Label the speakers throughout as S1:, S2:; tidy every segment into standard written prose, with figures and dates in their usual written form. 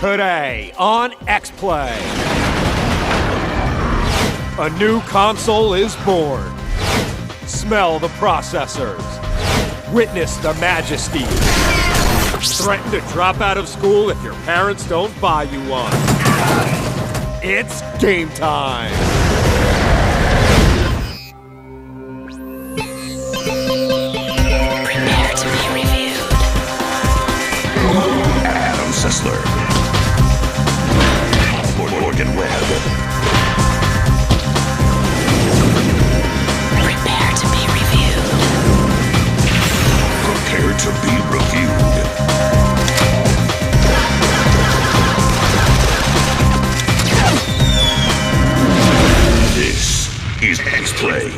S1: Today on X-Play, a new console is born. Smell the processors. Witness the majesty. Threaten to drop out of school if your parents don't buy you one. It's game time.
S2: Prepare to be reviewed.
S3: Adam Sessler. Morgan Webb.
S2: Prepare to be reviewed.
S3: Prepare to be reviewed. This is X-Play.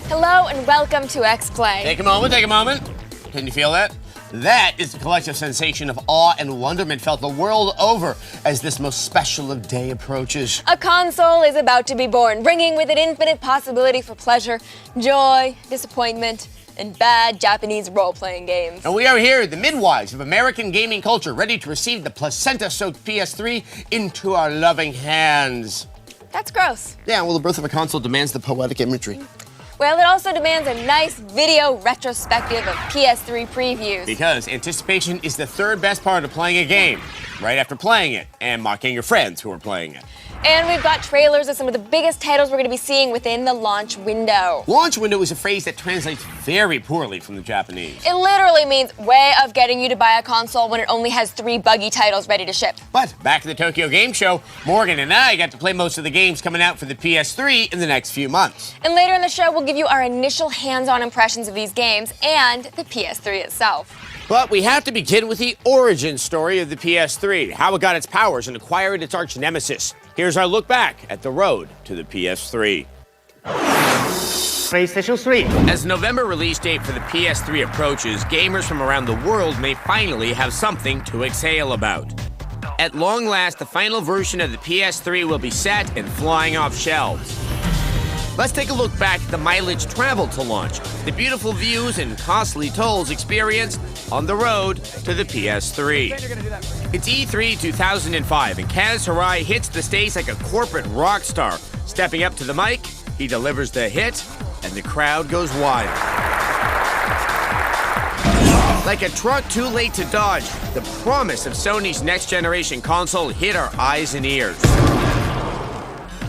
S4: Hello and welcome to X-Play.
S5: Take a moment, take a moment. Can you feel that? That is the collective sensation of awe and wonderment felt the world over as this most special of day approaches.
S4: A console is about to be born, bringing with it infinite possibility for pleasure, joy, disappointment, and bad Japanese role-playing games.
S5: And we are here, the midwives of American gaming culture, ready to receive the placenta-soaked PS3 into our loving hands.
S4: That's gross.
S5: Yeah, well, the birth of a console demands the poetic imagery.
S4: Well, it also demands a nice video retrospective of PS3 previews.
S5: Because anticipation is the third best part of playing a game, right after playing it and mocking your friends who are playing it.
S4: And we've got trailers of some of the biggest titles we're going to be seeing within the launch window.
S5: Launch window is a phrase that translates very poorly from the Japanese.
S4: It literally means way of getting you to buy a console when it only has 3 buggy titles ready to ship.
S5: But back to the Tokyo Game Show, Morgan and I got to play most of the games coming out for the PS3 in the next few months.
S4: And later in the show, we'll give you our initial hands-on impressions of these games and the PS3 itself.
S5: But we have to begin with the origin story of the PS3, how it got its powers and acquired its arch nemesis. Here's our look back at the road to the PS3.
S6: PlayStation 3.
S5: As the November release date for the PS3 approaches, gamers from around the world may finally have something to exhale about. At long last, the final version of the PS3 will be set and flying off shelves. Let's take a look back at the mileage traveled to launch, the beautiful views and costly tolls experienced on the road to the PS3. It's E3 2005, and Kaz Hirai hits the stage like a corporate rock star. Stepping up to the mic, he delivers the hit, and the crowd goes wild. Like a truck too late to dodge, the promise of Sony's next-generation console hit our eyes and ears.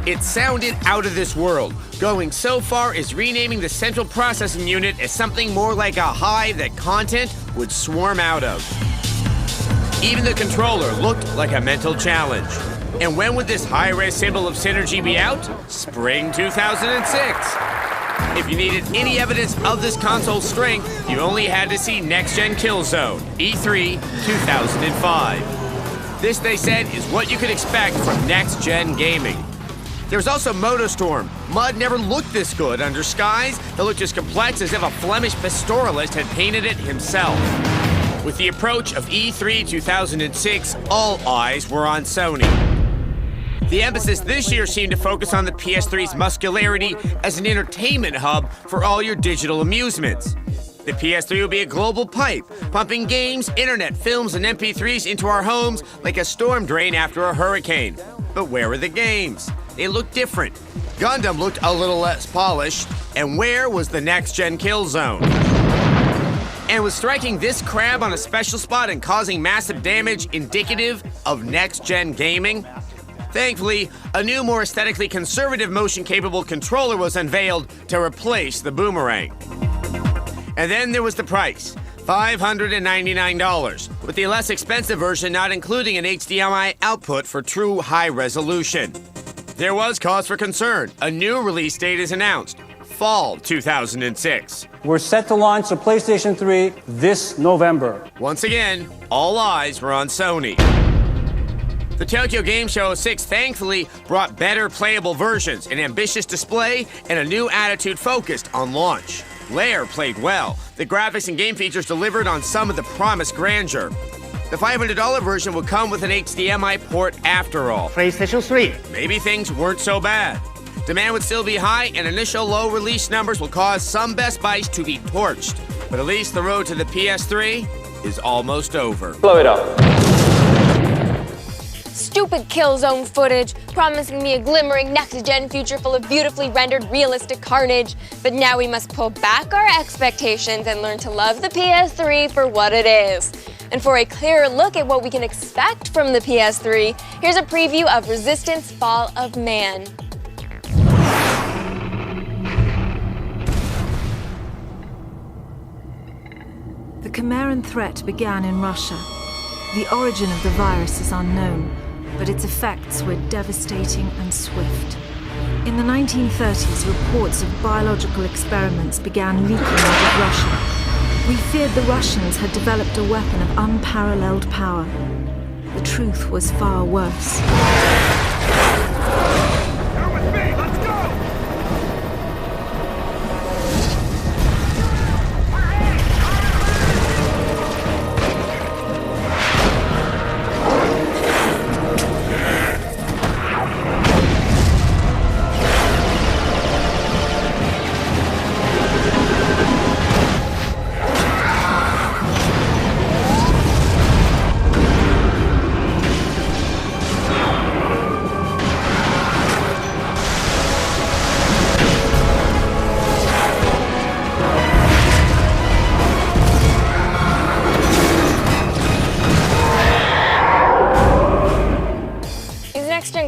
S5: It sounded out of this world, going so far as renaming the central processing unit as something more like a hive that content would swarm out of. Even the controller looked like a mental challenge. And when would this high-res symbol of synergy be out? Spring 2006. If you needed any evidence of this console's strength, you only had to see Next Gen Killzone, E3 2005. This, they said, is what you could expect from Next Gen gaming. There's also MotoStorm. Mud never looked this good under skies that looked as complex as if a Flemish pastoralist had painted it himself. With the approach of E3 2006, all eyes were on Sony. The emphasis this year seemed to focus on the PS3's muscularity as an entertainment hub for all your digital amusements. The PS3 will be a global pipe, pumping games, internet, films, and MP3s into our homes like a storm drain after a hurricane. But where were the games? They looked different. Gundam looked a little less polished, and where was the next-gen Killzone? And was striking this crab on a special spot and causing massive damage indicative of next-gen gaming? Thankfully, a new, more aesthetically conservative motion-capable controller was unveiled to replace the boomerang. And then there was the price, $599, with the less expensive version not including an HDMI output for true high resolution. There was cause for concern. A new release date is announced, fall 2006.
S6: We're set to launch the PlayStation 3 this November.
S5: Once again, all eyes were on Sony. The Tokyo Game Show 06 thankfully brought better playable versions, an ambitious display, and a new attitude focused on launch. Lair played well. The graphics and game features delivered on some of the promised grandeur. The $500 version will come with an HDMI port after all.
S6: PlayStation 3.
S5: Maybe things weren't so bad. Demand would still be high, and initial low release numbers will cause some Best Buys to be torched. But at least the road to the PS3 is almost over.
S7: Blow it up.
S4: stupid Killzone footage, promising me a glimmering next-gen future full of beautifully rendered realistic carnage. But now we must pull back our expectations and learn to love the PS3 for what it is. And for a clearer look at what we can expect from the PS3, here's a preview of Resistance: Fall of Man.
S7: The Chimeran threat began in Russia. The origin of the virus is unknown, but its effects were devastating and swift. In the 1930s, reports of biological experiments began leaking out of Russia. We feared the Russians had developed a weapon of unparalleled power. The truth was far worse.
S1: You're with me, let's go!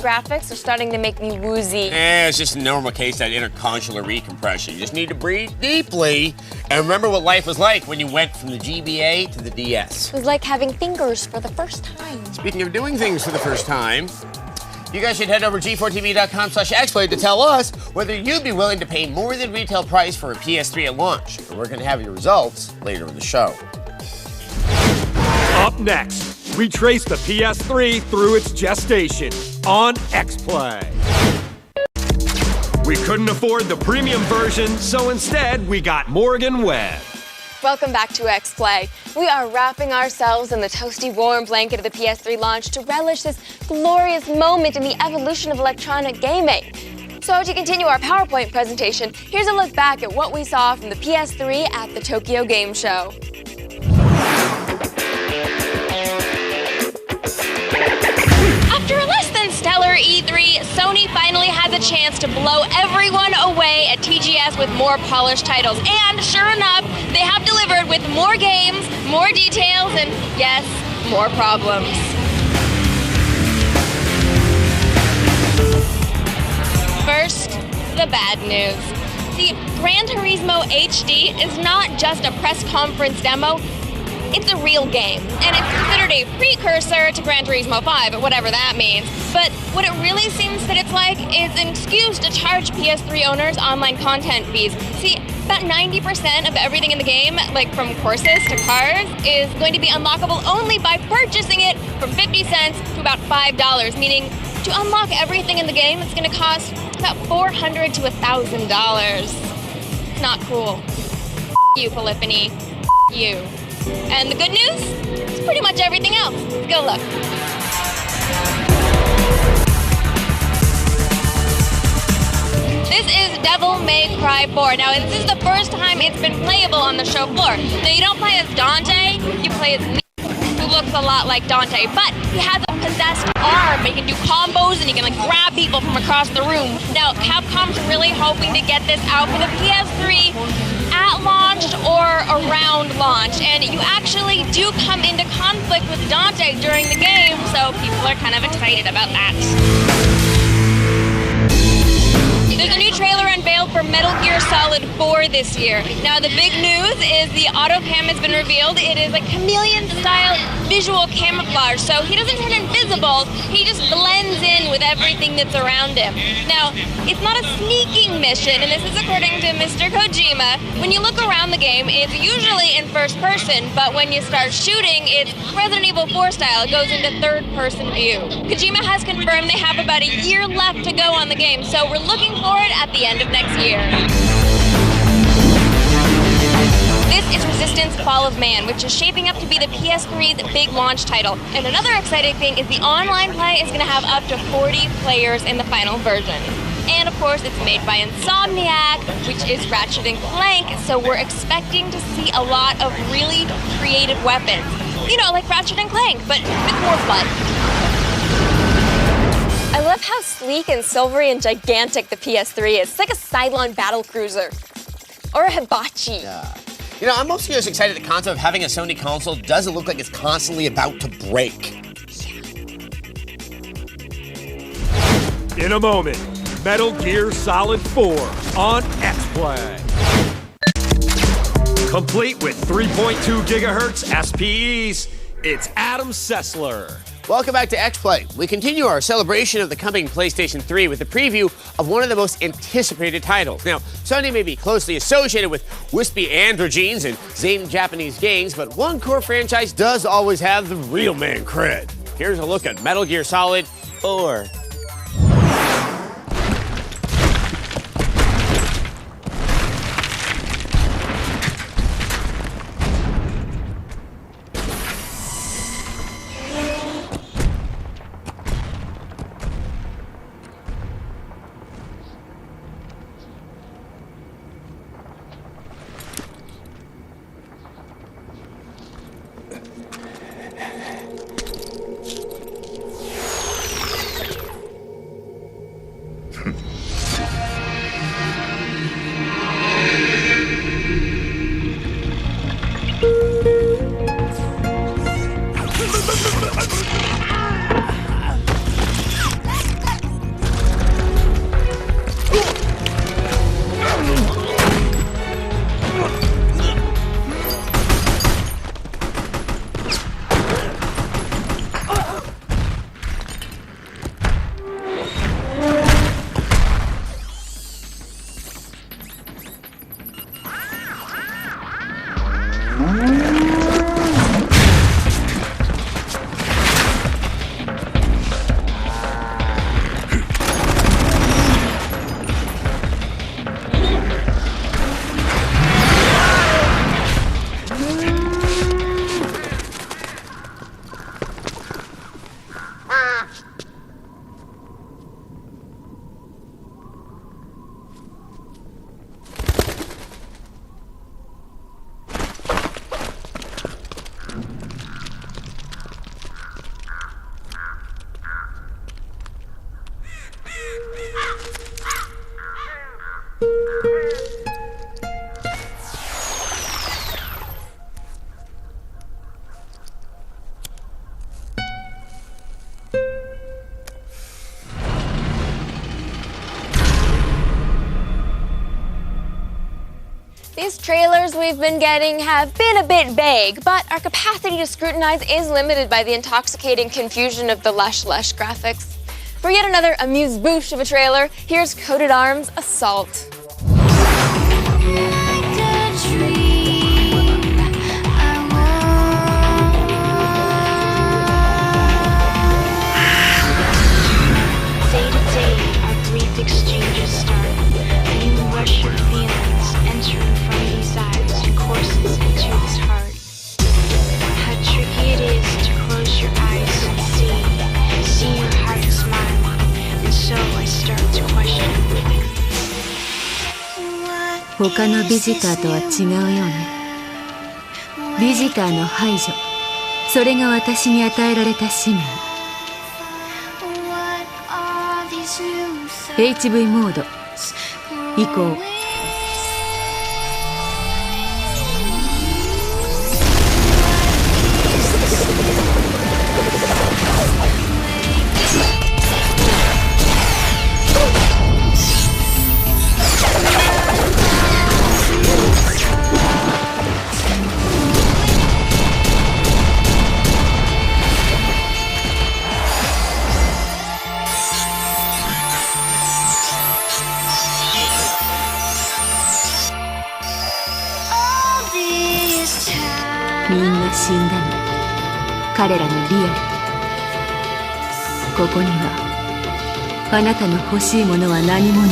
S4: Graphics are starting to make me woozy.
S5: It's just a normal case of interconsular recompression. You just need to breathe deeply and remember what life was like when you went from the GBA to the DS.
S4: It was like having fingers for the first time.
S5: Speaking of doing things for the first time, you guys should head over to G4TV.com/XPlay to tell us whether you'd be willing to pay more than retail price for a PS3 at launch. And we're going to have your results later in the show.
S1: Up next, we trace the PS3 through its gestation on XPlay. We couldn't afford the premium version, so instead we got Morgan Webb.
S4: Welcome back to XPlay. We are wrapping ourselves in the toasty warm blanket of the PS3 launch to relish this glorious moment in the evolution of electronic gaming. So to continue our PowerPoint presentation, here's a look back at what we saw from the PS3 at the Tokyo Game Show. After a less than stellar E3, Sony finally has a chance to blow everyone away at TGS with more polished titles. And sure enough, they have delivered with more games, more details, and yes, more problems. First, the bad news. See, Gran Turismo HD is not just a press conference demo. It's a real game, and it's considered a precursor to Gran Turismo 5, whatever that means. But what it really seems that it's like is an excuse to charge PS3 owners online content fees. See, about 90% of everything in the game, like from courses to cars, is going to be unlockable only by purchasing it from 50 cents to about $5, meaning to unlock everything in the game, it's going to cost about $400 to $1,000. It's not cool. You, Polyphony. You. And the good news? It's pretty much everything else. Go look. This is Devil May Cry 4. Now, this is the first time it's been playable on the show floor. Now, you don't play as Dante, you play as Neo, who looks a lot like Dante, but he has a possessed arm. He can do combos and he can grab people from across the room. Now, Capcom's really hoping to get this out for the PS3 at launch or around launch, and you actually do come into conflict with Dante during the game, so people are kind of excited about that. There's a new trailer unveiled for Metal Gear Solid 4 this year. Now, the big news is the autocam has been revealed. It is a chameleon-style visual camouflage, so he doesn't turn invisible, he just blends in with everything that's around him. Now, it's not a sneaking mission, and this is according to Mr. Kojima. When you look around the game, it's usually in first person, but when you start shooting, it's Resident Evil 4 style. It goes into third-person view. Kojima has confirmed they have about a year left to go on the game, so we're looking for it at the end of next year. This is Resistance: Fall of Man, which is shaping up to be the PS3's big launch title. And another exciting thing is the online play is going to have up to 40 players in the final version. And of course, it's made by Insomniac, which is Ratchet & Clank, so we're expecting to see a lot of really creative weapons. You know, like Ratchet & Clank, but with more blood. how sleek and silvery and gigantic the PS3 is. It's like a Cylon battle cruiser. Or a hibachi.
S5: You know, I'm mostly just excited the concept of having a Sony console doesn't look like it's constantly about to break.
S1: In a moment, Metal Gear Solid 4 on X-Play. Complete with 3.2 gigahertz SPEs, it's Adam Sessler.
S5: Welcome back to X-Play. We continue our celebration of the coming PlayStation 3 with a preview of one of the most anticipated titles. Now, Sony may be closely associated with wispy androgynes and zany Japanese gangs, but one core franchise does always have the real man cred. Here's a look at Metal Gear Solid 4.
S4: These trailers we've been getting have been a bit vague, but our capacity to scrutinize is limited by the intoxicating confusion of the lush graphics. For yet another amuse-bouche of a trailer, here's Coated Arms Assault.
S8: Day to day, our brief exchanges start. A new rush of feelings entering from these eyes and courses into this heart. How tricky it is to close your eyes and see your heart smile. And so I start to question.
S9: 他のビジターとは違うよね。ビジターの排除、それが私に与えられた使命。HV モード移行。みんな死んだの。彼らのリアル。ここにはあなたの欲しいものは何もない。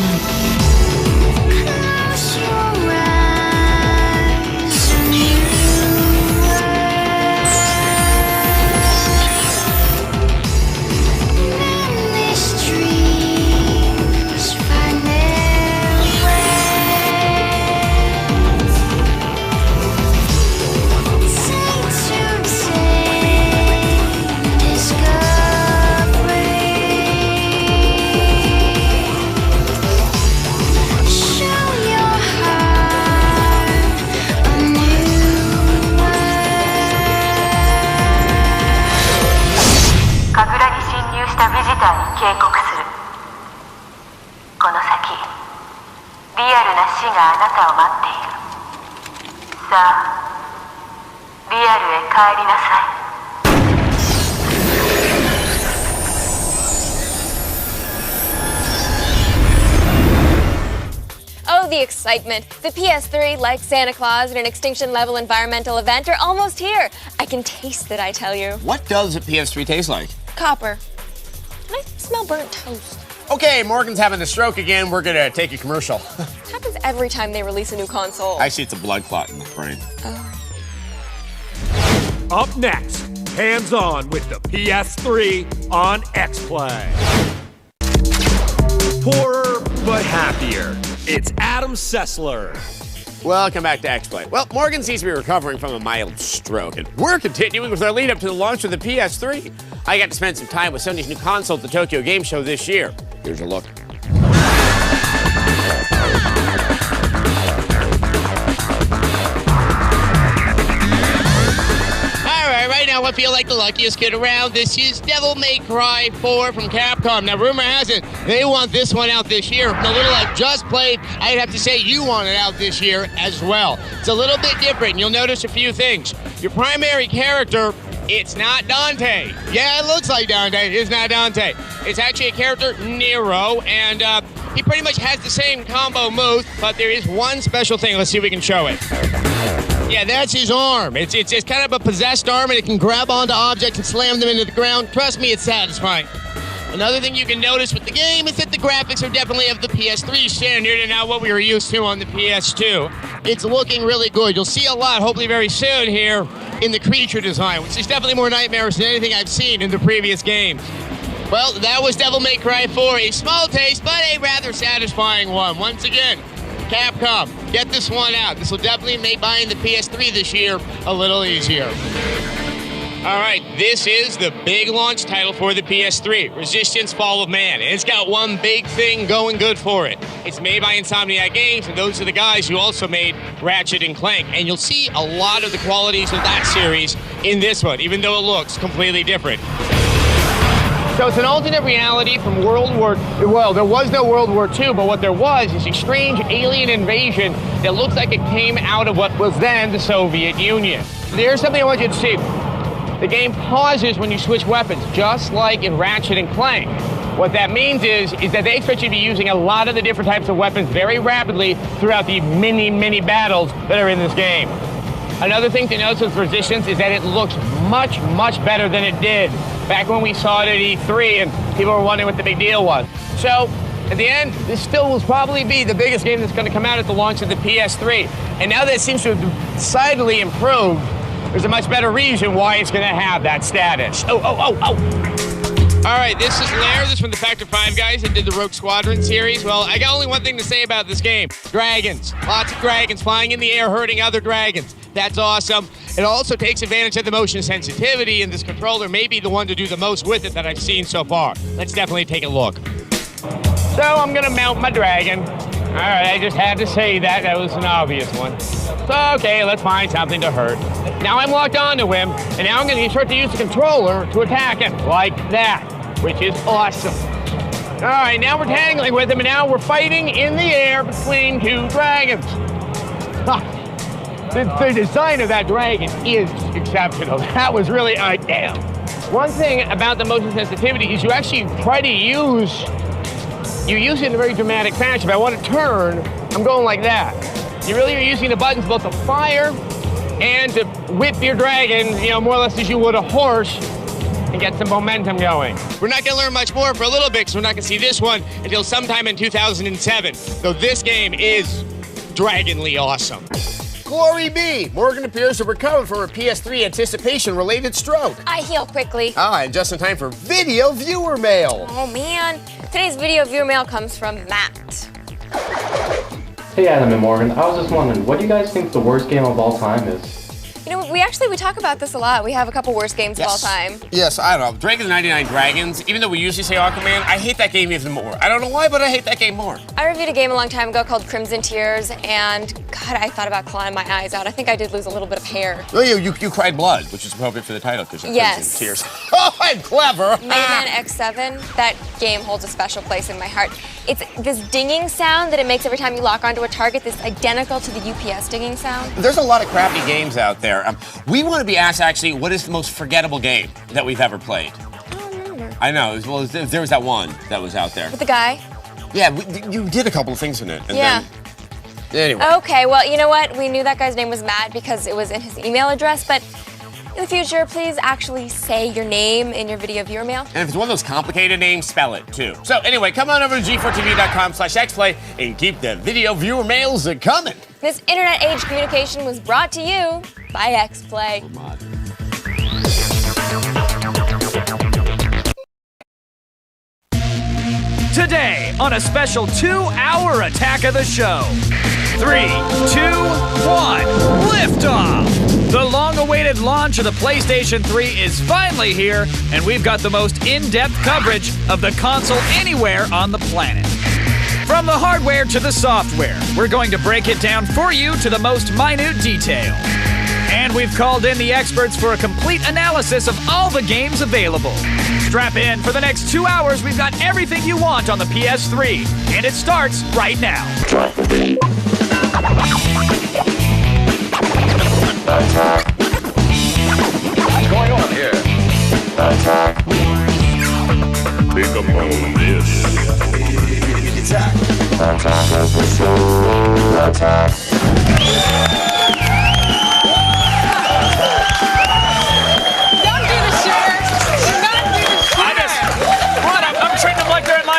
S10: 神楽に侵入したビジターに警告する。この先、リアルな死があなたを待っている。さあ、リアルへ帰りなさい。
S4: Oh, the excitement. The PS3, like Santa Claus at an extinction-level environmental event, are almost here. I can taste it, I tell you.
S5: What does a PS3 taste like?
S4: Copper. Can I smell burnt toast?
S5: Okay, Morgan's having a stroke again. We're gonna take a commercial.
S4: It happens every time they release a new console.
S5: I see it's a blood clot in the brain.
S4: Oh.
S1: Up next, hands-on with the PS3 on X-Play. Poorer but happier. It's Adam Sessler.
S5: Welcome back to X-Play. Well, Morgan seems to be recovering from a mild stroke, and we're continuing with our lead-up to the launch of the PS3. I got to spend some time with Sony's new console at the Tokyo Game Show this year. Here's a look.
S11: Right now I feel like the luckiest kid around. This is Devil May Cry 4 from Capcom. Now, rumor has it, they want this one out this year. The little I've just played, I'd have to say you want it out this year as well. It's a little bit different. You'll notice a few things. Your primary character, it's not Dante. Yeah, it looks like Dante. It's not Dante. It's actually a character, Nero, and he pretty much has the same combo moves, but there is one special thing. Let's see if we can show it. Yeah, that's his arm. It's kind of a possessed arm, and it can grab onto objects and slam them into the ground. Trust me, it's satisfying. Another thing you can notice with the game is that the graphics are definitely of the PS3 standard and not what we were used to on the PS2. It's looking really good. You'll see a lot, hopefully very soon here, in the creature design, which is definitely more nightmarish than anything I've seen in the previous games. Well, that was Devil May Cry 4. A small taste, but a rather satisfying one. Once again, Capcom, get this one out. This will definitely make buying the PS3 this year a little easier. All right, this is the big launch title for the PS3, Resistance Fall of Man. And it's got one big thing going good for it. It's made by Insomniac Games, and those are the guys who also made Ratchet and Clank. And you'll see a lot of the qualities of that series in this one, even though it looks completely different. So it's an alternate reality from World War... Well, there was no World War II, but what there was is a strange alien invasion that looks like it came out of what was then the Soviet Union. There's something I want you to see. The game pauses when you switch weapons, just like in Ratchet and Clank. What that means is that they expect you to be using a lot of the different types of weapons very rapidly throughout the many battles that are in this game. Another thing to notice with Resistance is that it looks much better than it did back when we saw it at E3 and people were wondering what the big deal was. So, at the end, this still will probably be the biggest game that's going to come out at the launch of the PS3. And now that it seems to have decidedly improved, there's a much better reason why it's going to have that status. Oh. All right, this is Lair. This is from the Factor 5 guys that did the Rogue Squadron series. Well, I got only one thing to say about this game. Dragons. Lots of dragons flying in the air, hurting other dragons. That's awesome. It also takes advantage of the motion sensitivity, and this controller may be the one to do the most with it that I've seen so far. Let's definitely take a look. So I'm going to mount my dragon. All right, I just had to say that. That was an obvious one. So, okay, let's find something to hurt. Now I'm locked onto him, and now I'm going to start to use the controller to attack him, like that, which is awesome. All right, now we're tangling with him, and now we're fighting in the air between two dragons. The design of that dragon is exceptional. That was really, damn. One thing about the motion sensitivity is you actually try to use it in a very dramatic fashion. If I want to turn, I'm going like that. You really are using the buttons both to fire and to whip your dragon, more or less as you would a horse, and get some momentum going. We're not going to learn much more for a little bit, because we're not going to see this one until sometime in 2007. So this game is dragonly awesome.
S5: Glory be! Morgan appears to recover from her PS3 anticipation-related stroke.
S4: I heal quickly.
S5: And just in time for video viewer mail.
S4: Oh, man. Today's video viewer mail comes from Matt.
S12: Hey, Adam and Morgan. I was just wondering, what do you guys think the worst game of all time is?
S4: You know, we talk about this a lot. We have a couple worst games of all time.
S5: Yes, I don't know. Drake and the 99 Dragons, even though we usually say Aquaman, I hate that game even more. I don't know why, but I hate that game more.
S4: I reviewed a game a long time ago called Crimson Tears, and God, I thought about clawing my eyes out. I think I did lose a little bit of hair.
S5: Oh, you cried blood, which is appropriate for the title, because
S4: Yes.
S5: Crimson Tears. Oh, I'm clever.
S4: Mega Man X7, that game holds a special place in my heart. It's this dinging sound that it makes every time you lock onto a target, that's identical to the UPS dinging sound.
S5: There's a lot of crappy games out there. We want to be asked, actually, what is the most forgettable game that we've ever played?
S4: I don't remember.
S5: I know. There was that one that was out there.
S4: With the guy?
S5: Yeah, you did a couple of things in it. And
S4: Yeah.
S5: Then, anyway.
S4: Okay, well, you know what? We knew that guy's name was Matt because it was in his email address, but in the future, please actually say your name in your video viewer mail.
S5: And if it's one of those complicated names, spell it, too. So anyway, come on over to g4tv.com/xplay and keep the video viewer mails coming.
S4: This internet age communication was brought to you by XPlay.
S12: Today, on a special 2-hour attack of the show. 3, 2, 1, liftoff! The long-awaited launch of the PlayStation 3 is finally here, and we've got the most in-depth coverage of the console anywhere on the planet. From the hardware to the software, we're going to break it down for you to the most minute detail. And we've called in the experts for a complete analysis of all the games available. Strap in. For the next 2 hours, we've got everything you want on the PS3. And it starts right now.
S3: What's going on here? Pick up on this. Attack. Attack of the show. Attack.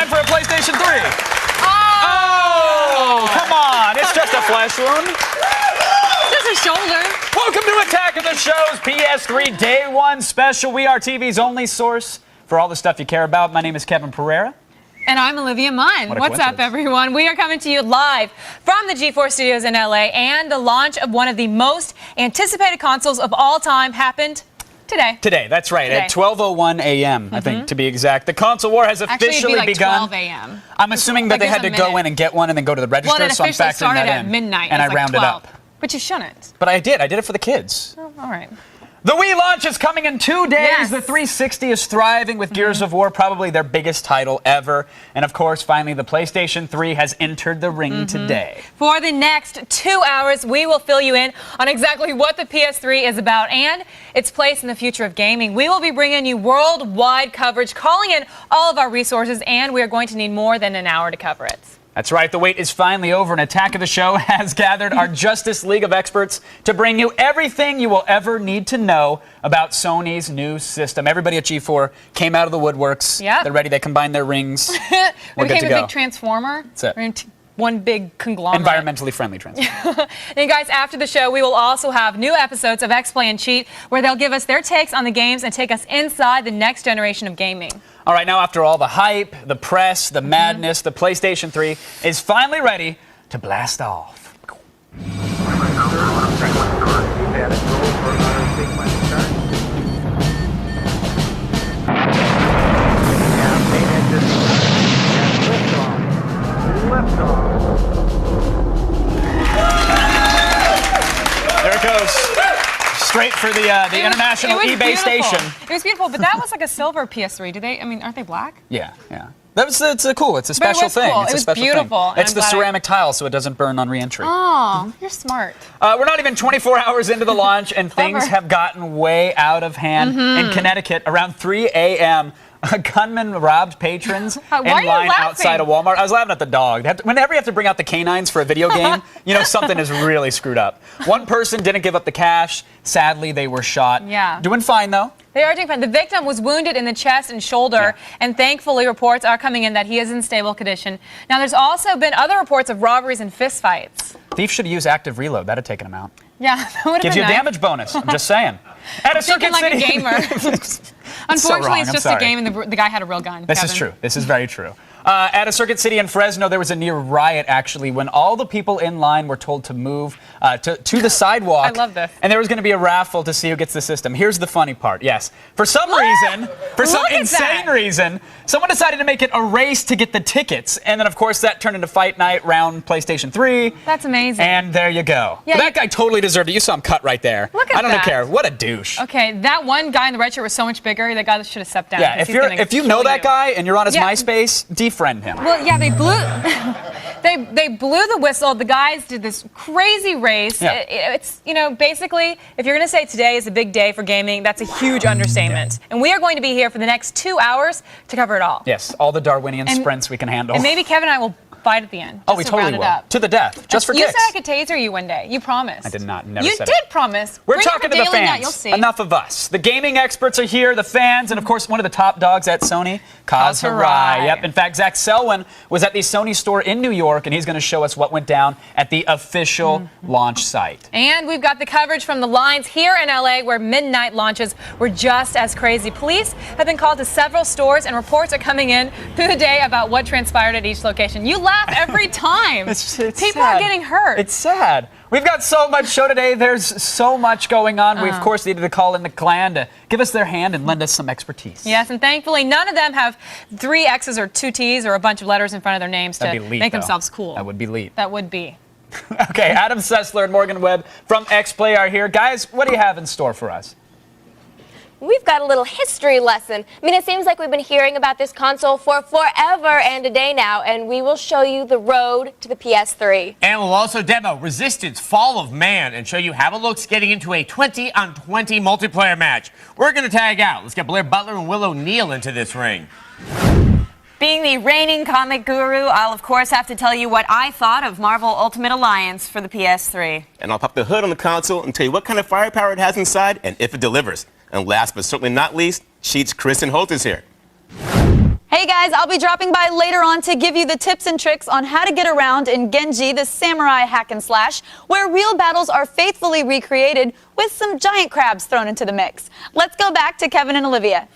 S12: For a PlayStation 3. Oh, come on. It's just a flesh wound.
S13: Just a shoulder.
S12: Welcome to Attack of the Show's PS3 Day 1 special. We are TV's only source for all the stuff you care about. My name is Kevin Pereira.
S13: And I'm Olivia Munn. What's up, everyone? We are coming to you live from the G4 studios in LA, and the launch of one of the most anticipated consoles of all time happened today.
S12: That's right. At 12:01 a.m., I think, to be exact. The console war has officially
S13: it'd be like
S12: begun.
S13: 12 a.m.
S12: I'm assuming that they had to go in and get one and then go to the register,
S13: well,
S12: so I'm factoring
S13: started
S12: that
S13: at
S12: in.
S13: midnight.
S12: And I
S13: like
S12: rounded
S13: 12.
S12: up.
S13: But you shouldn't.
S12: But I did it for the kids.
S13: Oh, all right.
S12: The Wii launch is coming in 2 days.
S13: Yes.
S12: The 360 is thriving with Gears of War, probably their biggest title ever. And of course, finally, the PlayStation 3 has entered the ring today.
S13: For the next 2 hours, we will fill you in on exactly what the PS3 is about and its place in the future of gaming. We will be bringing you worldwide coverage, calling in all of our resources, and we are going to need more than an hour to cover it.
S12: That's right, the wait is finally over, and Attack of the Show has gathered our Justice League of experts to bring you everything you will ever need to know about Sony's new system. Everybody at G4 came out of the woodworks.
S13: Yep.
S12: They're ready, they combined their rings.
S13: We became a big transformer.
S12: That's it.
S13: We're in one big conglomerate.
S12: Environmentally friendly transformer.
S13: And guys, after the show, we will also have new episodes of X-Play and Cheat, where they'll give us their takes on the games and take us inside the next generation of gaming.
S12: All right, now after all the hype, the press, the madness, the PlayStation 3 is finally ready to blast off. There it goes. Straight for the international eBay station.
S13: It was beautiful, but that was like a silver PS3. Aren't they black?
S12: Yeah. It's cool. It's a special thing.
S13: Cool.
S12: It's
S13: it was
S12: a special
S13: beautiful.
S12: thing. It's the ceramic tile, so it doesn't burn on re-entry.
S13: Oh, you're smart.
S12: We're not even 24 hours into the launch, and things have gotten way out of hand. In Connecticut, around 3 a.m., a gunman robbed patrons in line outside of Walmart. I was laughing at the dog. Whenever you have to bring out the canines for a video game, you know something is really screwed up. One person didn't give up the cash. Sadly, they were shot.
S13: Yeah.
S12: Doing fine, though.
S13: They are doing fine. The victim was wounded in the chest and shoulder, and thankfully reports are coming in that he is in stable condition. Now, there's also been other reports of robberies and fistfights.
S12: Thief should use active reload. That'd have taken him out.
S13: Yeah, that would have
S12: Gives
S13: been
S12: you a damage bonus. I'm just saying. At a Circuit
S13: City. Like a gamer. Unfortunately,
S12: so wrong.
S13: it's just a game, and the guy had a real gun.
S12: This
S13: Kevin.
S12: is true. This is very true. At a Circuit City in Fresno, there was a near riot, actually, when all the people in line were told to move to the sidewalk.
S13: I love this.
S12: And there was going to be a raffle to see who gets the system. Here's the funny part. Yes. For some reason, for some insane reason, someone decided to make it a race to get the tickets. And then, of course, that turned into Fight Night round PlayStation 3.
S13: That's amazing.
S12: And there you go.
S13: Yeah,
S12: that guy totally deserved it. You saw him cut right there.
S13: Look at
S12: I don't
S13: that.
S12: care. What a douche.
S13: Okay, that one guy in the red shirt was so much bigger. That guy should have stepped down.
S12: Yeah, if you know that guy and you're on his
S13: Yeah.
S12: MySpace, defriend him.
S13: Well, yeah, they blew they blew the whistle. The guys did this crazy race.
S12: Yeah.
S13: It's, you know, basically, if you're going to say today is a big day for gaming, that's a huge understatement. And we are going to be here for the next 2 hours to cover it all.
S12: Yes, all the Darwinian sprints we can handle.
S13: And maybe Kevin and I will fight at the end.
S12: Oh, we totally will. To the death, just for
S13: you
S12: kicks.
S13: said I could taser you one day. You promised.
S12: I did not. Never
S13: You
S12: said
S13: did
S12: it.
S13: promise.
S12: We're
S13: Bring up
S12: talking
S13: a
S12: to the
S13: daily
S12: fans.
S13: net, you'll see.
S12: Enough of us. The gaming experts are here, the fans, and of course one of the top dogs at Sony, Kaz Hirai. Yep. In fact, Zach Selwyn was at the Sony store in New York, and he's going to show us what went down at the official launch site.
S13: And we've got the coverage from the lines here in LA where midnight launches were just as crazy. Police have been called to several stores and reports are coming in through the day about what transpired at each location. You laugh every time.
S12: It's
S13: People
S12: sad.
S13: are getting hurt.
S12: It's sad. We've got so much show today. There's so much going on. We, of course, needed to call in the clan to give us their hand and lend us some expertise.
S13: Yes, and thankfully none of them have 3 X's or 2 T's or a bunch of letters in front of their names to
S12: That'd be elite,
S13: make
S12: though.
S13: themselves cool.
S12: That would be elite.
S13: That would be.
S12: Okay, Adam Sessler and Morgan Webb from XPlay are here. Guys, what do you have in store for us?
S4: We've got a little history lesson. I mean, it seems like we've been hearing about this console for forever and a day now, and we will show you the road to the PS3.
S5: And we'll also demo Resistance Fall of Man and show you how it looks getting into a 20-on-20 multiplayer match. We're going to tag out. Let's get Blair Butler and Will O'Neill into this ring.
S14: Being the reigning comic guru, I'll of course have to tell you what I thought of Marvel Ultimate Alliance for the PS3.
S15: And I'll pop the hood on the console and tell you what kind of firepower it has inside and if it delivers. And last but certainly not least, Cheats Kristen Holt is here.
S16: Hey guys, I'll be dropping by later on to give you the tips and tricks on how to get around in Genji, the samurai hack and slash, where real battles are faithfully recreated with some giant crabs thrown into the mix. Let's go back to Kevin and Olivia.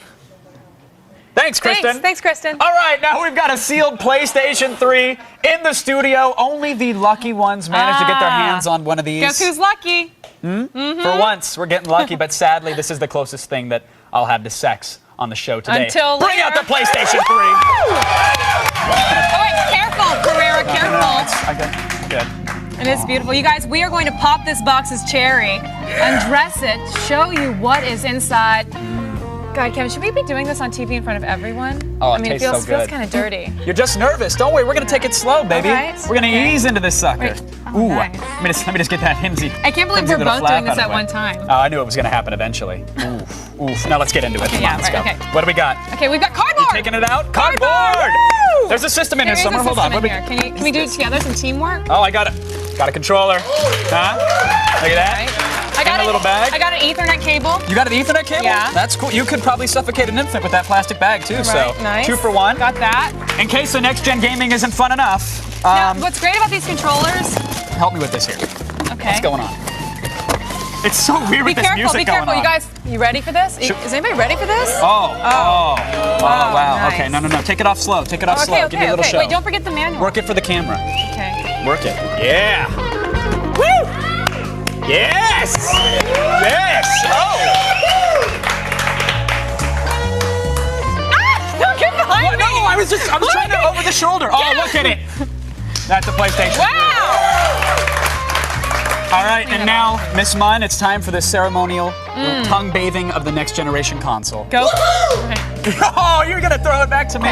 S12: Thanks, Kristen.
S13: Thanks, Kristen.
S12: All right, now we've got a sealed PlayStation 3 in the studio. Only the lucky ones manage to get their hands on one of these.
S13: Guess who's lucky?
S12: For once, we're getting lucky, but sadly, this is the closest thing that I'll have to sex on the show today.
S13: Until
S12: Bring out the PlayStation 3.
S13: Oh, wait, careful, Pereira, careful.
S12: Okay, good.
S13: It is beautiful. You guys, we are going to pop this box's cherry, undress it, show you what is inside. God, Kevin, should we be doing this on TV in front of everyone?
S12: Oh,
S13: I mean,
S12: tastes
S13: it feels,
S12: so good.
S13: kind of dirty.
S12: You're just nervous. Don't worry, we're going to take it slow, baby.
S13: All right.
S12: We're going to ease into this sucker.
S13: Wait.
S12: Ooh,
S13: nice.
S12: let me just get that himsy.
S13: I can't believe
S12: himsy
S13: we're
S12: little
S13: both
S12: flap
S13: doing this
S12: out
S13: at
S12: of the way.
S13: one time.
S12: Oh, I knew it was going to happen eventually. Oof, oof. Now let's get into it. Come
S13: Yeah,
S12: on, let's
S13: right,
S12: go.
S13: okay.
S12: What do we got?
S13: Okay, we've got cardboard.
S12: Taking it out? Cardboard!
S13: Woo!
S12: There's a system in here
S13: There is
S12: somewhere.
S13: a
S12: Hold on.
S13: system
S12: What
S13: in
S12: do we
S13: here. Can we do it together? Some teamwork?
S12: Oh, I got it. Got a controller. Huh? Look at that.
S13: I got
S12: a little bag.
S13: I got an Ethernet cable.
S12: You got an Ethernet cable?
S13: Yeah.
S12: That's cool. You could probably suffocate an infant with that plastic bag too. So
S13: Right, nice.
S12: 2 for 1.
S13: Got that.
S12: In case the next gen gaming isn't fun enough.
S13: Now, what's great about these controllers?
S12: Help me with this here.
S13: Okay.
S12: What's going on? It's so weird
S13: Be
S12: with this
S13: careful,
S12: music
S13: be
S12: going
S13: careful.
S12: on.
S13: You guys, you ready for this? Is anybody ready for this?
S12: Oh, wow.
S13: nice.
S12: Okay, no. Take it off slow. Take it off slow.
S13: Okay,
S12: Give me a little show.
S13: Wait, don't forget the manual.
S12: Work it for the camera.
S13: Okay.
S12: Work it. Yeah. Woo! Yes! Yes! Oh!
S13: Don't get behind me!
S12: No, I was trying to over the shoulder. Oh, look at it. That's the PlayStation.
S13: Wow!
S12: All right, and now, Miss Munn, it's time for the ceremonial tongue bathing of the next generation console.
S13: Go.
S12: Oh, you're gonna throw it back to me?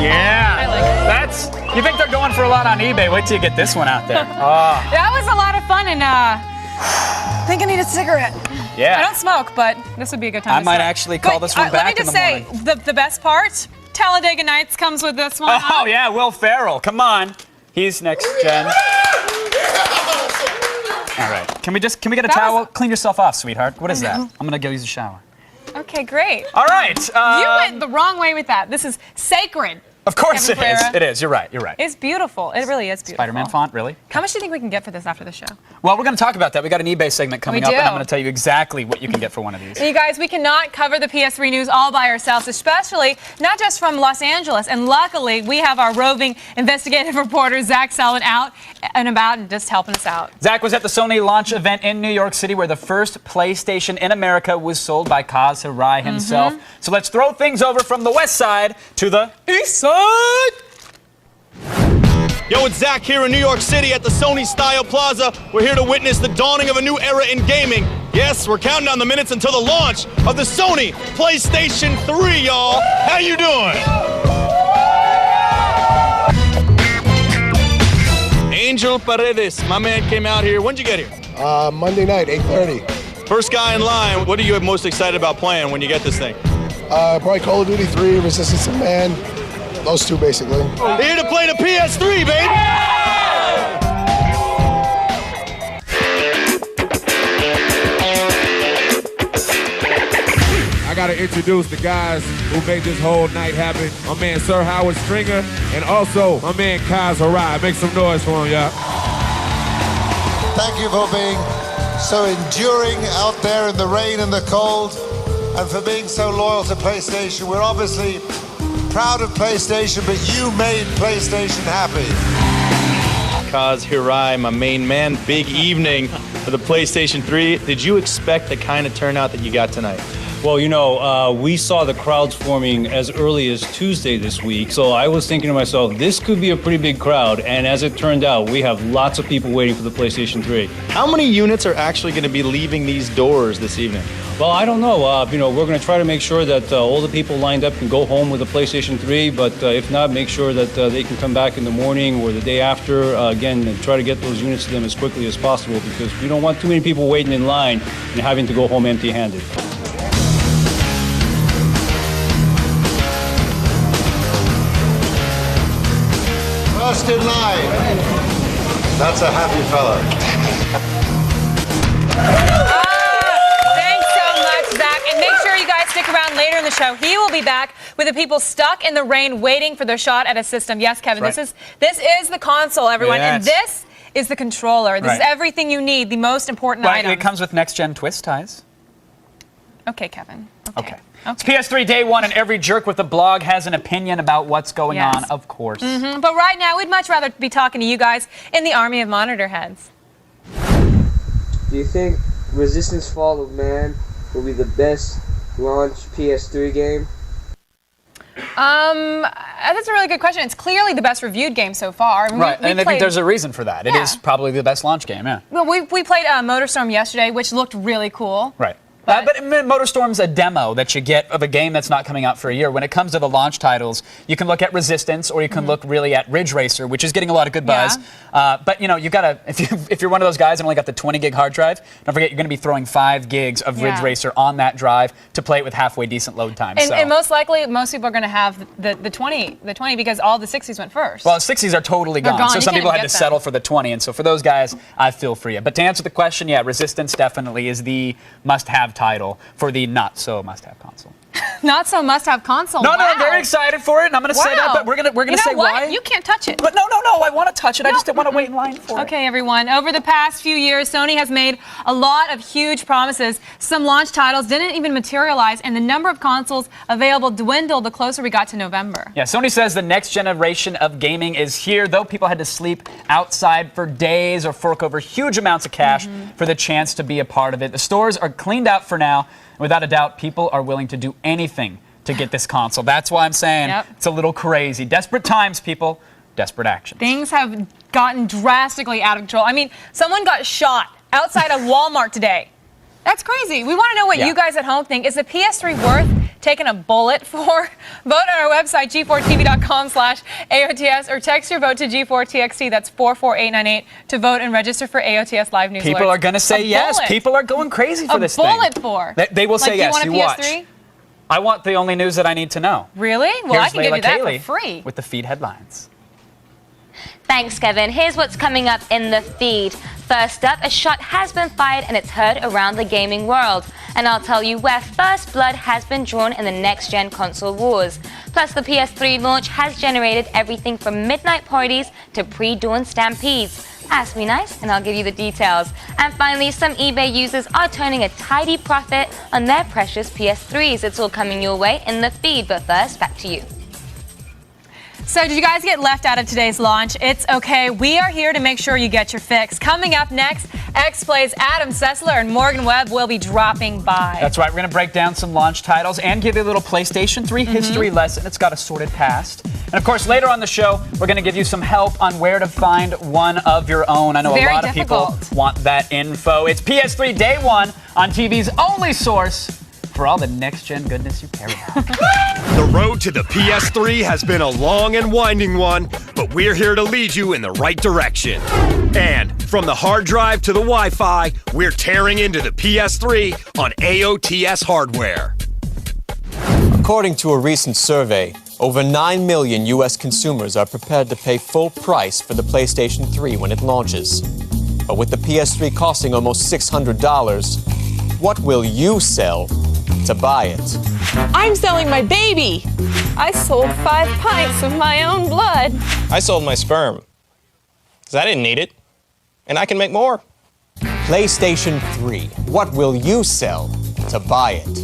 S12: Yeah.
S13: I like it.
S12: You think they're going for a lot on eBay? Wait till you get this one out there. Oh.
S13: That was a lot of fun, and I think I need a cigarette.
S12: Yeah.
S13: I don't smoke, but this would be a good time
S12: I
S13: to
S12: might
S13: start.
S12: actually call this one back in the morning.
S13: Let me just say, the best part, Talladega Nights comes with this one.
S12: Oh, yeah, Will Ferrell. Come on. He's next gen. All right. Can we get a towel? Clean yourself off, sweetheart. What is that? I'm going to go use a shower.
S13: Okay, great.
S12: All right.
S13: You went the wrong way with that. This is sacred.
S12: Of course
S13: Kevin
S12: it is.
S13: Pereira.
S12: It is. You're right. You're right.
S13: It's beautiful. It really is beautiful.
S12: Spider-Man font, really?
S13: How much do you think we can get for this after the show?
S12: Well, we're going to talk about that. We got an eBay segment coming
S13: We
S12: up,
S13: do.
S12: and I'm going to tell you exactly what you can get for one of these.
S13: You guys, we cannot cover the PS3 news all by ourselves, especially not just from Los Angeles. And luckily, we have our roving investigative reporter, Zach Sullivan, out and about and just helping us out.
S12: Zach was at the Sony launch event in New York City where the first PlayStation in America was sold by Kaz Hirai himself. So let's throw things over from the west side to the east side.
S17: Yo, it's Zach here in New York City at the Sony Style Plaza. We're here to witness the dawning of a new era in gaming. Yes, we're counting down the minutes until the launch of the Sony PlayStation 3, y'all. How you doing? Angel Paredes, my man, came out here. When'd you get here?
S18: Monday night, 8:30.
S17: First guy in line. What are you most excited about playing when you get this thing?
S18: Probably Call of Duty 3, Resistance of Man. Those two, basically.
S17: Here to play the PS3, baby!
S19: I gotta introduce the guys who made this whole night happen. My man Sir Howard Stringer, and also my man Kaz Hirai. Make some noise for him, y'all.
S20: Thank you for being so enduring out there in the rain and the cold, and for being so loyal to PlayStation. We're obviously proud of PlayStation, but you made PlayStation happy.
S17: Kaz Hirai, my main man, big evening for the PlayStation 3. Did you expect the kind of turnout that you got tonight?
S6: Well, you know, we saw the crowds forming as early as Tuesday this week, so I was thinking to myself, this could be a pretty big crowd, and as it turned out, we have lots of people waiting for the PlayStation 3.
S17: How many units are actually going to be leaving these doors this evening?
S6: Well, I don't know. You know, we're going to try to make sure that all the people lined up can go home with the PlayStation 3, but if not, make sure that they can come back in the morning or the day after, again, and try to get those units to them as quickly as possible, because we don't want too many people waiting in line and having to go home empty-handed.
S20: First in line. That's a happy fella.
S13: Thanks so much, Zach. And make sure you guys stick around later in the show. He will be back with the people stuck in the rain waiting for their shot at a system. Yes, Kevin,
S12: Right.
S13: this is the console, everyone.
S12: Yes.
S13: And this is the controller. This is
S12: Right.
S13: everything you need, the most important
S12: Right,
S13: item.
S12: it comes with next-gen twist ties.
S13: Okay, Kevin.
S12: Okay. It's PS3 day one, and every jerk with a blog has an opinion about what's going
S13: Yes.
S12: on, of course.
S13: But right now, we'd much rather be talking to you guys in the army of monitor heads.
S21: Do you think Resistance Fall of Man will be the best launch PS3 game?
S13: That's a really good question. It's clearly the best reviewed game so far. I mean,
S12: Right,
S13: we
S12: and I think
S13: played-
S12: there's a reason for that. It is probably the best launch game, yeah.
S13: Well, we played Motorstorm yesterday, which looked really cool.
S12: Right. But Motorstorm's a demo that you get of a game that's not coming out for a year. When it comes to the launch titles, you can look at Resistance, or you can look really at Ridge Racer, which is getting a lot of good buzz. But you know, you gotta if you're one of those guys and only got the 20 gig hard drive, don't forget you're going to be throwing 5 gigs of Ridge
S13: Yeah.
S12: Racer on that drive to play it with halfway decent load time.
S13: And most likely, most people are going to have the 20 because all the 60s went first.
S12: Well, 60s are totally
S13: They're
S12: gone.
S13: gone.
S12: So
S13: You
S12: some
S13: can't
S12: people
S13: even
S12: had to
S13: get
S12: settle for the 20. And so for those guys, I feel for you. But to answer the question, yeah, Resistance definitely is the must-have title for the not-so-must-have console.
S13: Not so must-have console.
S12: No,
S13: wow.
S12: I'm very excited for it, and I'm going to say that, but we're going to say
S13: what?
S12: why.
S13: You can't touch it.
S12: But no, I want to touch it. I just didn't want to wait in line for it.
S13: Okay, everyone. Over the past few years, Sony has made a lot of huge promises. Some launch titles didn't even materialize, and the number of consoles available dwindled the closer we got to November.
S12: Yeah, Sony says the next generation of gaming is here, though people had to sleep outside for days or fork over huge amounts of cash for the chance to be a part of it. The stores are cleaned out for now. Without a doubt, people are willing to do anything to get this console. That's why I'm saying it's a little crazy. Desperate times, people. Desperate action.
S13: Things have gotten drastically out of control. I mean, someone got shot outside of Walmart today. That's crazy. We want to know what you guys at home think. Is the PS3 worth taking a bullet for? Vote on our website, g4tv.com/AOTS, or text your vote to G4TXT. That's 44898 to vote and register for AOTS Live News
S12: People
S13: Alerts.
S12: are going to say yes.
S13: Bullet.
S12: People are going crazy for this thing.
S13: A bullet for?
S12: They will say yes.
S13: Do you want a PS3?
S12: Watch. I want the only news that I need to know.
S4: Really? Well,
S12: Here's
S4: I can give you that
S12: Layla
S4: for free.
S12: with the feed headlines.
S4: Thanks, Kevin. Here's what's coming up in the feed.
S2: First up, a shot has been fired and it's heard around the gaming world. And I'll tell you where first blood has been drawn in the next-gen console wars. Plus, the PS3 launch has generated everything from midnight parties to pre-dawn stampedes. Ask me nice and I'll give you the details. And finally, some eBay users are turning a tidy profit on their precious PS3s. It's all coming your way in the feed, but first, back to you.
S13: So did you guys get left out of today's launch? It's okay. We are here to make sure you get your fix. Coming up next, X-Play's Adam Sessler and Morgan Webb will be dropping by.
S12: That's right. We're going to break down some launch titles and give you a little PlayStation 3 history lesson. It's got a sordid past. And of course, later on the show, we're going to give you some help on where to find one of your own. I know a lot of people want that info. It's PS3 Day 1 on TV's only source for all the next-gen goodness you care about.
S1: The road to the PS3 has been a long and winding one, but we're here to lead you in the right direction. And from the hard drive to the Wi-Fi, we're tearing into the PS3 on AOTS hardware.
S22: According to a recent survey, over 9 million U.S. consumers are prepared to pay full price for the PlayStation 3 when it launches. But with the PS3 costing almost $600, what will you sell to buy it?
S23: I'm selling my baby. I sold 5 pints of my own blood.
S24: I sold my sperm, because I didn't need it, and I can make more.
S22: PlayStation 3. What will you sell to buy it?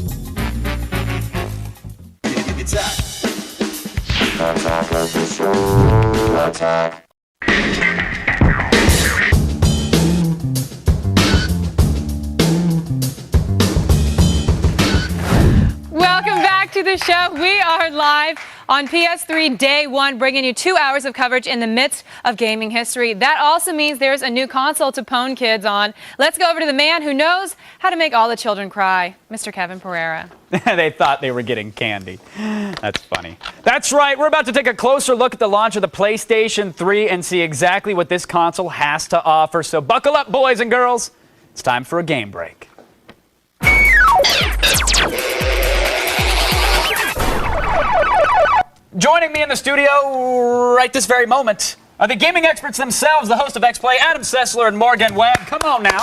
S3: Attack.
S13: Welcome back to the show. We are live on PS3 Day 1, bringing you 2 hours of coverage in the midst of gaming history. That also means there's a new console to pwn kids on. Let's go over to the man who knows how to make all the children cry, Mr. Kevin Pereira.
S12: They thought they were getting candy. That's funny. That's right. We're about to take a closer look at the launch of the PlayStation 3 and see exactly what this console has to offer. So buckle up, boys and girls. It's time for a game break. Joining me in the studio right this very moment are the gaming experts themselves, the host of X-Play, Adam Sessler and Morgan Webb. Come on now.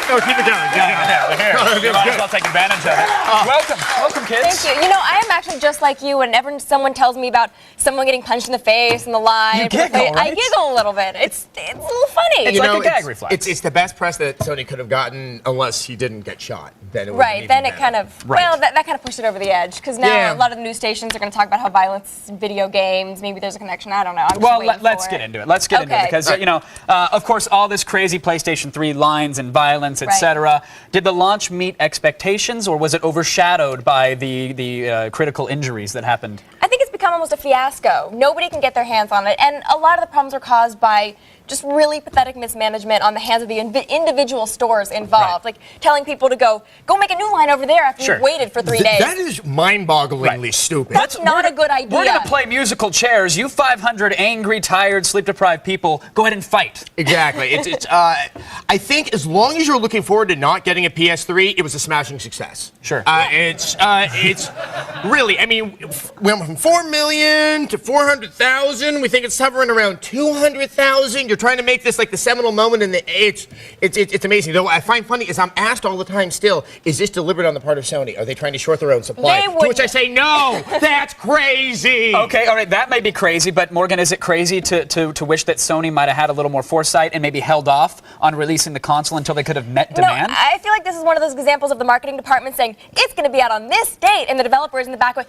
S25: No, keep it going.
S12: You might as well take advantage of it. Welcome. Welcome, kids.
S4: Thank you. You know, I am actually just like you. Whenever someone tells me about someone getting punched in the face in the live,
S5: You giggle, right?
S4: I giggle a little bit. It's a little funny.
S5: It's like a gag reflex. It's the best press that Sony could have gotten unless he didn't get shot. Then it would
S4: Right, then it kind of, well, that kind of pushed it over the edge. Because now a lot of the news stations are going to talk about how violence in video games, maybe there's a connection, I don't know. I'm
S12: Well, let's get into it. Let's get into it because, you know, of course, all this crazy PlayStation 3 lines and violence, etc. Did the launch meet expectations, or was it overshadowed by the critical injuries that happened?
S4: I think it's become almost a fiasco. Nobody can get their hands on it, and a lot of the problems are caused by just really pathetic mismanagement on the hands of the individual stores involved. Like telling people to go make a new line over there after you've waited for 3 days.
S5: That is mind-bogglingly stupid.
S4: That's not a good idea.
S12: We're going to play musical chairs. You 500 angry, tired, sleep-deprived people, go ahead and fight.
S5: Exactly. I think as long as you're looking forward to not getting a PS3, it was a smashing success.
S12: Sure.
S5: It's really, I mean, we went from 4 million to 400,000. We think it's hovering around 200,000. You're trying to make this like the seminal moment, and it's amazing. Though what I find funny is I'm asked all the time still, is this deliberate on the part of Sony? Are they trying to short their own supply? To which I say, no, that's crazy.
S12: Okay, all right, that may be crazy, but Morgan, is it crazy to wish that Sony might have had a little more foresight and maybe held off on releasing the console until they could have met demand?
S4: No, I feel like this is one of those examples of the marketing department saying, it's going to be out on this date, and the developers in the back going,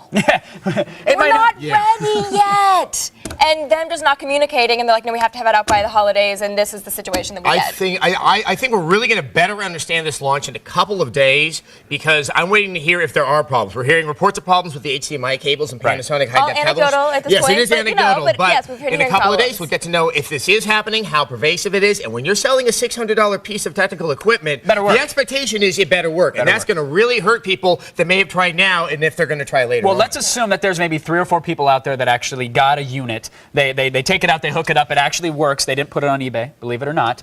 S4: we're not ready yet. And them just not communicating, and they're like, no, we have to have it out by the holidays, and this is the situation that we get.
S5: I think we're really going to better understand this launch in a couple of days, because I'm waiting to hear if there are problems. We're hearing reports of problems with the HDMI cables and Panasonic high-def cables.
S4: Anecdotal at this point.
S5: Yes, it is anecdotal,
S4: but yes, we've heard
S5: in a couple of days we'll get to know if this is happening, how pervasive it is, and when you're selling a $600 piece of technical equipment, the expectation is it better work, and that's going to really hurt people that may have tried now, and if they're going to try later.
S12: Well, let's assume that there's maybe 3 or 4 people out there that actually got a unit. They take it out, they hook it up, it actually works. They didn't put it on eBay, believe it or not.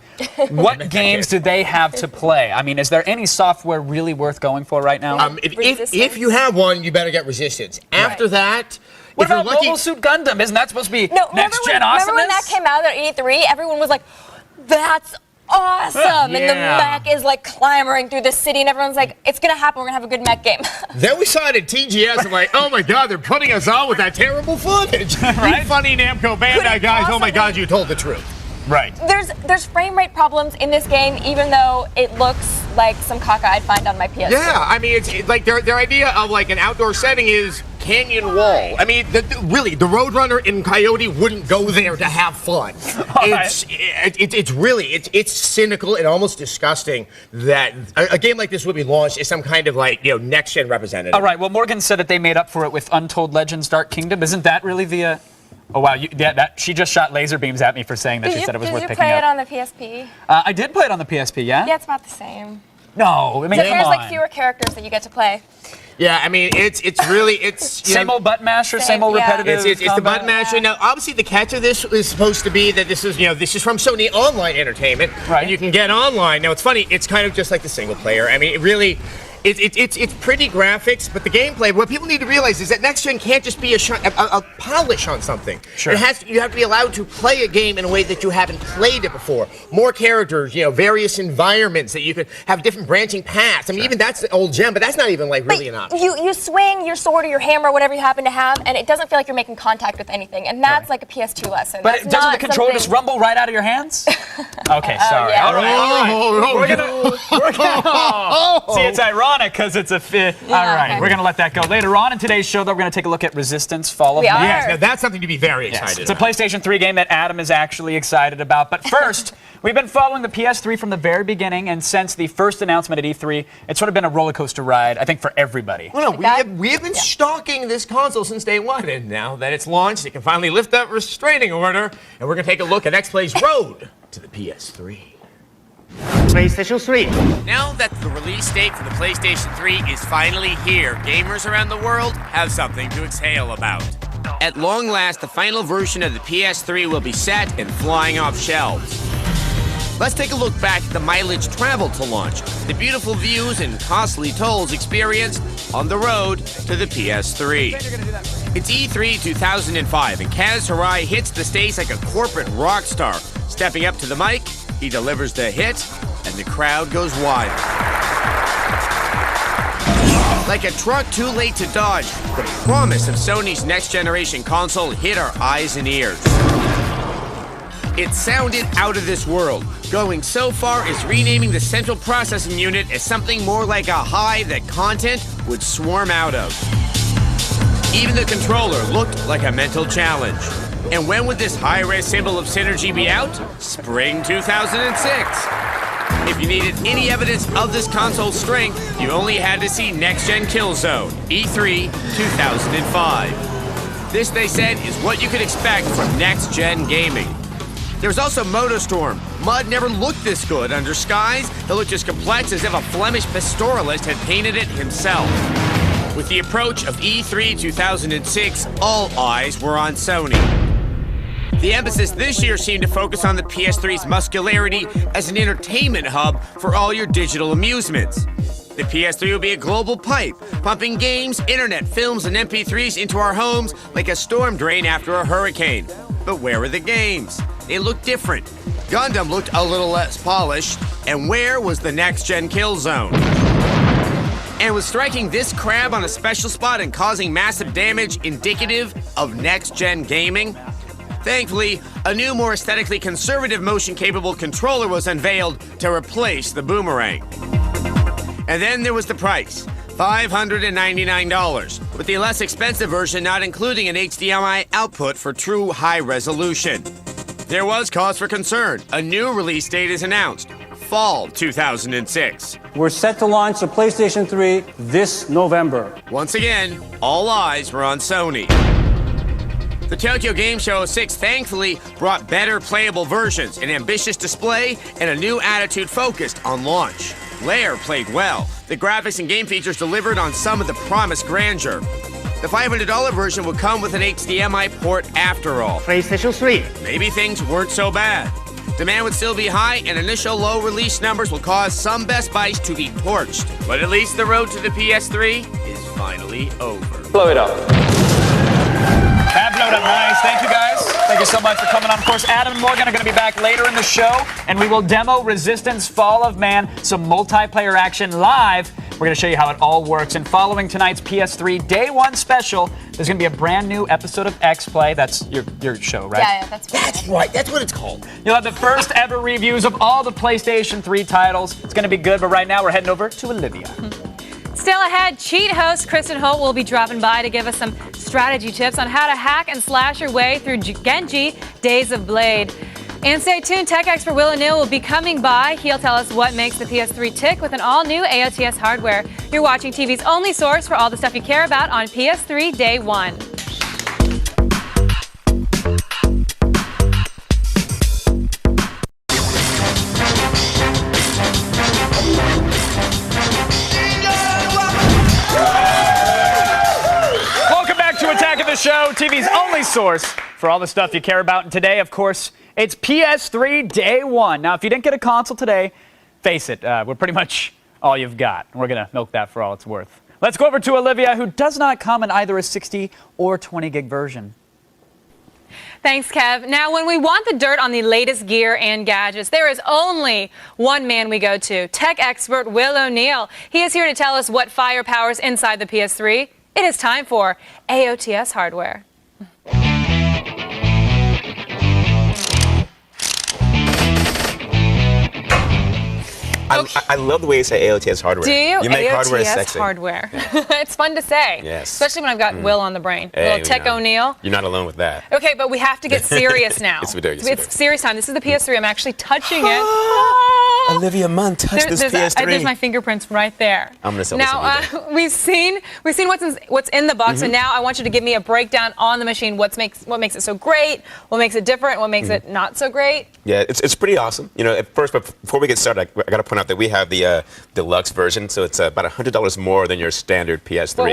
S12: What games do they have to play? I mean, is there any software really worth going for right now?
S11: If you have one, you better get Resistance. After that,
S12: what
S11: if you're
S12: about
S11: lucky,
S12: Mobile Suit Gundam? Isn't that supposed to be
S4: No,
S12: next-gen awesomeness?
S4: remember when that came out at E3? Everyone was like, that's awesome. And the mech is like clamoring through the city, and everyone's like, it's going to happen. We're going to have a good mech game.
S11: Then we saw it at TGS, and like, oh my God, they're putting us on with that terrible footage.
S12: Right?
S11: You funny Namco Bandai guys, oh my God, you told the truth.
S12: Right.
S4: There's frame rate problems in this game, even though it looks like some caca I'd find on my PS2.
S11: Yeah, I mean, it's like their idea of like an outdoor setting is canyon wall. I mean, really, the Roadrunner in Coyote wouldn't go there to have fun. It's cynical and almost disgusting that a game like this would be launched as some kind of like, next gen representative.
S12: All right, well, Morgan said that they made up for it with Untold Legends Dark Kingdom. Isn't that really the... Oh, wow, she just shot laser beams at me for saying that. She said it was worth picking up.
S4: Did you play it on the PSP?
S12: I did play it on the PSP, yeah?
S4: Yeah, it's about the same.
S12: No, I mean,
S4: Except there's like fewer characters that you get to play.
S11: Yeah, I mean, it's
S12: same old button masher, same old repetitive.
S11: It's the button masher. Now, obviously, the catch of this is supposed to be that this is from Sony Online Entertainment, right? And you can get online. Now, it's funny. It's kind of just like the single player. I mean, it really. It's pretty graphics, but the gameplay, what people need to realize is that next gen can't just be a polish on something.
S12: Sure.
S11: You have to be allowed to play a game in a way that you haven't played it before. More characters, various environments that you could have different branching paths. I mean, even that's the old gem, but that's not even like really an option.
S4: You swing your sword or your hammer, whatever you happen to have, and it doesn't feel like you're making contact with anything, and that's like a PS2 lesson.
S12: But doesn't the controller just rumble right out of your hands? Okay, sorry.
S4: Yeah.
S12: All right. We're gonna see, it's ironic because it's a fit.
S4: Yeah,
S12: all right,
S4: okay.
S12: we're going to let that go. Later on in today's show, though, we're going to take a look at Resistance Fall of Man.
S11: Yes, now that's something to be very excited
S12: It's a
S11: about.
S12: PlayStation 3 game that Adam is actually excited about. But first, we've been following the PS3 from the very beginning, and since the first announcement at E3, it's sort of been a roller coaster ride, I think, for everybody.
S11: Well, no, we have been stalking this console since day one, and now that it's launched, it can finally lift that restraining order, and we're going to take a look at X-Play's road to the PS3.
S5: PlayStation 3. Now that the release date for the PlayStation 3 is finally here, gamers around the world have something to exhale about. At long last, the final version of the PS3 will be set and flying off shelves. Let's take a look back at the mileage traveled to launch, the beautiful views and costly tolls experienced on the road to the PS3. It's E3 2005, and Kaz Hirai hits the stage like a corporate rock star. Stepping up to the mic, he delivers the hit, and the crowd goes wild. Like a truck too late to dodge, the promise of Sony's next-generation console hit our eyes and ears. It sounded out of this world, going so far as renaming the central processing unit as something more like a hive that content would swarm out of. Even the controller looked like a mental challenge. And when would this high-res symbol of synergy be out? Spring 2006. If you needed any evidence of this console's strength, you only had to see Next Gen Killzone, E3 2005. This, they said, is what you could expect from Next Gen gaming. There was also MotorStorm. Mud never looked this good under skies that looked as complex as if a Flemish pastoralist had painted it himself. With the approach of E3 2006, all eyes were on Sony. The emphasis this year seemed to focus on the PS3's muscularity as an entertainment hub for all your digital amusements. The PS3 will be a global pipe, pumping games, internet, films, and MP3s into our homes like a storm drain after a hurricane. But where were the games? They looked different. Gundam looked a little less polished, and where was the next-gen Killzone? And was striking this crab on a special spot and causing massive damage indicative of next-gen gaming? Thankfully, a new, more aesthetically conservative motion-capable controller was unveiled to replace the boomerang. And then there was the price, $599, with the less expensive version not including an HDMI output for true high resolution. There was cause for concern. A new release date is announced, fall 2006.
S6: We're set to launch the PlayStation 3 this November.
S5: Once again, all eyes were on Sony. The Tokyo Game Show 06 thankfully brought better playable versions, an ambitious display, and a new attitude focused on launch. Lair played well. The graphics and game features delivered on some of the promised grandeur. The $500 version will come with an HDMI port after all.
S7: PlayStation 3.
S5: Maybe things weren't so bad. Demand would still be high, and initial low release numbers will cause some Best Buys to be torched. But at least the road to the PS3 is finally over.
S12: Blow it up. Have blown up. Nice. Thank you, guys. Thank you so much for coming on. Of course, Adam and Morgan are going to be back later in the show, and we will demo Resistance Fall of Man, some multiplayer action live. We're going to show you how it all works. And following tonight's PS3 Day 1 special, there's going to be a brand new episode of X-Play. That's your show, right?
S16: Yeah, that's
S5: right. That's what it's called.
S12: You'll have the first ever reviews of all the PlayStation 3 titles. It's going to be good, but right now we're heading over to Olivia.
S13: Still ahead, cheat host Kristen Holt will be dropping by to give us some strategy tips on how to hack and slash your way through Genji Days of Blade. And stay tuned, tech expert Will O'Neill will be coming by. He'll tell us what makes the PS3 tick with an all-new AOTS hardware. You're watching TV's only source for all the stuff you care about on PS3 Day 1.
S12: Show, TV's only source for all the stuff you care about. And today, of course, it's PS3 Day 1. Now, if you didn't get a console today, face it, we're pretty much all you've got. And we're going to milk that for all it's worth. Let's go over to Olivia, who does not come in either a 60 or 20 gig version.
S13: Thanks, Kev. Now, when we want the dirt on the latest gear and gadgets, there is only one man we go to, tech expert Will O'Neill. He is here to tell us what firepower is inside the PS3. It is time for AOTS hardware.
S15: I love the way you say AOTS hardware.
S13: Do you?
S15: You make
S13: AOTS
S15: hardware sexy.
S13: hardware. It's fun to say.
S15: Yes.
S13: Especially when I've got Will on the brain.
S15: Hey,
S13: Little Tech O'Neill.
S15: You're not alone with that.
S13: Okay, but we have to get serious now.
S15: Yes, we do. Yes,
S13: It's serious time. This is the PS3. I'm actually touching it.
S15: Olivia Munn, touch this PS3.
S13: There's my fingerprints right there.
S15: I'm going to sell
S13: now,
S15: this on
S13: we've seen what's in the box, and now I want you to give me a breakdown on the machine. What makes it so great? What makes it different? What makes it not so great?
S15: Yeah, it's pretty awesome. You know, at first, but before we get started, I got to point out that we have the deluxe version, so it's about $100 more than your standard PS3.
S13: But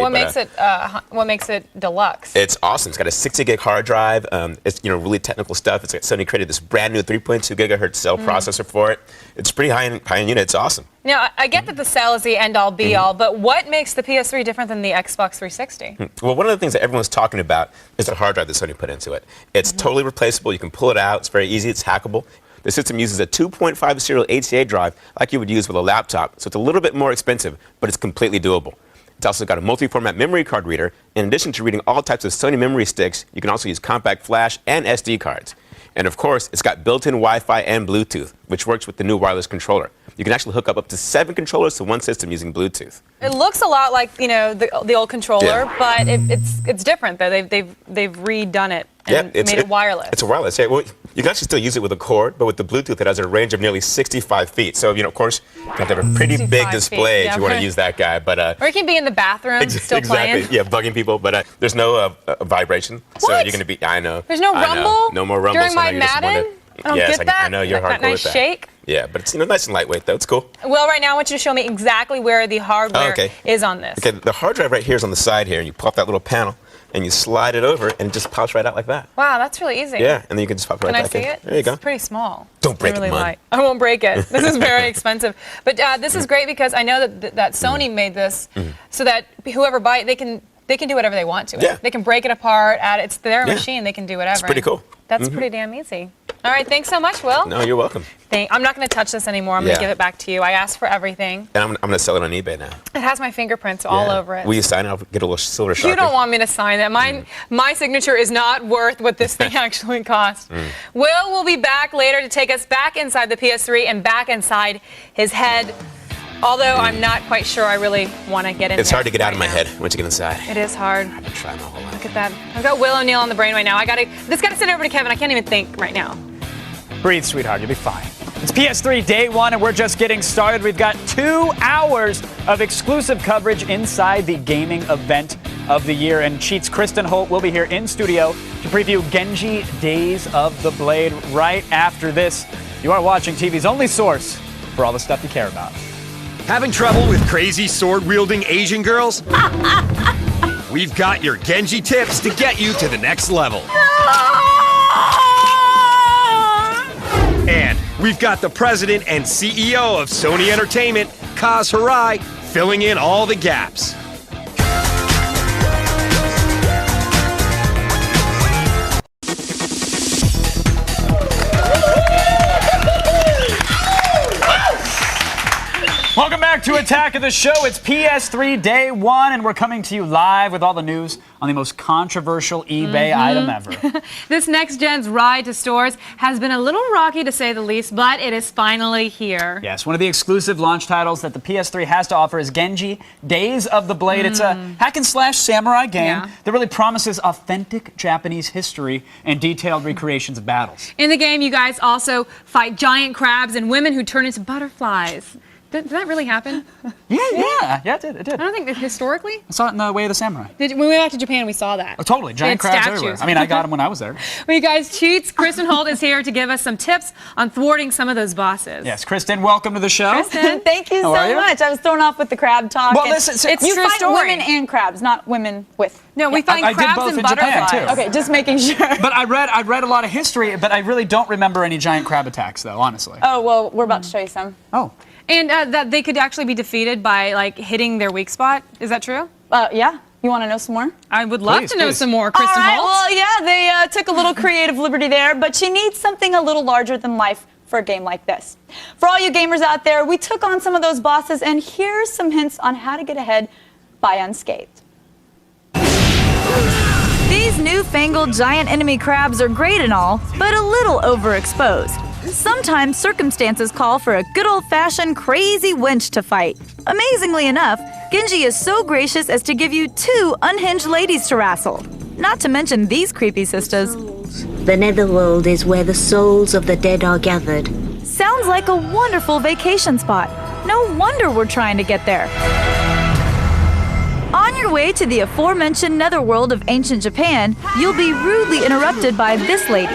S13: what makes it deluxe?
S15: It's awesome. It's got a 60 gig hard drive. It's really technical stuff. It's Sony created this brand new 3.2 gigahertz cell processor for it. It's pretty high in unit. It's awesome.
S13: Now, I get that the cell is the end-all, be-all, but what makes the PS3 different than the Xbox 360?
S15: Well, one of the things that everyone's talking about is the hard drive that Sony put into it. It's totally replaceable. You can pull it out. It's very easy. It's hackable. The system uses a 2.5 serial HCA drive like you would use with a laptop, so it's a little bit more expensive, but it's completely doable. It's also got a multi-format memory card reader. In addition to reading all types of Sony memory sticks, you can also use compact flash and SD cards. And of course, it's got built-in Wi-Fi and Bluetooth, which works with the new wireless controller. You can actually hook up to 7 controllers to one system using Bluetooth.
S13: It looks a lot like the old controller, but it's different though. They've redone it and made it wireless.
S15: It's a wireless. Yeah, well, you can actually still use it with a cord, but with the Bluetooth, it has a range of nearly 65 feet. So of course, you have to have a pretty big display if you want to use that guy. But
S13: or you can be in the bathroom still playing.
S15: Yeah, bugging people. But there's no vibration, so you're going to be. I know.
S13: There's no rumble.
S15: No more rumble.
S13: During my Madden. I don't get that.
S15: I know you're hardcore
S13: nice
S15: with that.
S13: Shake.
S15: Yeah, but it's nice and lightweight though. It's cool.
S13: Well, right now I want you to show me exactly where the hardware is on this.
S15: Okay, the hard drive right here is on the side here, and you pop that little panel, and you slide it over, and it just pops right out like that.
S13: Wow, that's really easy.
S15: Yeah, and then you can just pop it right back in.
S13: Can I see it?
S15: There you go.
S13: It's pretty small.
S15: Don't break it, Mom.
S13: I won't break it. This is very expensive. But this is great because I know that Sony made this so that whoever buys it, they can do whatever they want to it.
S15: Yeah.
S13: They can break it apart, add it. It's their machine. They can do whatever.
S15: It's pretty cool.
S13: That's pretty damn easy. All right, thanks so much, Will.
S15: No, you're welcome.
S13: I'm not going to touch this anymore. I'm going to give it back to you. I asked for everything.
S15: And I'm going to sell it on eBay now.
S13: It has my fingerprints all over it.
S15: Will you sign it? I'll get a little silver Sharpie.
S13: You don't want me to sign that. My signature is not worth what this thing actually cost. Will be back later to take us back inside the PS3 and back inside his head. Although I'm not quite sure I really want to get in.
S15: It's hard to get out of my head once you get inside.
S13: It is hard.
S15: I've been trying my whole life.
S13: Look at that. I've got Will O'Neill on the brain right now. This got to send over to Kevin. I can't even think right now.
S12: Breathe, sweetheart. You'll be fine. It's PS3 Day 1, and we're just getting started. We've got 2 hours of exclusive coverage inside the gaming event of the year. And Cheat's Kristen Holt will be here in studio to preview Genji Days of the Blade right after this. You are watching TV's only source for all the stuff you care about.
S1: Having trouble with crazy sword-wielding Asian girls? we've got your Genji tips to get you to the next level. And we've got the president and CEO of Sony Entertainment, Kaz Hirai, filling in all the gaps.
S12: Welcome back to Attack of the Show. It's PS3 Day 1, and we're coming to you live with all the news on the most controversial eBay item ever.
S13: This next gen's ride to stores has been a little rocky to say the least, but it is finally here.
S12: Yes, one of the exclusive launch titles that the PS3 has to offer is Genji, Days of the Blade. It's a hack-and-slash samurai game that really promises authentic Japanese history and detailed recreations of battles.
S13: In the game, you guys also fight giant crabs and women who turn into butterflies. Did that really happen?
S12: Yeah, it did.
S13: I don't think that historically.
S12: I saw it in The Way of the Samurai.
S13: When we went back to Japan, we saw that.
S12: Oh, totally. Giant crabs everywhere. I mean, I got them when I was there.
S13: Well, you guys, Cheats, Kristen Holt is here to give us some tips on thwarting some of those bosses.
S12: Yes, Kristen, welcome to the show.
S16: Kristen, thank you
S12: How are
S16: so
S12: you?
S16: much. I was thrown off with the crab talk.
S12: Well, listen,
S16: it's
S12: you
S16: true
S12: fight
S16: story. Women and crabs, not women with.
S13: No, we find
S12: I
S13: crabs
S12: did both
S13: and
S12: in Japan,
S13: butterflies.
S12: too.
S16: Okay, just making sure.
S12: But I read a lot of history, but I really don't remember any giant crab attacks, though, honestly.
S16: Oh, well, we're about to show you some.
S12: Oh.
S13: And that they could actually be defeated by, like, hitting their weak spot. Is that true?
S16: Yeah. You want to know some more?
S13: I would love to know some more, Kristen
S16: All right,
S13: Holt.
S16: well, yeah, they took a little creative liberty there, but she needs something a little larger than life for a game like this. For all you gamers out there, we took on some of those bosses, and here's some hints on how to get ahead by unscathed. These newfangled giant enemy crabs are great and all, but a little overexposed. Sometimes circumstances call for a good old-fashioned crazy wench to fight. Amazingly enough, Genji is so gracious as to give you 2 unhinged ladies to wrestle. Not to mention these creepy sisters.
S7: The Netherworld is where the souls of the dead are gathered.
S16: Sounds like a wonderful vacation spot. No wonder we're trying to get there. On your way to the aforementioned Netherworld of ancient Japan, you'll be rudely interrupted by this lady.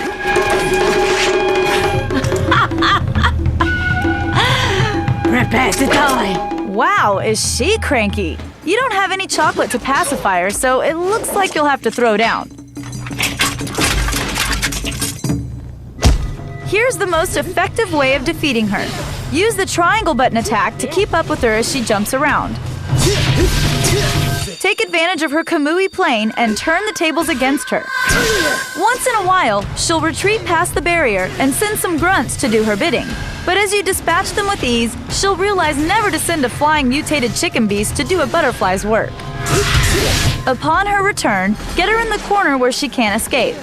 S7: Prepare to die.
S16: Wow, is she cranky? You don't have any chocolate to pacify her, so it looks like you'll have to throw down. Here's the most effective way of defeating her. Use the triangle button attack to keep up with her as she jumps around. Take advantage of her Kamui plane and turn the tables against her. Once in a while, she'll retreat past the barrier and send some grunts to do her bidding. But as you dispatch them with ease, she'll realize never to send a flying mutated chicken beast to do a butterfly's work. Upon her return, get her in the corner where she can't escape.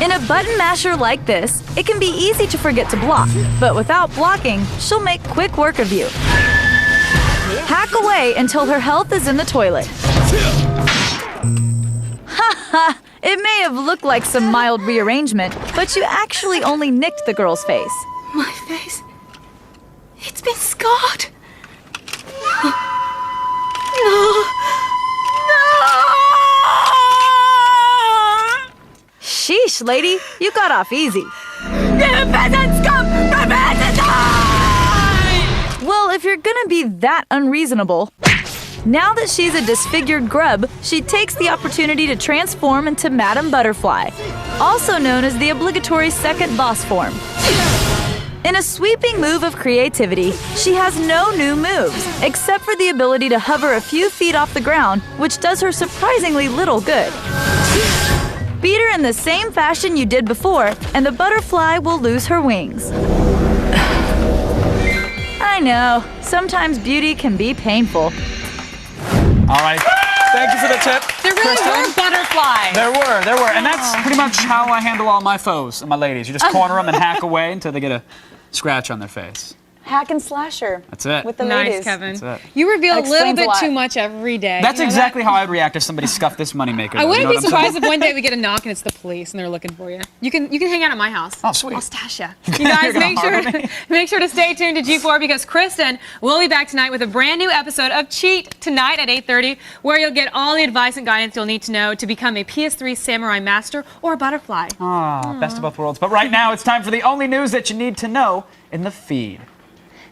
S16: In a button masher like this, it can be easy to forget to block, but without blocking, she'll make quick work of you. Hack away until her health is in the toilet. Haha, it may have looked like some mild rearrangement, but you actually only nicked the girl's face.
S7: My face. It's been scarred. No.
S16: Sheesh, lady, you got off easy.
S7: You peasants come prepare to die!
S16: Well, if you're gonna be that unreasonable, now that she's a disfigured grub, she takes the opportunity to transform into Madame Butterfly, also known as the obligatory second boss form. In a sweeping move of creativity, she has no new moves, except for the ability to hover a few feet off the ground, which does her surprisingly little good. Beat her in the same fashion you did before, and the butterfly will lose her wings. I know, sometimes beauty can be painful.
S12: All right. Thank you for the tip.
S13: There really were butterflies.
S12: There were. And that's pretty much how I handle all my foes and my ladies. You just corner them and hack away until they get a scratch on their face.
S16: Hack and slasher.
S12: That's it.
S16: With the
S13: Nice,
S16: ladies.
S13: Kevin.
S12: That's it.
S13: You reveal a
S16: That
S13: little
S16: explains a
S13: bit
S16: lot.
S13: too much every day.
S12: That's
S13: You know
S12: exactly
S13: that?
S12: how I'd react if somebody scuffed this moneymaker.
S13: I wouldn't
S12: You know
S13: be
S12: what I'm
S13: surprised
S12: saying?
S13: if one day we get a knock and it's the police and they're looking for you. You can hang out at my house.
S12: Oh, sweet.
S13: I'll stash you. You guys,
S12: You're
S13: make sure to stay tuned to G4 because Kristen will be back tonight with a brand new episode of Cheat tonight at 8:30, where you'll get all the advice and guidance you'll need to know to become a PS3 Samurai Master or a Butterfly.
S12: Ah, best of both worlds. But right now, it's time for the only news that you need to know in the feed.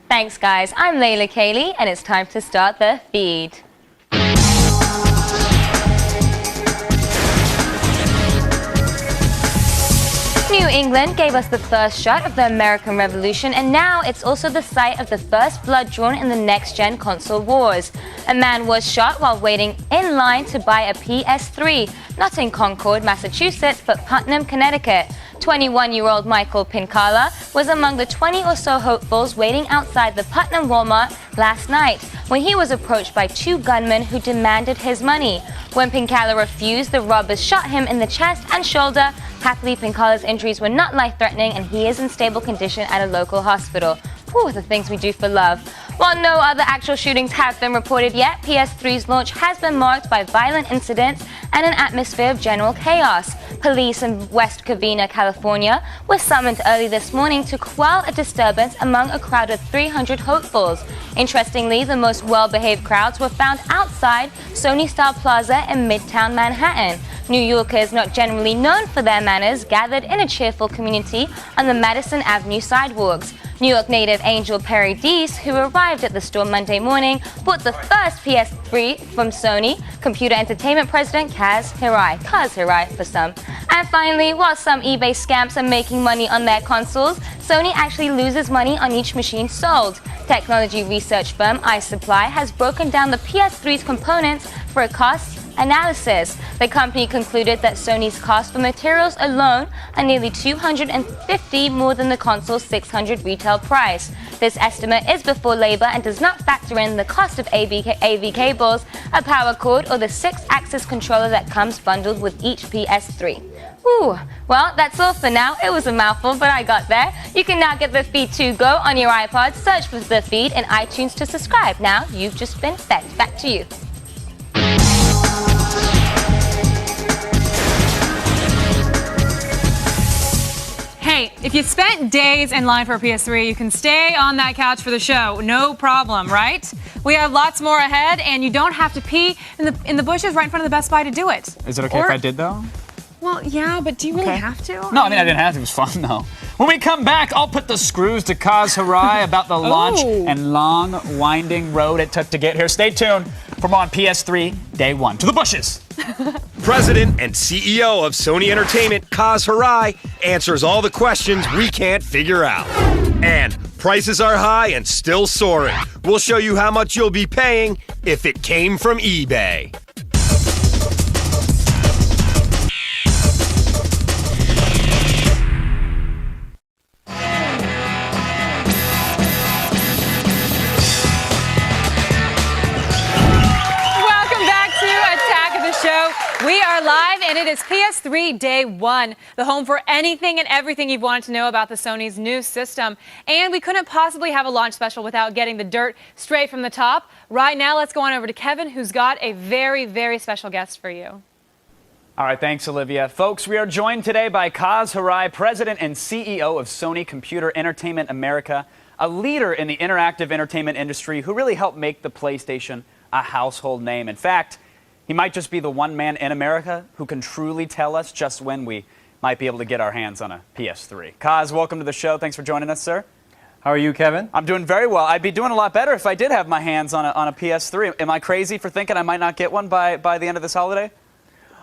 S2: Thanks, guys. I'm Layla Kaylee, and it's time to start the feed. England gave us the first shot of the American Revolution, and now it's also the site of the first blood drawn in the next-gen console wars. A man was shot while waiting in line to buy a PS3, not in Concord, Massachusetts, but Putnam, Connecticut. 21-year-old Michael Pincala was among the 20 or so hopefuls waiting outside the Putnam Walmart last night when he was approached by two gunmen who demanded his money. When Pincala refused, the robbers shot him in the chest and shoulder. Happily, Pincala's injuries were not life-threatening and he is in stable condition at a local hospital. Whew, the things we do for love. While no other actual shootings have been reported yet, PS3's launch has been marked by violent incidents and an atmosphere of general chaos. Police in West Covina, California, were summoned early this morning to quell a disturbance among a crowd of 300 hopefuls. Interestingly, the most well-behaved crowds were found outside Sony Star Plaza in Midtown Manhattan. New Yorkers, not generally known for their manners, gathered in a cheerful community on the Madison Avenue sidewalks. New York native Angel Perry Deese, who arrived at the store Monday morning, bought the first PS3 from Sony Computer Entertainment President Kaz Hirai for some. And finally, while some eBay scamps are making money on their consoles, Sony actually loses money on each machine sold. Technology research firm iSupply has broken down the PS3's components for a cost analysis. The company concluded that Sony's cost for materials alone are nearly $250 more than the console's $600 retail price. This estimate is before labor and does not factor in the cost of AV cables, a power cord, or the 6-axis controller that comes bundled with each PS3. Whew. Well, that's all for now. It was a mouthful, but I got there. You can now get the feed to go on your iPod. Search for the feed in iTunes to subscribe. Now you've just been fed. Back to you.
S13: Hey, if you spent days in line for a PS3, you can stay on that couch for the show. No problem, right? We have lots more ahead, and you don't have to pee in the bushes right in front of the Best Buy to do it.
S12: Is it okay if I did, though?
S13: Well, yeah, but do you really have to?
S12: No, I mean, I didn't have to. It was fun, though. When we come back, I'll put the screws to Kaz Hirai about the launch and long, winding road it took to get here. Stay tuned for more on PS3 Day 1. To the bushes!
S1: President and CEO of Sony Entertainment, Kaz Hirai, answers all the questions we can't figure out. And prices are high and still soaring. We'll show you how much you'll be paying if it came from eBay.
S13: We are live, and it is PS3 Day 1, the home for anything and everything you've wanted to know about the Sony's new system. And we couldn't possibly have a launch special without getting the dirt straight from the top. Right now, let's go on over to Kevin, who's got a very, very special guest for you.
S12: All right, thanks, Olivia. Folks, we are joined today by Kaz Hirai, President and CEO of Sony Computer Entertainment America, a leader in the interactive entertainment industry who really helped make the PlayStation a household name. In fact, he might just be the one man in America who can truly tell us just when we might be able to get our hands on a PS3. Kaz, welcome to the show. Thanks for joining us, sir.
S8: How are you, Kevin?
S12: I'm doing very well. I'd be doing a lot better if I did have my hands on a PS3. Am I crazy for thinking I might not get one by the end of this holiday?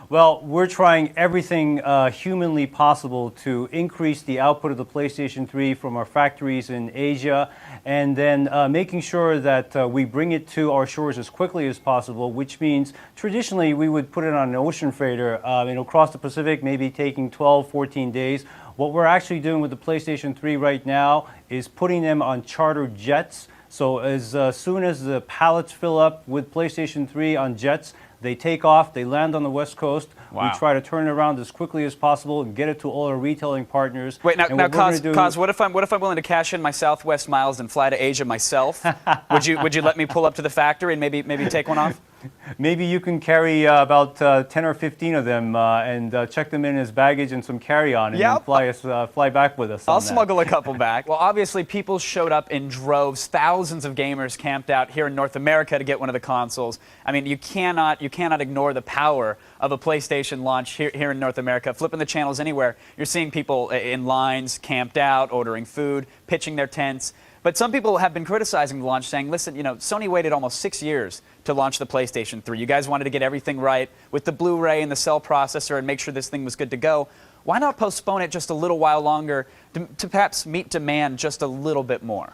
S8: Well, we're trying everything humanly possible to increase the output of the PlayStation 3 from our factories in Asia, and then making sure that we bring it to our shores as quickly as possible, which means traditionally we would put it on an ocean freighter across the Pacific, maybe taking 12, 14 days. What we're actually doing with the PlayStation 3 right now is putting them on charter jets. So as soon as the pallets fill up with PlayStation 3 on jets, they take off, they land on the West Coast.
S12: Wow.
S8: We try to turn it around as quickly as possible and get it to all our retailing partners.
S12: Wait, now Kaz, what if I'm willing to cash in my Southwest miles and fly to Asia myself? would you let me pull up to the factory and maybe take one off?
S8: Maybe you can carry about 10 or 15 of them and check them in as baggage and some carry-on, and then fly back with us.
S12: I'll smuggle a couple back. Well, obviously, people showed up in droves. Thousands of gamers camped out here in North America to get one of the consoles. I mean, you cannot ignore the power of a PlayStation launch here in North America. Flipping the channels anywhere, you're seeing people in lines, camped out, ordering food, pitching their tents. But some people have been criticizing the launch, saying, listen, Sony waited almost 6 years to launch the PlayStation 3. You guys wanted to get everything right with the Blu-ray and the cell processor and make sure this thing was good to go. why not postpone it just a little while longer to perhaps meet demand just a little bit more?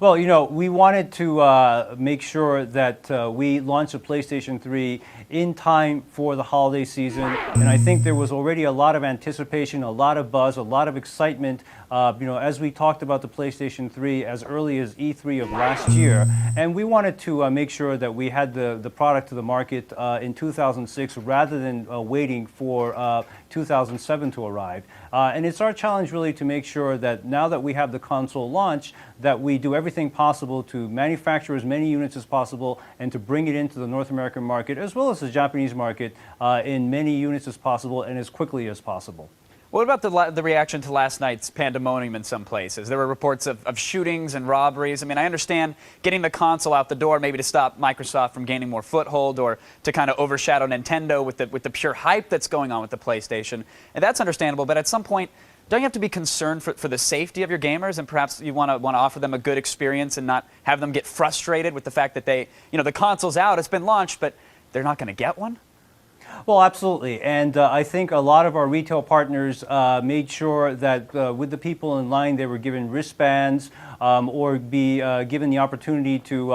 S8: Well, you know, we wanted to make sure that we launched the PlayStation 3 in time for the holiday season, and I think there was already a lot of anticipation, a lot of buzz, a lot of excitement, you know, as we talked about the PlayStation 3 as early as E3 of last year, and we wanted to make sure that we had the product to the market in 2006 rather than waiting for 2007 to arrive. And it's our challenge really to make sure that now that we have the console launch, that we do everything possible to manufacture as many units as possible and to bring it into the North American market as well as the Japanese market in many units as possible and as quickly as possible.
S12: What about the reaction to last night's pandemonium in some places? There were reports of shootings and robberies. I mean, I understand getting the console out the door maybe to stop Microsoft from gaining more foothold or to kind of overshadow Nintendo with the pure hype that's going on with the PlayStation. And that's understandable, but at some point, don't you have to be concerned for the safety of your gamers, and perhaps you want to offer them a good experience and not have them get frustrated with the fact that the console's out, it's been launched, but they're not going to get one?
S8: Well, absolutely. And I think a lot of our retail partners made sure that with the people in line, they were given wristbands or be given the opportunity to,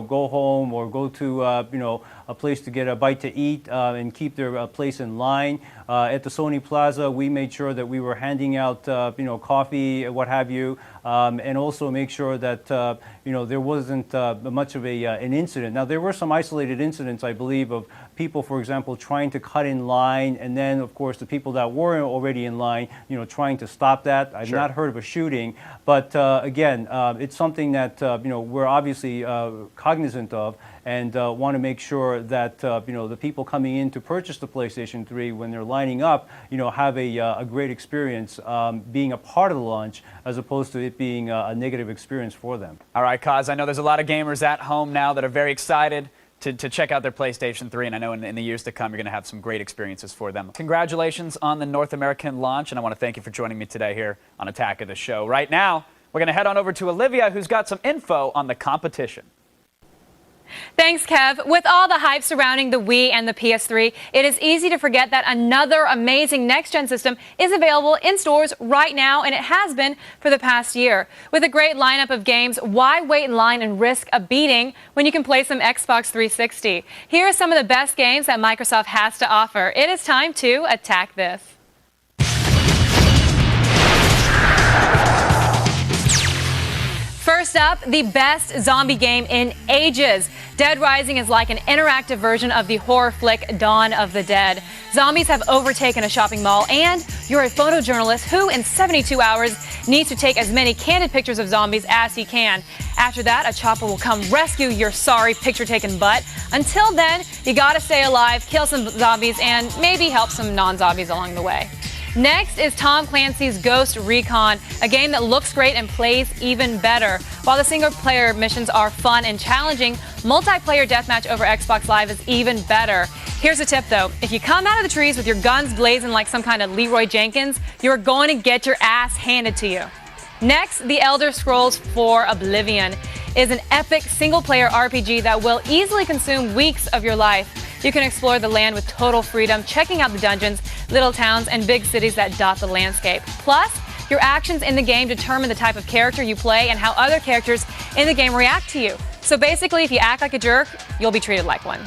S8: go home or go to, a place to get a bite to eat and keep their place in line. At the Sony Plaza, we made sure that we were handing out, coffee, what have you, and also make sure that, there wasn't much of an incident. Now, there were some isolated incidents, I believe, of people, for example, trying to cut in line, and then, of course, the people that were already in line, trying to stop that. I've not heard of a shooting, but again, it's something that, we're obviously cognizant of and want to make sure that, the people coming in to purchase the PlayStation 3 when they're lining up, have a great experience being a part of the launch as opposed to it being a negative experience for them.
S12: All right, Kaz, I know there's a lot of gamers at home now that are very excited to check out their PlayStation 3, and I know in the years to come you're going to have some great experiences for them. Congratulations on the North American launch, and I want to thank you for joining me today here on Attack of the Show. Right now, we're going to head on over to Olivia, who's got some info on the competition.
S13: Thanks, Kev. With all the hype surrounding the Wii and the PS3, it is easy to forget that another amazing next-gen system is available in stores right now, and it has been for the past year. With a great lineup of games, why wait in line and risk a beating when you can play some Xbox 360? Here are some of the best games that Microsoft has to offer. It is time to attack this. First up, the best zombie game in ages. Dead Rising is like an interactive version of the horror flick Dawn of the Dead. Zombies have overtaken a shopping mall, and you're a photojournalist who, in 72 hours, needs to take as many candid pictures of zombies as he can. After that, a chopper will come rescue your sorry picture-taken butt. Until then, you gotta stay alive, kill some zombies, and maybe help some non-zombies along the way. Next is Tom Clancy's Ghost Recon, a game that looks great and plays even better. While the single-player missions are fun and challenging, multiplayer deathmatch over Xbox Live is even better. Here's a tip, though. If you come out of the trees with your guns blazing like some kind of Leroy Jenkins, you're going to get your ass handed to you. Next, The Elder Scrolls IV Oblivion is an epic single-player RPG that will easily consume weeks of your life. You can explore the land with total freedom, checking out the dungeons, little towns, and big cities that dot the landscape. Plus, your actions in the game determine the type of character you play and how other characters in the game react to you. So basically, if you act like a jerk, you'll be treated like one.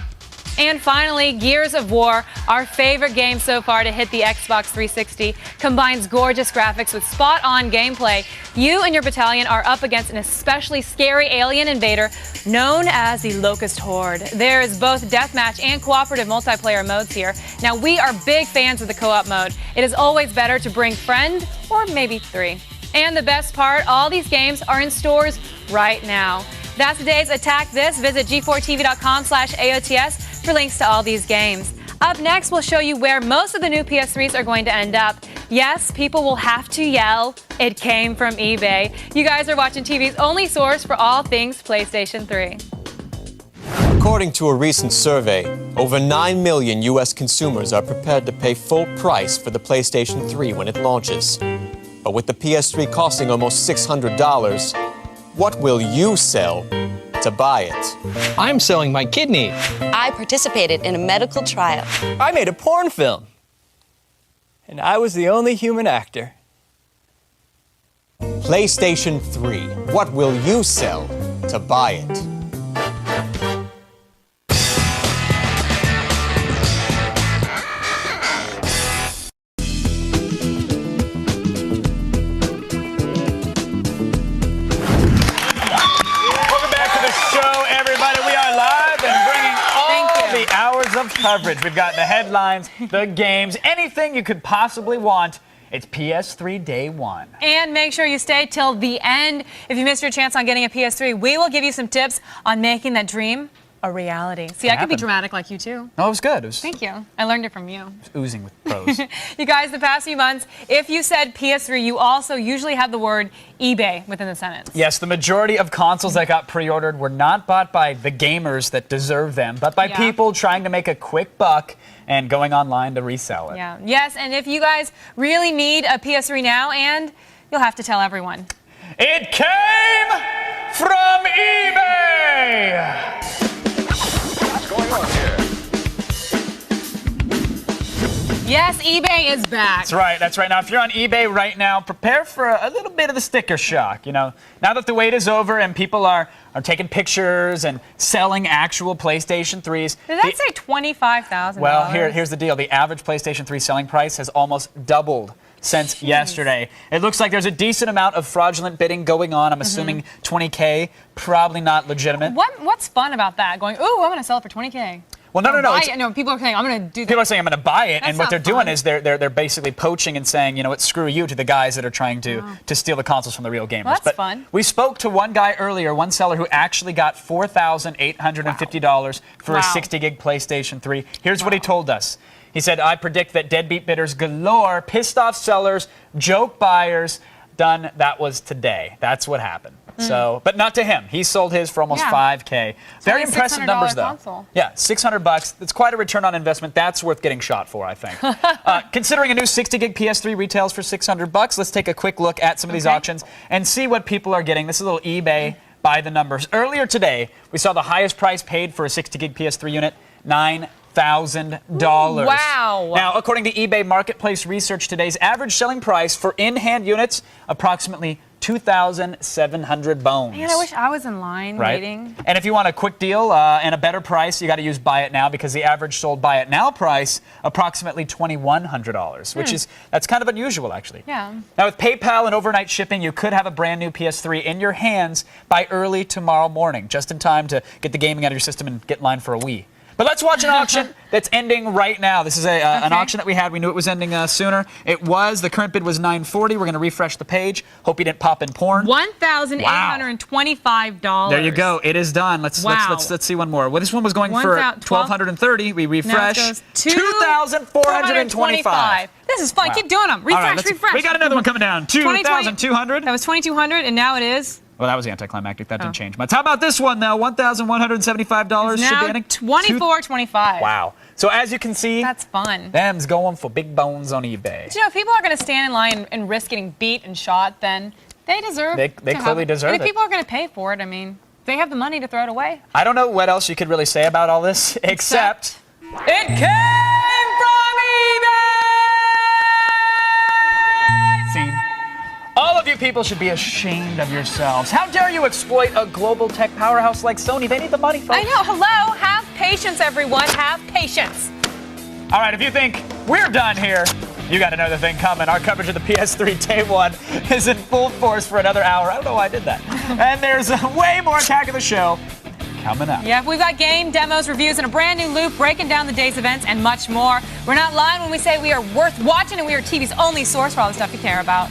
S13: And finally, Gears of War, our favorite game so far to hit the Xbox 360, combines gorgeous graphics with spot-on gameplay. You and your battalion are up against an especially scary alien invader known as the Locust Horde. There is both deathmatch and cooperative multiplayer modes here. Now, we are big fans of the co-op mode. It is always better to bring friends or maybe three. And the best part, all these games are in stores right now. That's today's Attack This. Visit G4TV.com/AOTS for links to all these games. Up next, we'll show you where most of the new PS3s are going to end up. Yes, people will have to yell, "It came from eBay." You guys are watching TV's only source for all things PlayStation 3.
S22: According to a recent survey, over 9 million U.S. consumers are prepared to pay full price for the PlayStation 3 when it launches. But with the PS3 costing almost $600, what will you sell to buy it?
S24: I'm selling my kidney.
S9: I participated in a medical trial.
S24: I made a porn film.
S9: and I was the only human actor.
S22: PlayStation 3. What will you sell to buy it?
S12: Of coverage. We've got the headlines, the games, anything you could possibly want. It's PS3 Day 1.
S13: And make sure you stay till the end. If you missed your chance on getting a PS3, we will give you some tips on making that dream a reality. See, I could be dramatic like you too.
S12: No, it was good.
S13: Thank you. I learned it from you.
S12: It was oozing with pros.
S13: You guys, the past few months, if you said PS3, you also usually have the word eBay within the sentence.
S12: Yes, the majority of consoles that got pre-ordered were not bought by the gamers that deserve them, but by people trying to make a quick buck and going online to resell it.
S13: Yeah. Yes, and if you guys really need a PS3 now, and you'll have to tell everyone.
S12: It came from eBay!
S3: What's going on here?
S13: Yes, eBay is back.
S12: That's right, that's right. Now, if you're on eBay right now, prepare for a little bit of the sticker shock. You know, now that the wait is over and people are taking pictures and selling actual PlayStation 3s.
S13: Did that say $25,000?
S12: Well, here's the deal. The average PlayStation 3 selling price has almost doubled since yesterday. It looks like there's a decent amount of fraudulent bidding going on. I'm assuming 20K, probably not legitimate.
S13: What's fun about that? Going, ooh, I'm going to sell it for 20K.
S12: Well, no.
S13: No, people are saying, I'm going to do that.
S12: People are saying, I'm going to buy it,
S13: That's
S12: and what
S13: not
S12: they're
S13: fun.
S12: doing is they're basically poaching and saying, you know what, screw you to the guys that are trying to steal the consoles from the real gamers.
S13: Well, that's
S12: but
S13: fun.
S12: We spoke to one guy earlier, one seller who actually got $4,850 for a 60-gig PlayStation 3. Here's what he told us. He said, I predict that deadbeat bidders galore, pissed off sellers, joke buyers, done. That was today. That's what happened. So, but not to him. He sold his for almost $5K. Very impressive numbers, though.
S13: Console.
S12: Yeah, $600. It's quite a return on investment. That's worth getting shot for, I think. Considering a new 60-gig PS3 retails for $600, let's take a quick look at some of these auctions and see what people are getting. This is a little eBay by the numbers. Earlier today, we saw the highest price paid for a 60-gig PS3 unit, $9,000.
S13: Wow.
S12: Now, according to eBay Marketplace Research, today's average selling price for in-hand units, approximately 2,700 bones.
S13: Man, I wish I was in line waiting.
S12: And if you want a quick deal and a better price, you got to use Buy It Now, because the average sold Buy It Now price approximately $2,100, which that's kind of unusual, actually.
S13: Yeah.
S12: Now, with PayPal and overnight shipping, you could have a brand new PS3 in your hands by early tomorrow morning, just in time to get the gaming out of your system and get in line for a Wii. But let's watch an auction that's ending right now. This is an auction that we had. We knew it was ending sooner. It was. The current bid was $940. We're going to refresh the page. Hope you didn't pop in porn.
S13: $1,825.
S12: There you go. It is done. Let's see one more. Well, this one was going for $1,230. We refresh. $2,425.
S13: This is fun. Keep doing them. Refresh, refresh.
S12: We got another one coming down. $2,200.
S13: That was $2,200, and now it is.
S12: Well, that was anticlimactic. That didn't change much. How about this one, though? $1,175 should be ending.
S13: $2,425.
S12: Wow. So as you can see,
S13: that's fun.
S12: Them's going for big bones on eBay.
S13: But, you know, if people are going to stand in line and risk getting beat and shot, then they deserve
S12: They clearly deserve
S13: it.
S12: it.
S13: If people are going to pay for it, I mean, they have the money to throw it away.
S12: I don't know what else you could really say about all this, except
S13: it came from eBay!
S12: Scene. All of you people should be ashamed of yourselves. How dare you exploit a global tech powerhouse like Sony? They need the money, folks.
S13: I know. Hello. Have patience, everyone. Have patience.
S12: All right, if you think we're done here, you got another thing coming. Our coverage of the PS3 Day 1 is in full force for another hour. I don't know why I did that. And there's way more Attack of the Show coming up.
S13: Yeah, we've got game, demos, reviews, and a brand new loop breaking down the day's events and much more. We're not lying when we say we are worth watching, and we are TV's only source for all the stuff you care about.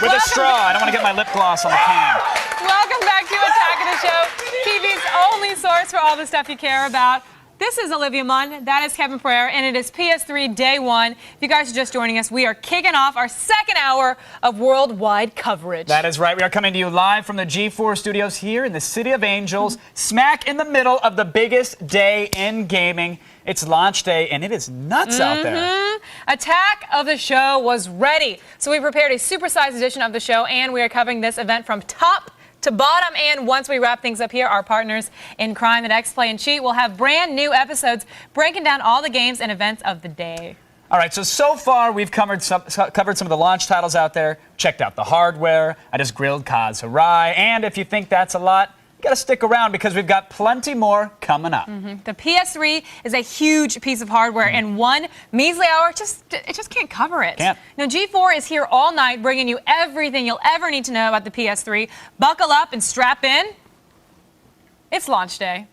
S12: With a straw. I don't want to get my lip gloss on the can.
S13: Welcome back to Attack of the Show, TV's only source for all the stuff you care about. This is Olivia Munn. That is Kevin Pereira, and it is PS3 Day 1. If you guys are just joining us, we are kicking off our second hour of worldwide coverage.
S12: That is right. We are coming to you live from the G4 studios here in the City of Angels, smack in the middle of the biggest day in gaming. It's launch day, and it is nuts out there.
S13: Attack of the Show was ready. So we prepared a supersized edition of the show, and we are covering this event from top to bottom. And once we wrap things up here, our partners in crime at X Play and Cheat will have brand new episodes breaking down all the games and events of the day.
S12: All right, so far we've covered some of the launch titles out there, checked out the hardware, I just grilled Kaz Hirai, and if you think that's a lot, you gotta stick around because we've got plenty more coming up.
S13: The PS3 is a huge piece of hardware, and one measly hour it just can't cover it.
S12: Can't.
S13: Now, G4 is here all night bringing you everything you'll ever need to know about the PS3. Buckle up and strap in. It's launch day.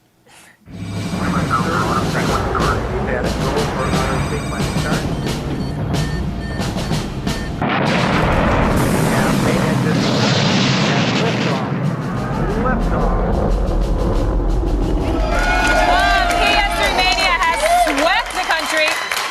S13: PS3 Mania has swept the country.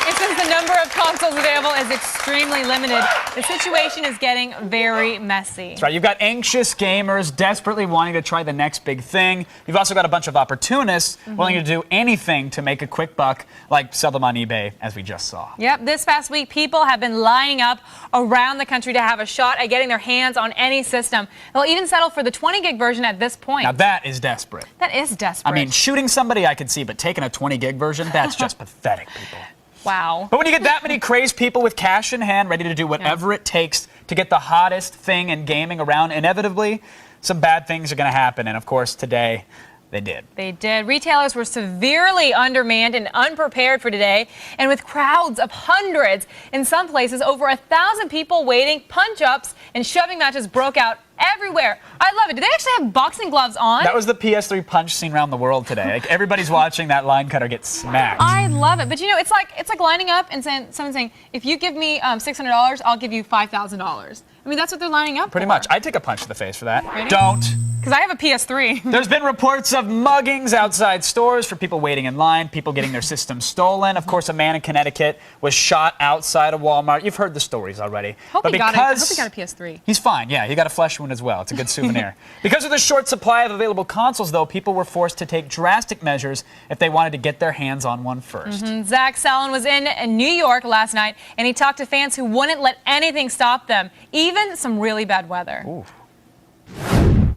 S13: And since the number of consoles available is extremely limited, the situation is getting very messy.
S12: That's right. You've got anxious gamers desperately wanting to try the next big thing. You've also got a bunch of opportunists willing to do anything to make a quick buck, like sell them on eBay, as we just saw.
S13: Yep, this past week, people have been lining up around the country to have a shot at getting their hands on any system. They'll even settle for the 20 gig version at this point.
S12: Now that is desperate.
S13: That is desperate.
S12: I mean, shooting somebody I could see, but taking a 20 gig version, that's just pathetic, people.
S13: Wow.
S12: But when you get that many crazed people with cash in hand ready to do whatever it takes to get the hottest thing in gaming around, inevitably, some bad things are going to happen. And of course, today, they did.
S13: They did. Retailers were severely undermanned and unprepared for today. And with crowds of hundreds, in some places, over 1,000 people waiting, punch-ups and shoving matches broke out everywhere. I love it. Did they actually have boxing gloves on?
S12: That was the PS3 punch seen around the world today. Like, everybody's watching that line cutter get smacked.
S13: I love it. But you know, it's like lining up and someone saying, if you give me $600, I'll give you $5,000. I mean, that's what they're lining up
S12: Pretty
S13: for.
S12: much. I'd take a punch to the face for that.
S13: Ready?
S12: Don't.
S13: Because I have a PS3.
S12: There's been reports of muggings outside stores for people waiting in line, people getting their systems stolen. Of course, a man in Connecticut was shot outside of Walmart. You've heard the stories already.
S13: I hope he got a PS3.
S12: He's fine, yeah. He got a flesh wound as well. It's a good souvenir. Because of the short supply of available consoles, though, people were forced to take drastic measures if they wanted to get their hands on one first.
S13: Zach Sallen was in New York last night, and he talked to fans who wouldn't let anything stop them, even some really bad weather.
S12: Ooh.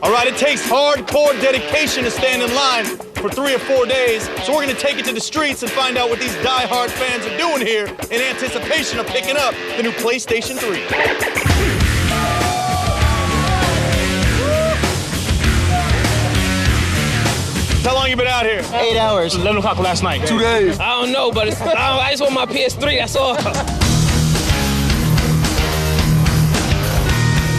S17: All right, it takes hardcore dedication to stand in line for 3 or 4 days, so we're going to take it to the streets and find out what these die-hard fans are doing here in anticipation of picking up the new PlayStation 3. How long you been out here?
S24: 8 hours.
S17: 11 o'clock last night.
S24: 2 days.
S10: I don't know, but I just want my PS3, that's all.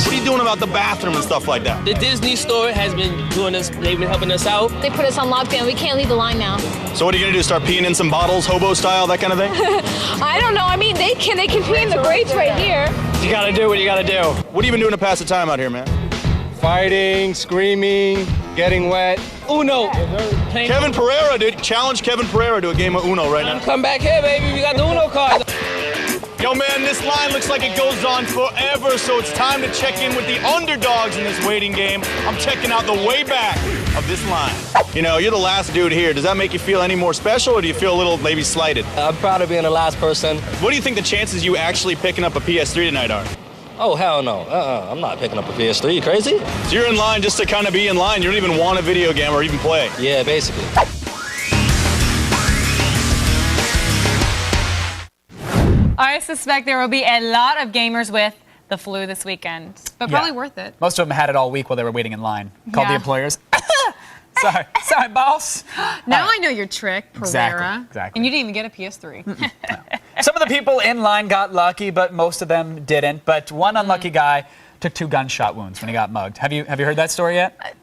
S17: What are you doing about the bathroom and stuff like that?
S10: The Disney store has been doing this, they've been helping us out.
S14: They put us on lockdown, we can't leave the line now.
S17: So what are you gonna do, start peeing in some bottles, hobo style, that kind of thing?
S14: I don't know, I mean, they can pee in the grates right here.
S17: You gotta do what you gotta do. What have you been doing to pass the time out here, man?
S24: Fighting, screaming, getting wet.
S10: Uno.
S17: Kevin Pereira, dude. Challenge Kevin Pereira to a game of Uno right now.
S10: Come back here, baby, we got the Uno cards.
S17: Yo, man, this line looks like it goes on forever, so it's time to check in with the underdogs in this waiting game. I'm checking out the way back of this line. You know, you're the last dude here. Does that make you feel any more special, or do you feel a little maybe slighted?
S10: I'm proud of being the last person.
S17: What do you think the chances you actually picking up a PS3 tonight are?
S10: Oh, hell no. I'm not picking up a PS3. You crazy?
S17: So you're in line just to kind of be in line. You don't even want a video game or even play.
S10: Yeah, basically.
S13: I suspect there will be a lot of gamers with the flu this weekend, but probably worth it.
S12: Most of them had it all week while they were waiting in line. Called the employers. Sorry, boss.
S13: Now I know your trick, Pereira.
S12: Exactly.
S13: And you didn't even get a PS3.
S12: Some of the people in line got lucky, but most of them didn't. But one unlucky guy took 2 gunshot wounds when he got mugged. Have you heard that story yet?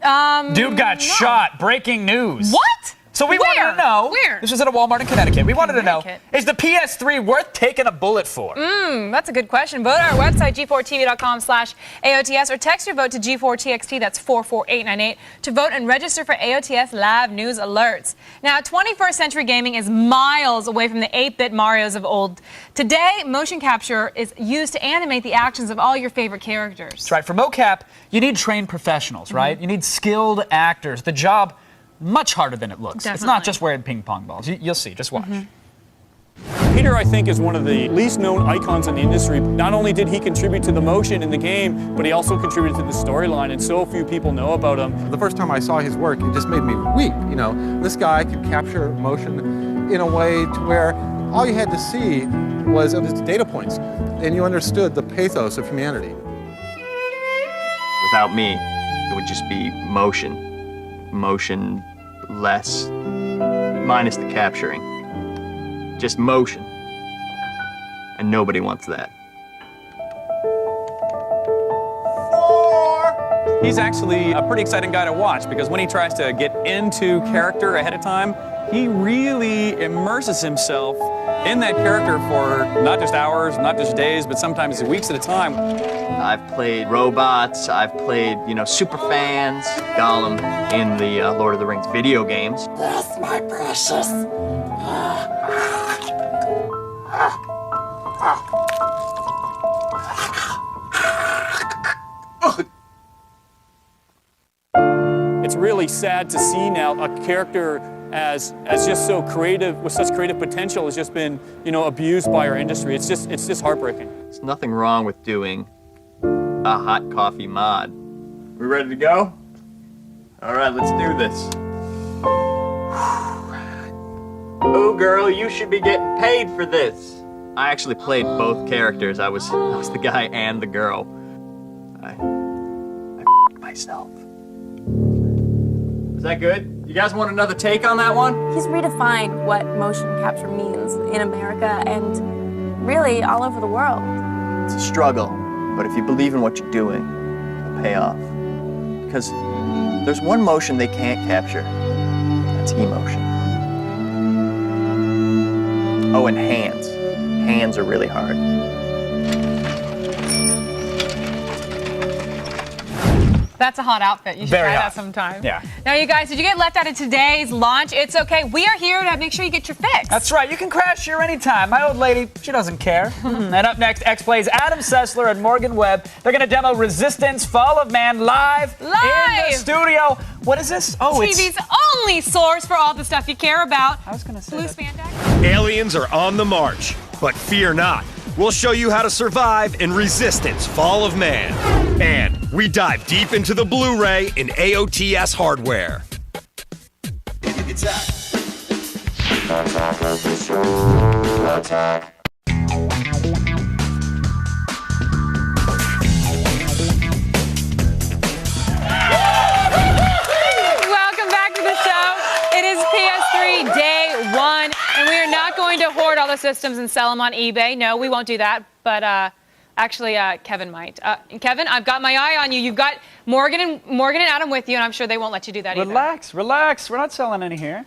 S12: Dude got shot. Breaking news.
S13: What?
S12: So we wanted to know.
S13: Where?
S12: This was at a Walmart in Connecticut. We wanted to know, is the PS3 worth taking a bullet for?
S13: That's a good question. Vote on our website, G4TV.com/AOTS, or text your vote to G4TXT, that's 44898, to vote and register for AOTS live news alerts. Now, 21st century gaming is miles away from the 8-bit Marios of old. Today, motion capture is used to animate the actions of all your favorite characters.
S12: That's right. For mocap, you need trained professionals, right? You need skilled actors. The job, much harder than it looks. It's not just wearing ping pong balls. You'll see. Just watch.
S18: Peter, I think, is one of the least known icons in the industry. Not only did he contribute to the motion in the game, but he also contributed to the storyline, and so few people know about him.
S19: The first time I saw his work, it just made me weep. You know, this guy could capture motion in a way to where all you had to see was his data points, and you understood the pathos of humanity.
S9: Without me, it would just be motion less, minus the capturing. Just motion. And nobody wants that.
S20: He's actually a pretty exciting guy to watch because when he tries to get into character ahead of time, he really immerses himself in that character for not just hours, not just days, but sometimes weeks at a time.
S9: I've played robots, I've played, super fans, Gollum in the Lord of the Rings video games.
S21: Yes, my precious.
S18: It's really sad to see now a character as just so creative, with such creative potential, has just been, abused by our industry. It's just heartbreaking.
S9: There's nothing wrong with doing a hot coffee mod. We ready to go? All right, let's do this. Oh, girl, you should be getting paid for this. I actually played both characters. I was the guy and the girl. I f***ed myself. Was that good? You guys want another take on that one?
S25: He's redefined what motion capture means in America and really all over the world.
S9: It's a struggle, but if you believe in what you're doing, it'll pay off. Because there's one motion they can't capture. That's emotion. Oh, and hands. Hands are really hard.
S13: That's a hot outfit. You should try that sometime.
S12: Yeah.
S13: Now, you guys, did you get left out of today's launch? It's okay. We are here to make sure you get your fix.
S12: That's right. You can crash here anytime. My old lady, she doesn't care. And up next, X-Play's Adam Sessler and Morgan Webb. They're going to demo Resistance Fall of Man live in the studio. What is this? Oh,
S13: TV's only source for all the stuff you care about.
S12: I was going to say
S13: Blue spandex.
S1: Aliens are on the march, but fear not. We'll show you how to survive in Resistance Fall of Man. And we dive deep into the Blu-ray in AOTS hardware.
S21: It's
S13: Welcome back to the show. It is PS3 day one, and we are not going to hoard all the systems and sell them on eBay. No, we won't do that, but actually, Kevin might. Kevin, I've got my eye on you. You've got Morgan and Adam with you, and I'm sure they won't let you do that either.
S12: Relax. We're not selling any here.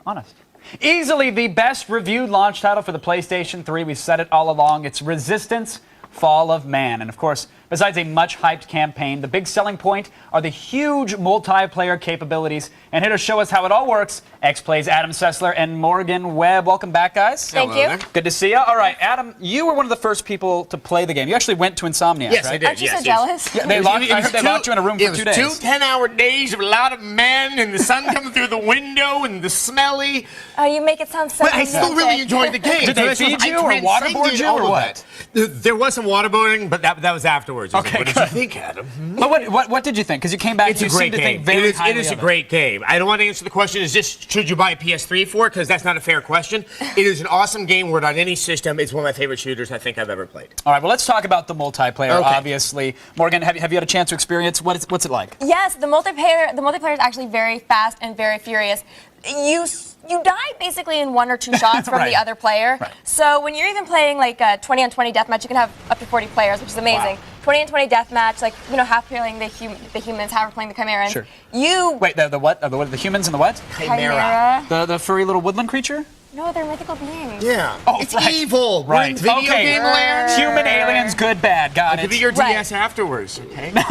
S12: Honest. Easily the best reviewed launch title for the PlayStation 3. We've said it all along. It's Resistance Fall of Man. And of course, besides a much-hyped campaign, the big selling point are the huge multiplayer capabilities. And here to show us how it all works, X-Play's Adam Sessler and Morgan Webb. Welcome back, guys.
S25: Thank you.
S12: Good to see you. All right, Adam, you were one of the first people to play the game. You actually went to Insomniac,
S11: Yes,
S12: right?
S11: I did.
S25: Aren't you so jealous?
S12: Yeah, I heard they locked you in a room for 2 days.
S11: It was 2 10-hour days of a lot of men and the sun coming through the window and the smelly.
S25: Oh, you make it sound so
S11: But I still really enjoyed the game.
S12: Did they feed you or waterboard you or what?
S11: There was some waterboarding, but that was afterwards.
S12: Okay,
S11: what did you think, Adam?
S12: But what did you think? Because you came back,
S11: It's a
S12: you
S11: great
S12: seemed to
S11: game.
S12: think very highly
S11: It is a
S12: of
S11: great game. I don't want to answer the question, should you buy a PS3 for it? Because that's not a fair question. It is an awesome game. Where on any system, it's one of my favorite shooters I think I've ever played.
S12: All right, well, let's talk about the multiplayer,
S11: Okay.
S12: obviously. Morgan, have you had a chance to experience what's it like?
S25: Yes, the multiplayer is actually very fast and very furious. You die basically in 1 or 2 shots from
S12: Right.
S25: the other player.
S12: Right.
S25: So when you're even playing like a 20-on-20 deathmatch, you can have up to 40 players, which is amazing.
S12: Wow.
S25: 20 and 20 deathmatch, like, you know, half playing the humans, half playing the Chimerans.
S12: Sure.
S25: You...
S12: Wait, the what? The humans and the what?
S25: Chimera.
S12: The furry little woodland creature?
S25: No, they're mythical beings.
S11: Yeah.
S12: Oh,
S11: it's
S12: right.
S11: evil. We're
S12: Right.
S11: in video game land.
S12: Human aliens, good, bad. Got it.
S11: Give me your DS afterwards, okay?
S12: No.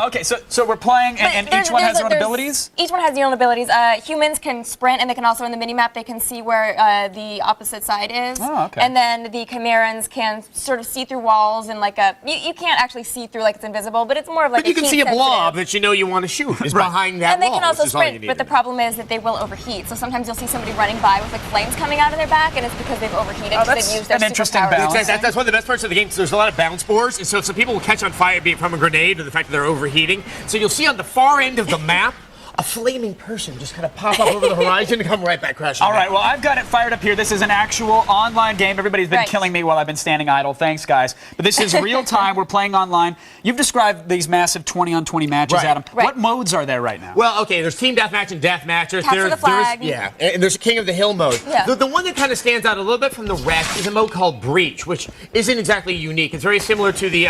S12: Okay, so we're playing, and each one has their own abilities?
S25: Each one has their own abilities. Humans can sprint, and they can also, in the mini-map, they can see where the opposite side is.
S12: Oh, okay.
S25: And then the Chimerans can sort of see through walls, and like you can't actually see through like it's invisible, but it's more of like
S11: But you can see a blob that you know you want to shoot is behind that
S25: and they
S11: wall.
S25: can also
S11: which is all you
S25: sprint,
S11: need
S25: but
S11: to
S25: the
S11: do.
S25: problem is that they will overheat. So sometimes you'll see somebody running by with like flames coming out of their back, and it's because they've overheated because they've used their superpowers.
S11: That's one of the best parts of the game. There's a lot of bounce boards, and so some people will catch on fire be it from a grenade or the fact that they're overheating. So you'll see on the far end of the map a flaming person just kind of pop up over the horizon and come right back crashing.
S12: All right, well, I've got it fired up here. This is an actual online game. Everybody's been killing me while I've been standing idle. Thanks, guys. But this is real time. We're playing online. You've described these massive 20-on-20 matches, Adam. What modes are there right now?
S11: Well, okay, there's team deathmatch and deathmatchers.
S25: Capture the flag.
S11: And there's a King of the Hill mode.
S25: Yeah.
S11: The one that kind of stands out a little bit from the rest is a mode called Breach, which isn't exactly unique. It's very similar to the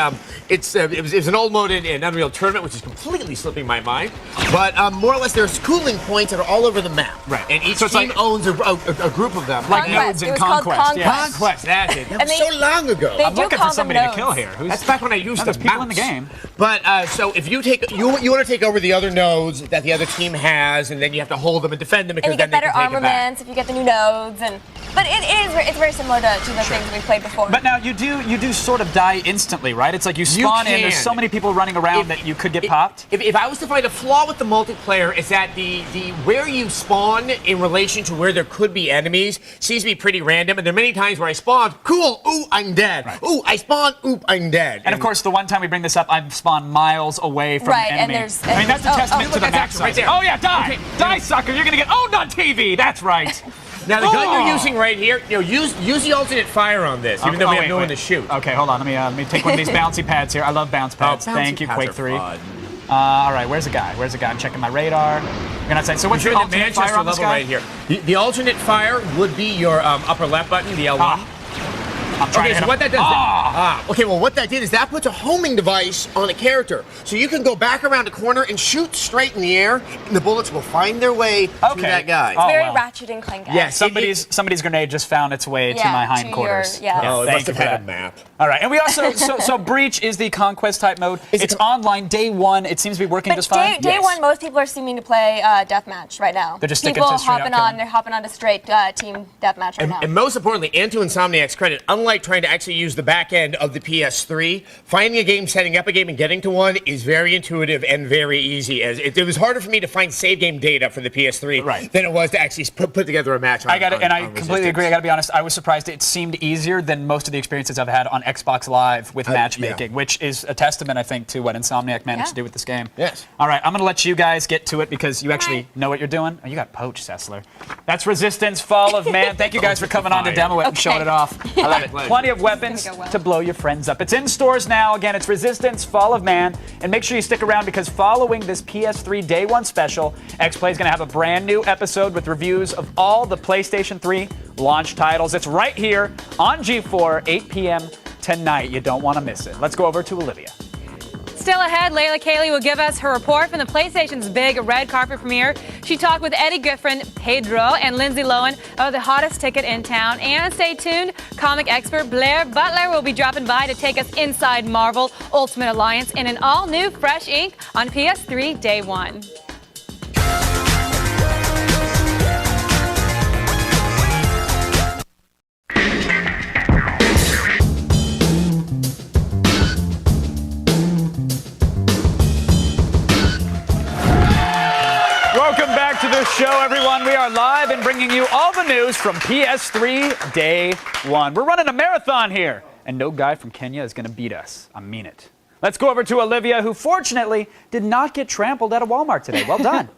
S11: it was an old mode in Unreal Tournament, which is completely slipping my mind. But more or less, there's cooling points that are all over the map. Right. And each team owns a group of them.
S12: Like nodes in Conquest.
S11: Conquest, that's it. That was so long ago.
S12: I'm looking for somebody to kill here.
S11: That's back when I used
S12: there's
S11: to
S12: people in
S11: bounce.
S12: the game.
S11: But so if you take you want to take over the other nodes that the other team has, and then you have to hold them and defend them because
S25: And you get
S11: then they
S25: better
S11: can take it back.
S25: armaments if you get the new nodes, but it's very similar to the things we've played before.
S12: But now you do sort of die instantly, right? It's like you spawn in. There's so many people running around that you could get popped.
S11: If I was to find a flaw with the multiplayer, it's that the where you spawn in relation to where there could be enemies seems to be pretty random. And there are many times where I spawn, cool, ooh, I'm dead. Right. Ooh, I spawn, ooh, I'm dead.
S12: And of course, the one time we bring this up, I've spawned miles away from an enemy. I mean, that's a testament to the max
S11: right there.
S12: Oh yeah, die! Okay. Die, sucker! You're gonna get owned on TV! That's right!
S11: Now, the gun you're using right here, use the alternate fire on this, even though we have no one to shoot.
S12: Okay, hold on. Let me take one of these bouncy pads here. I love bounce pads. Thank you, Quake 3. All right, where's the guy? I'm checking my radar. You're gonna say, so what's your
S11: the
S12: alternate
S11: Manchester
S12: fire on this
S11: level
S12: guy?
S11: right here? The alternate fire would be your upper left button, the L1.
S12: I'm trying to hit
S11: so
S12: him.
S11: what that does, okay, well, what that did is that puts a homing device on a character. So you can go back around a corner and shoot straight in the air, and the bullets will find their way to that guy.
S25: It's very Ratchet and Clank.
S12: Yeah, somebody's grenade just found its way to my hindquarters.
S25: It
S11: must have had a map.
S12: All right, and we also so Breach is the conquest type mode. It's online day one. It seems to be working just fine.
S25: Day one, most people are seeming to play deathmatch right now.
S12: They're just sticking
S25: people
S12: to straight
S25: hopping
S12: up
S25: on. They're hopping on to straight team deathmatch right now.
S11: And most importantly, and to Insomniac's credit, unlike trying to actually use the back end of the PS3, finding a game, setting up a game, and getting to one is very intuitive and very easy. As it was harder for me to find save game data for the PS3 than it was to actually put together a match.
S12: I completely agree. I got to be honest. I was surprised. It seemed easier than most of the experiences I've had on Xbox Live with matchmaking, which is a testament, I think, to what Insomniac managed to do with this game.
S11: Yes.
S12: All right, I'm going to let you guys get to it because you actually know what you're doing. Oh, you got poached, Sessler. That's Resistance: Fall of Man. Thank you guys for coming on to demo it and showing it off. I love it. Plenty of weapons to blow your friends up. It's in stores now. Again, it's Resistance: Fall of Man. And make sure you stick around because following this PS3 Day 1 special, X-Play is going to have a brand new episode with reviews of all the PlayStation 3 launch titles. It's right here on G4, 8 p.m. tonight. You don't want to miss it. Let's go over to Olivia.
S13: Still ahead, Layla Cayley will give us her report from the PlayStation's big red carpet premiere. She talked with Eddie Griffin, Pedro, and Lindsay Lohan about the hottest ticket in town. And stay tuned, comic expert Blair Butler will be dropping by to take us inside Marvel Ultimate Alliance in an all-new Fresh Ink on PS3 Day 1.
S12: Welcome back to the show, everyone. We are live and bringing you all the news from PS3 Day 1. We're running a marathon here, and no guy from Kenya is going to beat us. I mean it. Let's go over to Olivia, who fortunately did not get trampled at a Walmart today. Well done.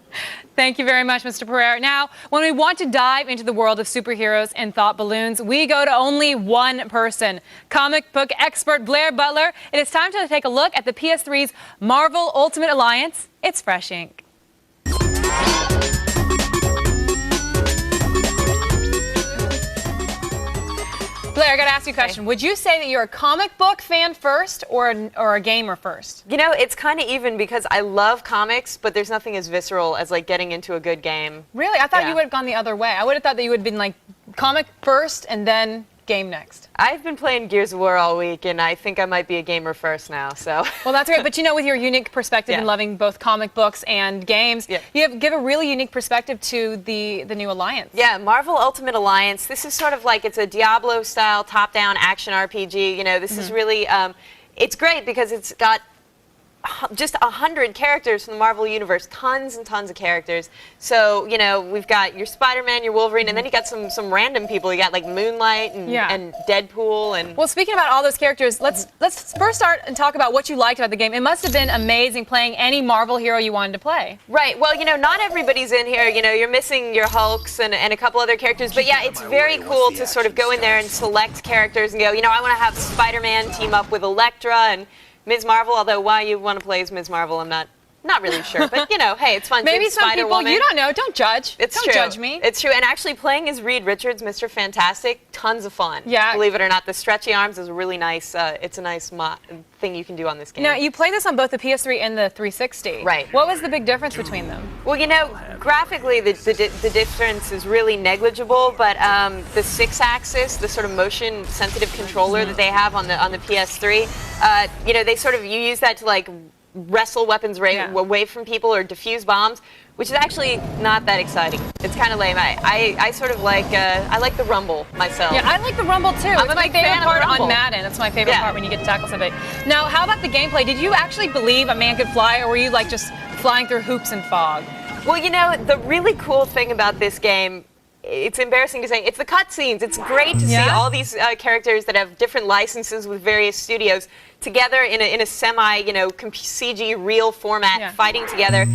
S13: Thank you very much, Mr. Pereira. Now, when we want to dive into the world of superheroes and thought balloons, we go to only one person, comic book expert Blair Butler. It is time to take a look at the PS3's Marvel Ultimate Alliance. It's Fresh Ink. Blair, I got to ask you a question. Would you say that you're a comic book fan first or a gamer first?
S4: You know, it's kind of even because I love comics, but there's nothing as visceral as like getting into a good game.
S13: Really? I thought you would have gone the other way. I would have thought that you would have been like comic first and then game next.
S4: I've been playing Gears of War all week, and I think I might be a gamer first now. So.
S13: Well, that's great. But you know, with your unique perspective and loving both comic books and games, you give a really unique perspective to the new Alliance.
S4: Yeah, Marvel Ultimate Alliance. This is sort of like it's a Diablo-style top-down action RPG. You know, this is really it's great because it's got just 100 characters from the Marvel Universe, tons and tons of characters. So, you know, we've got your Spider-Man, your Wolverine, and then you got some random people. You got like Moonlight and Deadpool. And
S13: well, speaking about all those characters, let's first start and talk about what you liked about the game. It must have been amazing playing any Marvel hero you wanted to play.
S4: Right. Well, you know, not everybody's in here. You know, you're missing your Hulks and a couple other characters. But yeah, it's very cool to sort of go in there and select characters and go, you know, I want to have Spider-Man team up with Elektra and Ms. Marvel, although why you want to play as Ms. Marvel, I'm not really sure. But, you know, hey, it's fun.
S13: Maybe some people, you don't know. Don't judge.
S4: Don't
S13: judge me.
S4: It's true. And actually playing as Reed Richards, Mr. Fantastic, tons of fun.
S13: Yeah.
S4: Believe it or not, the stretchy arms is a really nice, it's a nice thing you can do on this game.
S13: Now, you play this on both the PS3 and the 360.
S4: Right.
S13: What was the big difference between them?
S4: Well, you know, graphically, the difference is really negligible, but the 6-axis, the sort of motion-sensitive controller that they have on the PS3, you know, you use that to, like, wrestle weapons away from people or defuse bombs, which is actually not that exciting. It's kind of lame. I sort of like I like the rumble myself.
S13: Yeah, I like the rumble too.
S4: I'm
S13: it's
S4: a
S13: my
S4: big
S13: favorite
S4: fan of
S13: part
S4: the rumble.
S13: on Madden. It's my favorite part when you get to tackle somebody. Now, how about the gameplay? Did you actually believe a man could fly, or were you like just flying through hoops and fog?
S4: Well, you know, the really cool thing about this game, it's embarrassing to say, it's the cutscenes. It's great to see all these characters that have different licenses with various studios together in a semi, you know, CG real format fighting together.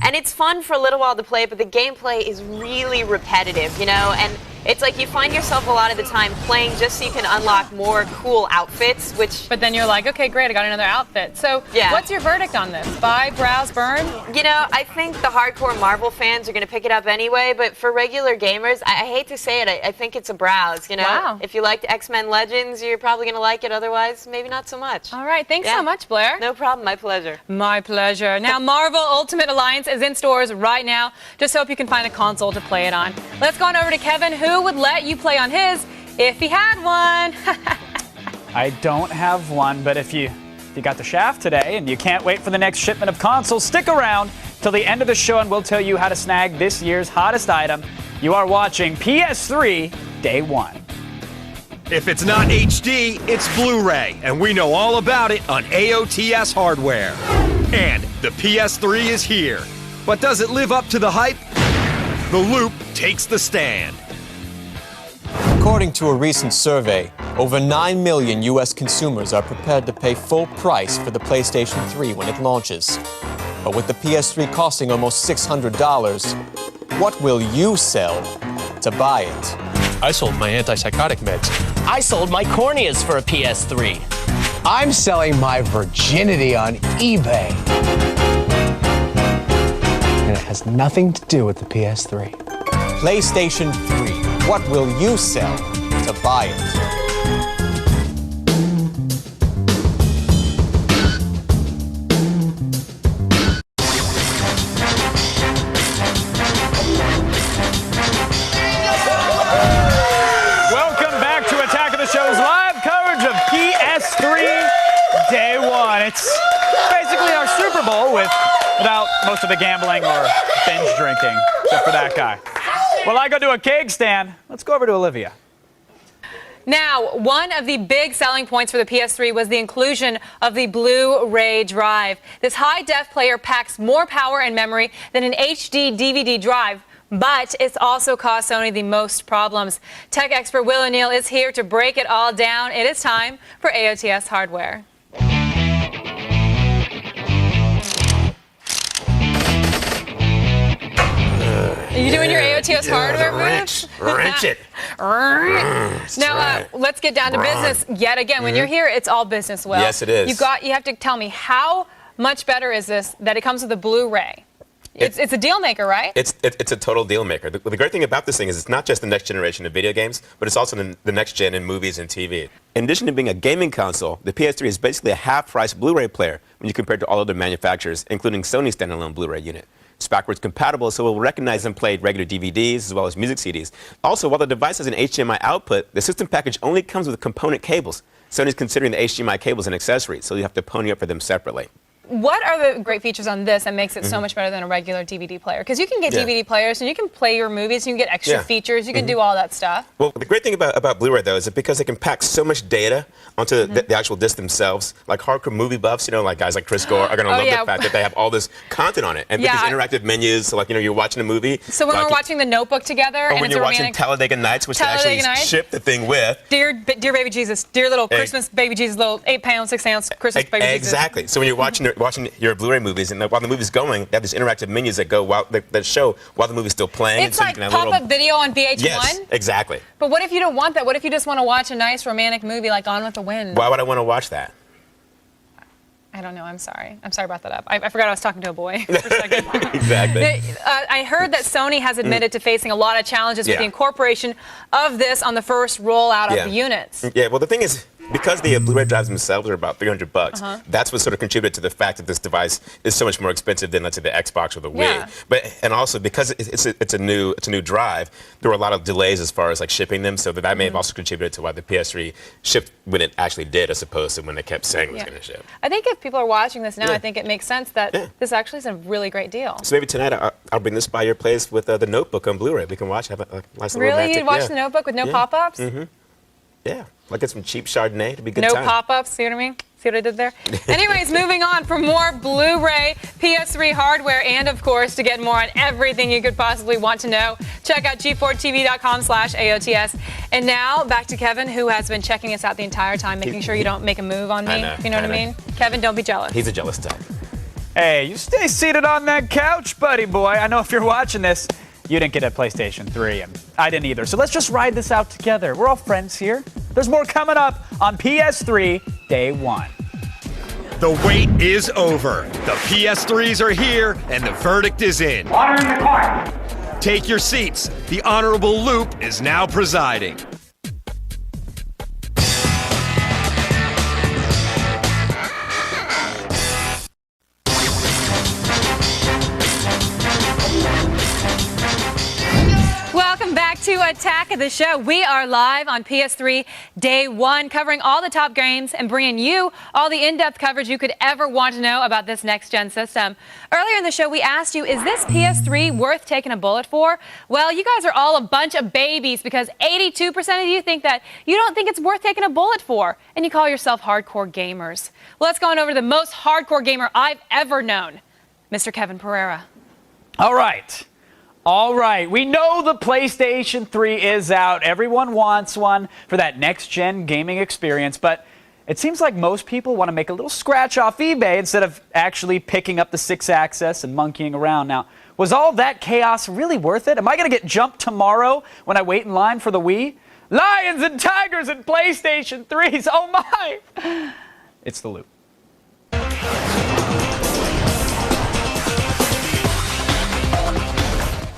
S4: And it's fun for a little while to play, but the gameplay is really repetitive, you know, and it's like you find yourself a lot of the time playing just so you can unlock more cool outfits, which...
S13: But then you're like, okay, great, I got another outfit. So what's your verdict on this? Buy, browse, burn?
S4: You know, I think the hardcore Marvel fans are going to pick it up anyway, but for regular gamers, I hate to say it, I think it's a browse, you know?
S13: Wow.
S4: If you liked X-Men Legends, you're probably going to like it, otherwise, maybe not so much.
S13: All right, thanks so much, Blair.
S4: No problem, my pleasure.
S13: My pleasure. Now, Marvel Ultimate Alliance is in stores right now. Just hope you can find a console to play it on. Let's go on over to Kevin, who would let you play on his if he had one.
S12: I don't have one, but if you got the shaft today and you can't wait for the next shipment of consoles, stick around till the end of the show and we'll tell you how to snag this year's hottest item. You are watching PS3 Day 1.
S1: If it's not HD, it's Blu-ray, and we know all about it on AOTS hardware. And the PS3 is here. But does it live up to the hype? The Loop takes the stand.
S22: According to a recent survey, over 9 million U.S. consumers are prepared to pay full price for the PlayStation 3 when it launches. But with the PS3 costing almost $600, what will you sell to buy it?
S24: I sold my antipsychotic meds.
S5: I sold my corneas for a PS3. I'm selling my virginity on eBay. And it has nothing to do with the PS3.
S22: PlayStation 3. What will you sell to buy it?
S12: Welcome back to Attack of the Show's live coverage of PS3 Day 1. It's basically our Super Bowl without most of the gambling or binge drinking, except for that guy. Well, I go to a keg stand. Let's go over to Olivia.
S13: Now, one of the big selling points for the PS3 was the inclusion of the Blu-ray drive. This high-def player packs more power and memory than an HD DVD drive, but it's also caused Sony the most problems. Tech expert Will O'Neill is here to break it all down. It is time for AOTS Hardware. Are you doing your AOTS hardware moves?
S24: Wrench it.
S13: Now, let's get down to business yet again. When you're here, it's all business, Will.
S24: Yes, it is.
S13: You have to tell me, how much better is this that it comes with a Blu-ray? It's a deal maker, right?
S6: It's a total deal maker. The great thing about this thing is it's not just the next generation of video games, but it's also the next gen in movies and TV. In addition to being a gaming console, the PS3 is basically a half-price Blu-ray player when you compare it to all other manufacturers, including Sony's standalone Blu-ray unit. It's backwards compatible, so it will recognize and play regular DVDs as well as music CDs. Also, while the device has an HDMI output, the system package only comes with component cables. Sony's considering the HDMI cables an accessory, so you have to pony up for them separately.
S13: What are the great features on this that makes it so much better than a regular DVD player? Because you can get DVD players and you can play your movies, you can get extra features, you can do all that stuff.
S6: Well, the great thing about Blu-ray, though, is that because they can pack so much data onto the actual disc themselves, like hardcore movie buffs, like guys like Chris Gore are going to love the fact that they have all this content on it. And these interactive menus, so like, you're watching a movie.
S13: So when we're watching The Notebook together,
S6: or
S13: and
S6: when
S13: it's
S6: you're
S13: a
S6: watching Talladega Nights, which they actually ship the thing with.
S13: Dear baby Jesus, dear little Christmas baby Jesus, little 8-pound, 6-ounce Christmas baby Jesus.
S6: Exactly. So when you're watching your Blu-ray movies, and while the movie's going, they have these interactive menus that go that show while the movie's still playing.
S13: It's like pop-up video on VH1.
S6: Yes, exactly.
S13: But what if you don't want that? What if you just want to watch a nice romantic movie like Gone with the Wind?
S6: Why would I want to watch that?
S13: I don't know. I'm sorry. I'm sorry about that. I forgot I was talking to a boy for a second.
S6: Exactly.
S13: I heard that Sony has admitted to facing a lot of challenges with the incorporation of this on the first rollout of the units.
S6: Yeah. Well, the thing is, because the Blu-ray drives themselves are about $300, that's what sort of contributed to the fact that this device is so much more expensive than, let's say, the Xbox or the Wii. And also because it's a new drive, there were a lot of delays as far as like shipping them, so that may have also contributed to why the PS3 shipped when it actually did, as opposed to when they kept saying it was going to ship.
S13: I think if people are watching this now, I think it makes sense that this actually is a really great deal.
S6: So maybe tonight I'll bring this by your place with the Notebook on Blu-ray. We can watch, have a nice little romantic.
S13: Really? You'd watch the Notebook with no pop-ups?
S6: Yeah, like get some cheap Chardonnay. It'd be a good
S13: time.
S6: No
S13: pop-ups, see what I mean? See what I did there? Anyways, moving on for more Blu-ray, PS3 hardware, and of course, to get more on everything you could possibly want to know, check out g4tv.com/AOTS. And now, back to Kevin, who has been checking us out the entire time, making sure you don't make a move on me. You know what I mean? Kevin, don't be jealous.
S6: He's a jealous type.
S12: Hey, you stay seated on that couch, buddy boy. I know if you're watching this, you didn't get a PlayStation 3, and I didn't either. So let's just ride this out together. We're all friends here. There's more coming up on PS3 Day 1.
S1: The wait is over. The PS3s are here, and the verdict is in. Water in the court. Take your seats. The Honorable Loop is now presiding.
S13: Welcome back to Attack of the Show. We are live on PS3 Day 1, covering all the top games and bringing you all the in-depth coverage you could ever want to know about this next-gen system. Earlier in the show, we asked you, is this PS3 worth taking a bullet for? Well, you guys are all a bunch of babies because 82% of you think that you don't think it's worth taking a bullet for, and you call yourself hardcore gamers. Well, let's go on over to the most hardcore gamer I've ever known, Mr. Kevin Pereira.
S12: All right, we know the PlayStation 3 is out. Everyone wants one for that next-gen gaming experience, but it seems like most people want to make a little scratch off eBay instead of actually picking up the 6-axis and monkeying around. Now, was all that chaos really worth it? Am I going to get jumped tomorrow when I wait in line for the Wii? Lions and tigers and PlayStation 3s, oh my! It's the Loop.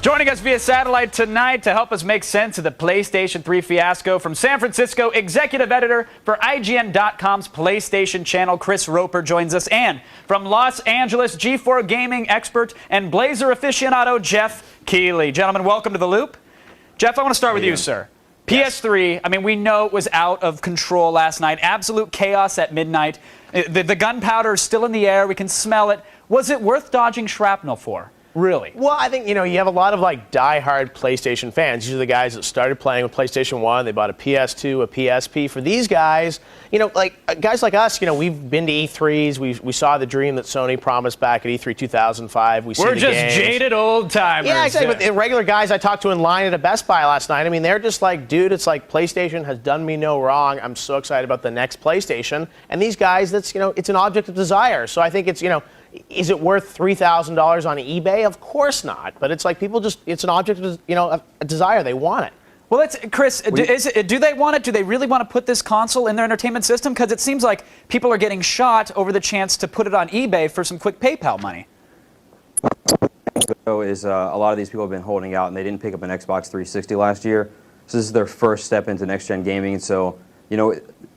S12: Joining us via satellite tonight to help us make sense of the PlayStation 3 fiasco, from San Francisco, executive editor for IGN.com's PlayStation channel, Chris Roper joins us, and from Los Angeles, G4 gaming expert and Blazer aficionado, Jeff Keighley. Gentlemen, welcome to The Loop. Jeff, I want to start with you, sir. PS3, I mean, we know it was out of control last night. Absolute chaos at midnight. The gunpowder is still in the air. We can smell it. Was it worth dodging shrapnel for? Really?
S7: Well, I think, you have a lot of die-hard PlayStation fans. These are the guys that started playing with PlayStation 1. They bought a PS2, a PSP. For these guys, guys like us, we've been to E3s. We saw the dream that Sony promised back at E3 2005. We're
S12: just jaded old timers.
S7: Yeah, exactly. But the regular guys I talked to in line at a Best Buy last night, I mean, they're just like, dude, it's like PlayStation has done me no wrong. I'm so excited about the next PlayStation. And these guys, it's an object of desire. So I think it's, is it worth $3,000 on eBay? Of course not. But it's like people it's an object of, a desire. They want it.
S12: Well, Chris, do they want it? Do they really want to put this console in their entertainment system? Because it seems like people are getting shot over the chance to put it on eBay for some quick PayPal money.
S2: though, is a lot of these people have been holding out, and they didn't pick up an Xbox 360 last year. So this is their first step into next-gen gaming. And so,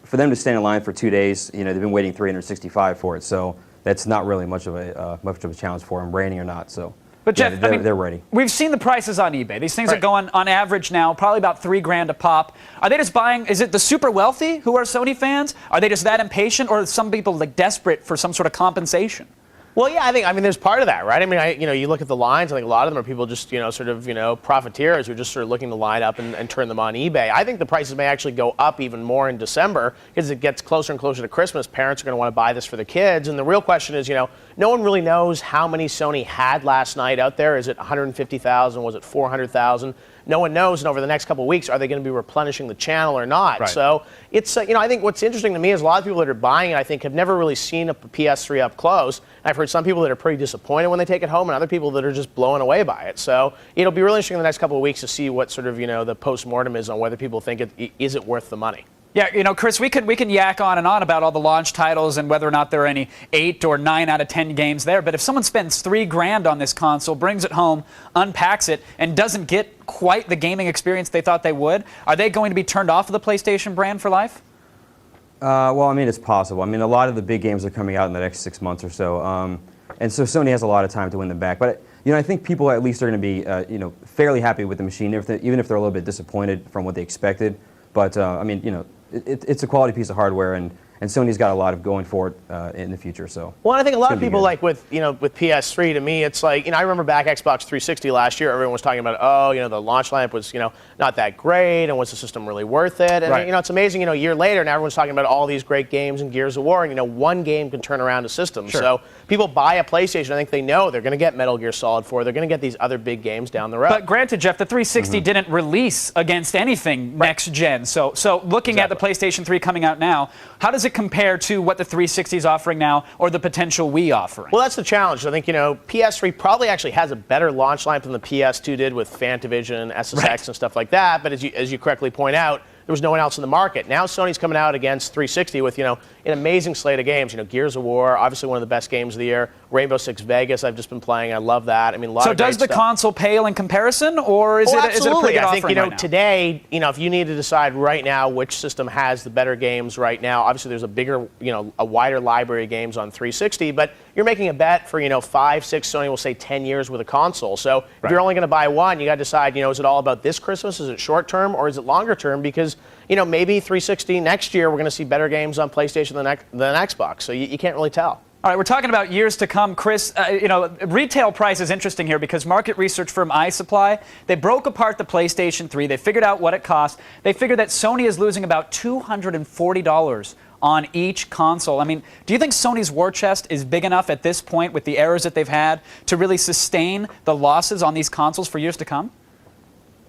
S2: for them to stand in line for 2 days, they've been waiting 365 for it. So that's not really much of a challenge for them, raining or not. So.
S12: But Jeff,
S2: they're ready.
S12: We've seen the prices on eBay. These things are going on average now, probably about $3,000 a pop. Are they just buying? Is it the super wealthy who are Sony fans? Are they just that impatient, or are some people desperate for some sort of compensation?
S7: Well, yeah, I mean, there's part of that, right? I mean, you look at the lines. I think a lot of them are people just, profiteers who are just sort of looking to line up and turn them on eBay. I think the prices may actually go up even more in December because it gets closer and closer to Christmas. Parents are going to want to buy this for the kids, and the real question is, no one really knows how many Sony had last night out there. Is it 150,000? Was it 400,000? No one knows, and over the next couple of weeks, are they going to be replenishing the channel or not? Right. So it's, I think what's interesting to me is a lot of people that are buying it, I think, have never really seen a PS3 up close. I've heard some people that are pretty disappointed when they take it home, and other people that are just blown away by it. So it'll be really interesting in the next couple of weeks to see what sort of, the post-mortem is on whether people think is it worth the money.
S12: Yeah, Chris, we can yak on and on about all the launch titles and whether or not there are any 8 or 9 out of 10 games there. But if someone spends $3,000 on this console, brings it home, unpacks it, and doesn't get quite the gaming experience they thought they would, are they going to be turned off of the PlayStation brand for life?
S2: Well, I mean, it's possible. I mean, a lot of the big games are coming out in the next 6 months or so. And so Sony has a lot of time to win them back. But, I think people at least are going to be, fairly happy with the machine, even if they're a little bit disappointed from what they expected. But, I mean, it's a quality piece of hardware, and Sony's got a lot of going for it in the future. So.
S7: Well, I think a lot of people with PS3. To me, it's like I remember back Xbox 360 last year. Everyone was talking about the launch lineup was not that great, and was the system really worth it? And it's amazing. A year later, now everyone's talking about all these great games and Gears of War, and one game can turn around a system. Sure. So people buy a PlayStation. I think they know they're going to get Metal Gear Solid 4. They're going to get these other big games down the road.
S12: But granted, Jeff, the 360 didn't release against anything next gen. So looking at the PlayStation 3 coming out now, how does it compare to what the 360 is offering now, or the potential Wii offering?
S7: Well, that's the challenge. I think PS3 probably actually has a better launch lineup than the PS2 did with Fantavision, SSX, and stuff like that. But as you correctly point out, there was no one else in the market. Now Sony's coming out against 360 with an amazing slate of games. Gears of War, obviously one of the best games of the year. Rainbow Six Vegas, I've just been playing. I love that. I mean, a lot of great stuff.
S12: So does the console pale in comparison, or is it a pretty good offering right now?
S7: I think today, if you need to decide right now which system has the better games right now, obviously there's a bigger, a wider library of games on 360. But you're making a bet for 5, 6, Sony will say 10 years with a console. So if you're only going to buy one, you got to decide. Is it all about this Christmas? Is it short term or is it longer term? Because maybe 360 next year we're going to see better games on PlayStation than Xbox. So you can't really tell.
S12: All right, we're talking about years to come. Chris, retail price is interesting here because market research firm iSupply, they broke apart the PlayStation 3. They figured out what it cost. They figured that Sony is losing about $240 on each console. I mean, do you think Sony's war chest is big enough at this point with the errors that they've had to really sustain the losses on these consoles for years to come?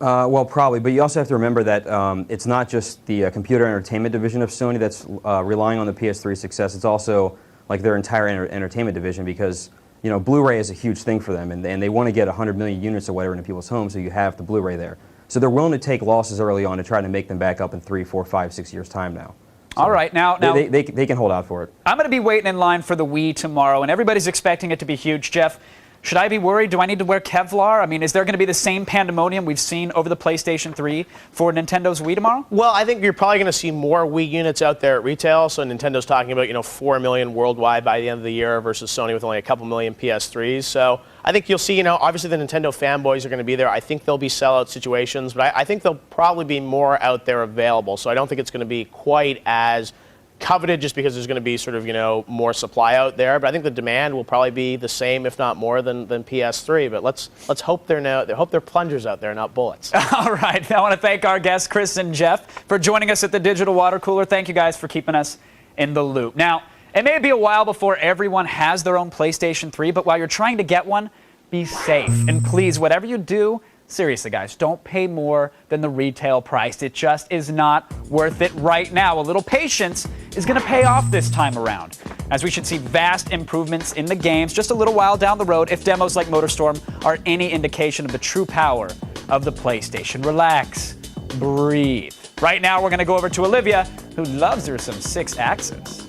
S2: Well, probably, but you also have to remember that it's not just the computer entertainment division of Sony that's relying on the PS3 success. It's also like their entire entertainment division because, Blu-ray is a huge thing for them, and they want to get 100 million units or whatever into people's homes, so you have the Blu-ray there. So they're willing to take losses early on to try to make them back up in 3, 4, 5, 6 years' time now. So
S12: all right, now
S2: they can hold out for it.
S12: I'm going to be waiting in line for the Wii tomorrow, and everybody's expecting it to be huge. Jeff, should I be worried? Do I need to wear Kevlar? I mean, is there going to be the same pandemonium we've seen over the PlayStation 3 for Nintendo's Wii tomorrow?
S7: Well, I think you're probably going to see more Wii units out there at retail. So Nintendo's talking about, 4 million worldwide by the end of the year versus Sony with only a couple million PS3s. So I think you'll see, obviously the Nintendo fanboys are going to be there. I think there'll be sellout situations, but I think there'll probably be more out there available. So I don't think it's going to be quite as coveted just because there's going to be sort of, more supply out there. But I think the demand will probably be the same, if not more, than PS3. But let's hope they're plungers out there, not bullets.
S12: All right. I want to thank our guests, Chris and Jeff, for joining us at the Digital Water Cooler. Thank you guys for keeping us in the loop. Now, it may be a while before everyone has their own PlayStation 3, but while you're trying to get one, be safe. And please, whatever you do, seriously, guys, don't pay more than the retail price. It just is not worth it right now. A little patience is going to pay off this time around, as we should see vast improvements in the games just a little while down the road if demos like MotorStorm are any indication of the true power of the PlayStation. Relax. Breathe. Right now, we're going to go over to Olivia, who loves her some 6-axis.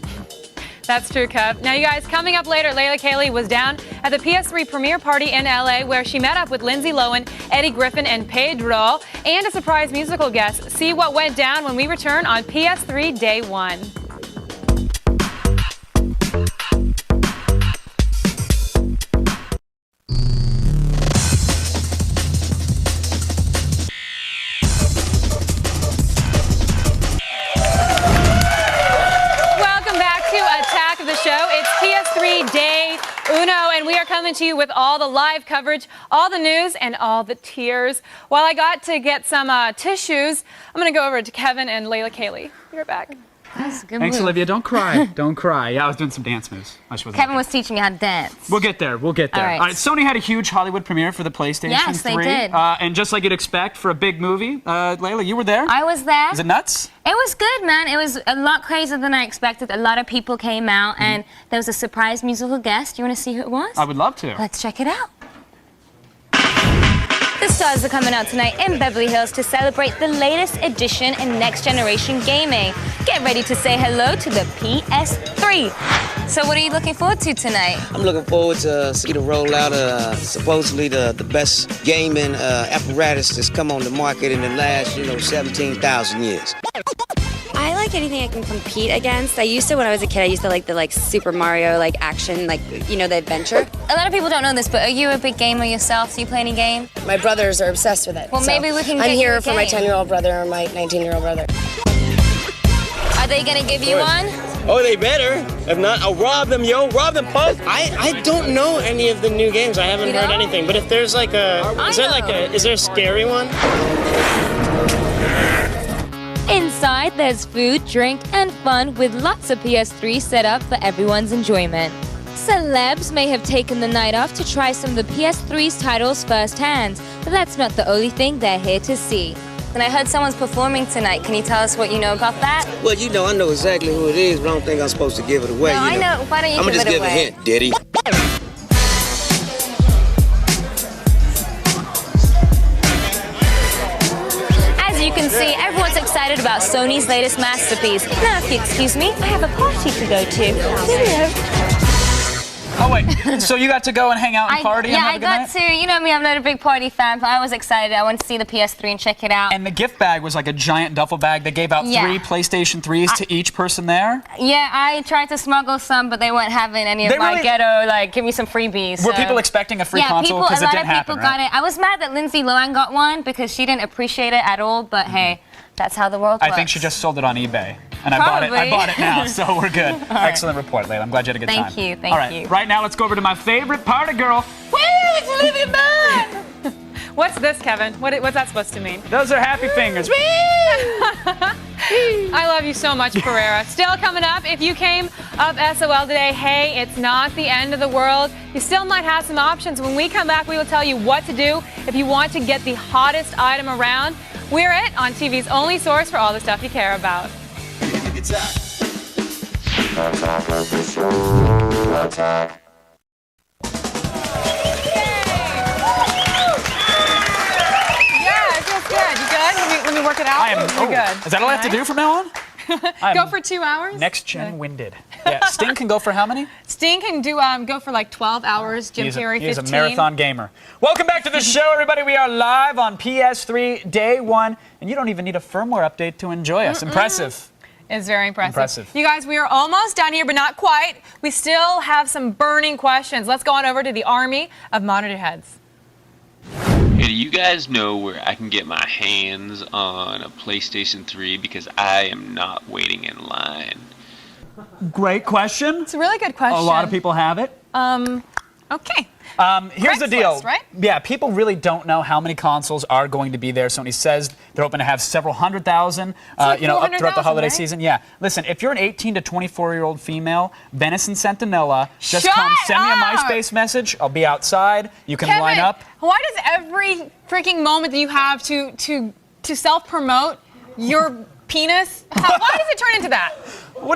S13: That's true, Kev. Now, you guys, coming up later, Layla Kaylee was down at the PS3 premiere party in LA where she met up with Lindsay Lohan, Eddie Griffin, and Pedro, and a surprise musical guest. See what went down when we return on PS3 Day 1. Show. It's PS3 Day Uno, and we are coming to you with all the live coverage, all the news, and all the tears. While I got to get some tissues, I'm going to go over to Kevin and Layla Kaylee. You're back.
S3: That's a good
S12: Thanks,
S3: move.
S12: Olivia. Don't cry. Don't cry. Yeah, I was doing some dance moves.
S3: Kevin was teaching me how to dance.
S12: We'll get there. We'll get there.
S3: All right.
S12: All right. Sony had a huge Hollywood premiere for the PlayStation 3.
S3: Yes, they did.
S12: And just like you'd expect for a big movie, Layla, you were there?
S3: I was there.
S12: Was it nuts?
S3: It was good, man. It was a lot crazier than I expected. A lot of people came out, and there was a surprise musical guest. You want to see who it was?
S12: I would love to.
S3: Let's check it out. The stars are coming out tonight in Beverly Hills to celebrate the latest edition in next-generation gaming. Get ready to say hello to the PS3. So what are you looking forward to tonight?
S8: I'm looking forward to see the rollout of supposedly the best gaming apparatus that's come on the market in the last, 17,000 years.
S15: I like anything I can compete against. I used to, when I was a kid, I used to like the Super Mario action, the adventure.
S3: A lot of people don't know this, but are you a big gamer yourself? Do you play any game?
S15: My brothers are obsessed with it.
S3: Well, maybe we can
S15: I'm
S3: get you
S15: here
S3: a
S15: for my
S3: game.
S15: 10-year-old brother or my 19-year-old brother.
S3: Are they gonna give you one?
S8: Oh, they better. If not, I'll rob them, yo. Rob them, punk. I don't know any of the new games. I haven't heard anything. But if there's is there a scary one?
S3: Inside, there's food, drink, and fun with lots of PS3 set up for everyone's enjoyment. Celebs may have taken the night off to try some of the PS3's titles firsthand, but that's not the only thing they're here to see. And I heard someone's performing tonight. Can you tell us what you know about that?
S8: Well, I know exactly who it is, but I don't think I'm supposed to give it away.
S3: No, I know. Why don't you
S8: I'm
S3: give
S8: gonna just
S3: it
S8: give
S3: away?
S8: a hint, Diddy.
S3: As you can see, everyone's excited about Sony's latest masterpiece. Now, if you excuse me, I have a party to go to.
S12: Oh, wait. So you got to go and hang out and party?
S3: Yeah,
S12: and have
S3: I
S12: a good
S3: got
S12: night?
S3: to. You know me, I'm not a big party fan, but I was excited. I wanted to see the PS3 and check it out.
S12: And the gift bag was like a giant duffel bag. They gave out 3 PlayStation 3s to each person there.
S3: Yeah, I tried to smuggle some, but they weren't having any of my ghetto, give me some freebies.
S12: Were people expecting a free console? Because it didn't happen,
S3: a lot of people got it. I was mad that Lindsay Lohan got one because she didn't appreciate it at all, but hey, that's how the world works.
S12: I think she just sold it on eBay. And
S3: Probably.
S12: I bought it now, so we're good. Excellent report, Layla. I'm glad you had a good time.
S3: Thank you,
S12: All right, right now let's go over to my favorite party girl.
S13: Woo, it's Olivia Munn! What's this, Kevin? What's that supposed to mean?
S12: Those are happy fingers.
S13: I love you so much, Pereira. Still coming up, if you came up SOL today, hey, it's not the end of the world. You still might have some options. When we come back, we will tell you what to do if you want to get the hottest item around. We're it on TV's only source for all the stuff you care about. Yeah, it feels good. You good? Let me work it out. You're good.
S12: Is that all I have to do from now on?
S13: Go for 2 hours.
S12: Next gen winded. Yeah, Sting can go for how many?
S13: Sting can do go for 12 hours. Jim Carrey 15.
S12: He's a marathon gamer. Welcome back to the show, everybody. We are live on PS3 Day 1, and you don't even need a firmware update to enjoy us. Impressive.
S13: It's very impressive. You guys, we are almost done here, but not quite. We still have some burning questions. Let's go on over to the army of monitor heads.
S16: Hey, do you guys know where I can get my hands on a PlayStation 3 because I am not waiting in line?
S12: Great question.
S13: It's a really good question.
S12: A lot of people have it.
S13: Okay.
S12: Here's the deal.
S13: Craigslist, right?
S12: Yeah, people really don't know how many consoles are going to be there. Sony says they're hoping to have several 100,000, up throughout the holiday season. Yeah. Listen, if you're an 18 to 24-year-old female, Venison Sentinella, just come send me a MySpace message. I'll be outside. You can line up.
S13: Why does every freaking moment that you have to self-promote your penis, why does it turn into that?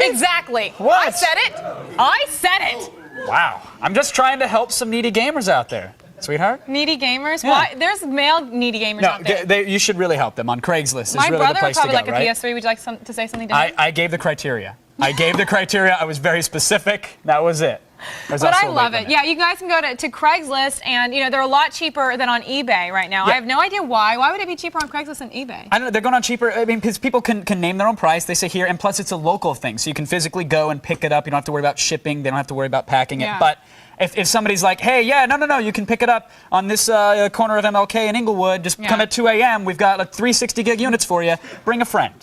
S13: Exactly.
S12: What?
S13: I said it. I said it.
S12: Wow. I'm just trying to help some needy gamers out there. Sweetheart?
S13: Needy gamers?
S12: Yeah.
S13: Why? There's male needy gamers out there.
S12: You should really help them on Craigslist.
S13: My
S12: is really
S13: brother
S12: the place
S13: would probably
S12: to go,
S13: like a
S12: right?
S13: PS3. Would you like to say something to him?
S12: I gave the criteria. I gave the criteria. I was very specific. That was it.
S13: But I love it. Yeah, you guys can go to Craigslist, and they're a lot cheaper than on eBay right now.
S12: Yeah.
S13: I have no idea why. Why would it be cheaper on Craigslist than eBay?
S12: I don't know. They're going on cheaper. I mean, because people can name their own price. They say here, and plus it's a local thing, so you can physically go and pick it up. You don't have to worry about shipping. They don't have to worry about packing it. But if somebody's like, hey, yeah, no, you can pick it up on this corner of MLK in Inglewood. Just come at 2 a.m. We've got like 360 gig units for you. Bring a friend.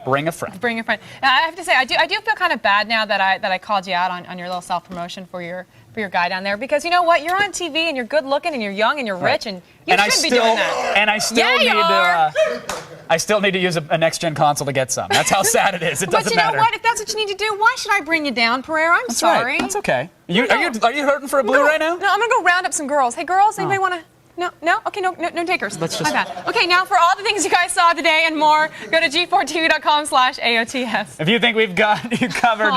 S12: Bring a friend.
S13: Bring a friend. Now, I have to say, I do feel kind of bad now that I called you out on your little self-promotion for your guy down there, because you know what? You're on TV and you're good looking and you're young and you're rich and you shouldn't be doing that.
S12: And I still need to use a next-gen console to get some. That's how sad it is. It doesn't matter.
S13: But you know what? If that's what you need to do, why should I bring you down, Pereira? I'm sorry.
S12: Right. That's okay. Are you hurting for a Blu-ray now?
S13: No, I'm gonna go round up some girls. Hey, girls, anybody want to? No? Okay, no takers.
S12: Let's just...
S13: My bad. Okay, now for all the things you guys saw today and more, go to G4TV.com/AOTS.
S12: If you think we've got you covered,